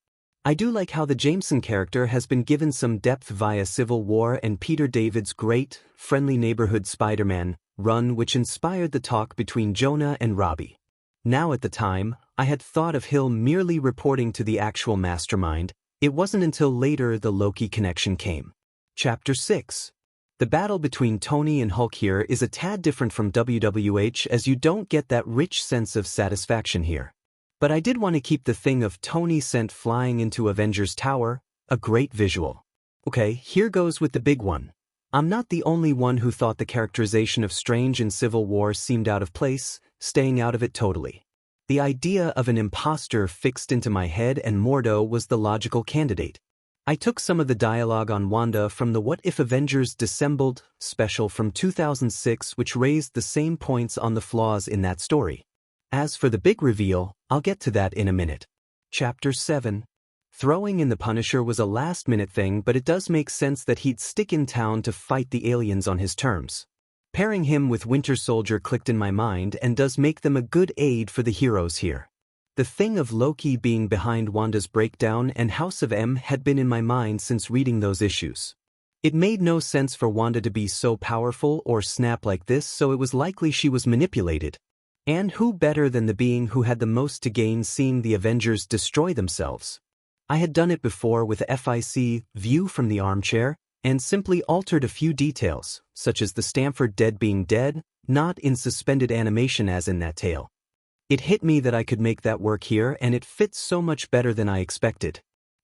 I do like how the Jameson character has been given some depth via Civil War and Peter David's great, friendly neighborhood Spider-Man run, which inspired the talk between Jonah and Robbie. Now at the time, I had thought of Hill merely reporting to the actual mastermind. It wasn't until later the Loki connection came. Chapter 6. The battle between Tony and Hulk here is a tad different from WWH, as you don't get that rich sense of satisfaction here. But I did want to keep the thing of Tony sent flying into Avengers Tower, a great visual. Okay, here goes with the big one. I'm not the only one who thought the characterization of Strange in Civil War seemed out of place, staying out of it totally. The idea of an imposter fixed into my head, and Mordo was the logical candidate. I took some of the dialogue on Wanda from the What If Avengers Dissembled special from 2006, which raised the same points on the flaws in that story. As for the big reveal, I'll get to that in a minute. Chapter 7. Throwing in the Punisher was a last-minute thing, but it does make sense that he'd stick in town to fight the aliens on his terms. Pairing him with Winter Soldier clicked in my mind and does make them a good aid for the heroes here. The thing of Loki being behind Wanda's breakdown and House of M had been in my mind since reading those issues. It made no sense for Wanda to be so powerful or snap like this, so it was likely she was manipulated. And who better than the being who had the most to gain seeing the Avengers destroy themselves? I had done it before with FIC View from the Armchair, and simply altered a few details, such as the Stamford dead being dead, not in suspended animation as in that tale. It hit me that I could make that work here, and it fits so much better than I expected.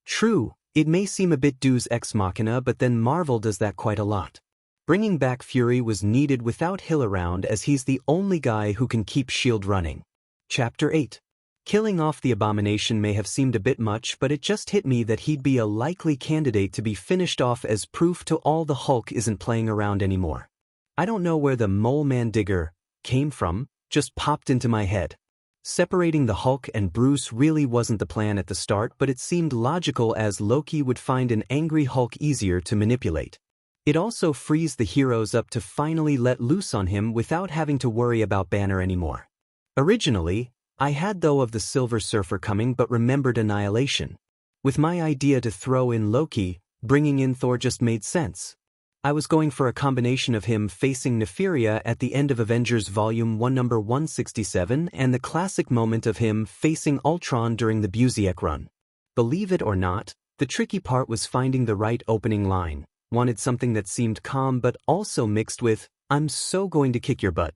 True, it may seem a bit Deus Ex Machina, but then Marvel does that quite a lot. Bringing back Fury was needed without Hill around, as he's the only guy who can keep S.H.I.E.L.D. running. Chapter 8. Killing off the Abomination may have seemed a bit much, but it just hit me that he'd be a likely candidate to be finished off as proof to all the Hulk isn't playing around anymore. I don't know where the Mole Man Digger came from, just popped into my head. Separating the Hulk and Bruce really wasn't the plan at the start, but it seemed logical as Loki would find an angry Hulk easier to manipulate. It also frees the heroes up to finally let loose on him without having to worry about Banner anymore. Originally, I had though of the Silver Surfer coming but remembered Annihilation. With my idea to throw in Loki, bringing in Thor just made sense. I was going for a combination of him facing Neferia at the end of Avengers Volume 1 number 167 and the classic moment of him facing Ultron during the Busiek run. Believe it or not, the tricky part was finding the right opening line. Wanted something that seemed calm but also mixed with, "I'm so going to kick your butt."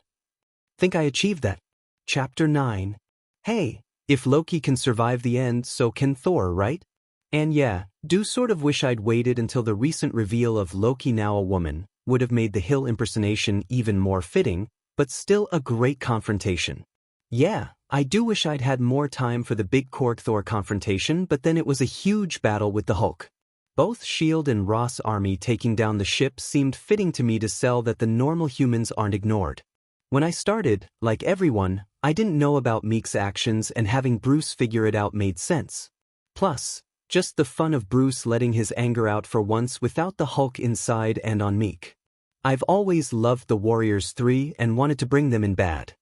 Think I achieved that. Chapter 9. Hey, if Loki can survive the end, so can Thor, right? And yeah, do sort of wish I'd waited until the recent reveal of Loki now a woman, would have made the Hill impersonation even more fitting, but still a great confrontation. Yeah, I do wish I'd had more time for the big Korg-Thor confrontation, but then it was a huge battle with the Hulk. Both S.H.I.E.L.D. and Ross' army taking down the ship seemed fitting to me to sell that the normal humans aren't ignored. When I started, like everyone, I didn't know about Meek's actions, and having Bruce figure it out made sense. Plus, just the fun of Bruce letting his anger out for once without the Hulk inside and on Meek. I've always loved the Warriors 3 and wanted to bring them in bad.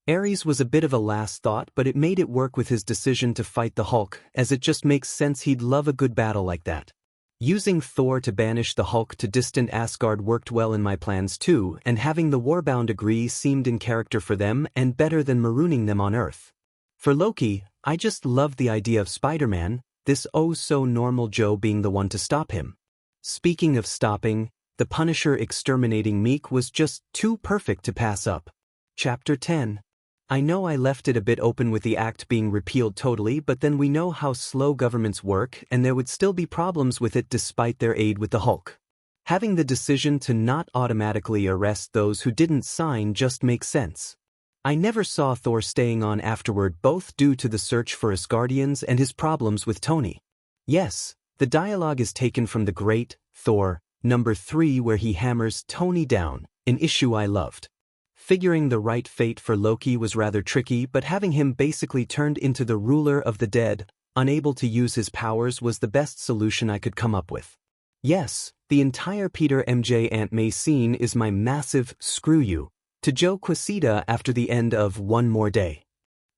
Ares was a bit of a last thought, but it made it work with his decision to fight the Hulk, as it just makes sense he'd love a good battle like that. Using Thor to banish the Hulk to distant Asgard worked well in my plans too, and having the Warbound agree seemed in character for them and better than marooning them on Earth. For Loki, I just loved the idea of Spider-Man, this oh-so-normal Joe being the one to stop him. Speaking of stopping, the Punisher exterminating Meek was just too perfect to pass up. Chapter 10. I know I left it a bit open with the act being repealed totally, but then we know how slow governments work and there would still be problems with it despite their aid with the Hulk. Having the decision to not automatically arrest those who didn't sign just makes sense. I never saw Thor staying on afterward, both due to the search for Asgardians and his problems with Tony. Yes, the dialogue is taken from the great Thor, number 3, where he hammers Tony down, an issue I loved. Figuring the right fate for Loki was rather tricky, but having him basically turned into the ruler of the dead, unable to use his powers, was the best solution I could come up with. Yes, the entire Peter MJ Aunt May scene is my massive "screw you" to Joe Quesada after the end of One More Day.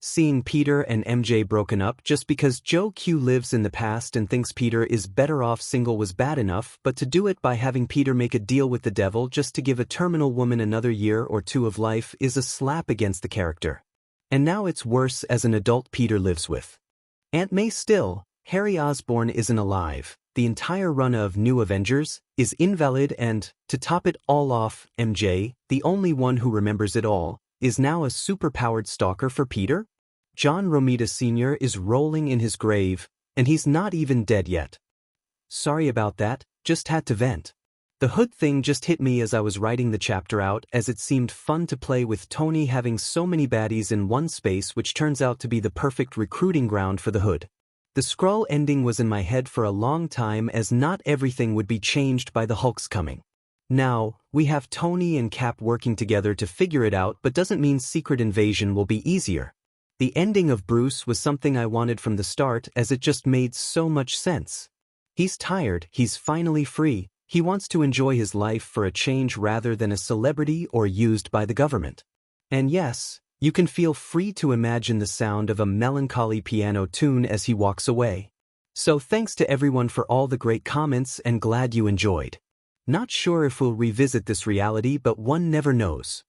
Seeing Peter and MJ broken up just because Joe Q lives in the past and thinks Peter is better off single was bad enough, but to do it by having Peter make a deal with the devil just to give a terminal woman another year or two of life is a slap against the character. And now it's worse as an adult Peter lives with Aunt May still. Harry Osborn isn't alive, the entire run of New Avengers is invalid, and, to top it all off, MJ, the only one who remembers it all, is now a superpowered stalker for Peter? John Romita Sr. is rolling in his grave, and he's not even dead yet. Sorry about that, just had to vent. The hood thing just hit me as I was writing the chapter out, as it seemed fun to play with Tony having so many baddies in one space, which turns out to be the perfect recruiting ground for the hood. The Skrull ending was in my head for a long time, as not everything would be changed by the Hulk's coming. Now, we have Tony and Cap working together to figure it out, but doesn't mean Secret Invasion will be easier. The ending of Bruce was something I wanted from the start, as it just made so much sense. He's tired, he's finally free, he wants to enjoy his life for a change rather than a celebrity or used by the government. And yes, you can feel free to imagine the sound of a melancholy piano tune as he walks away. So thanks to everyone for all the great comments, and glad you enjoyed. Not sure if we'll revisit this reality, but one never knows.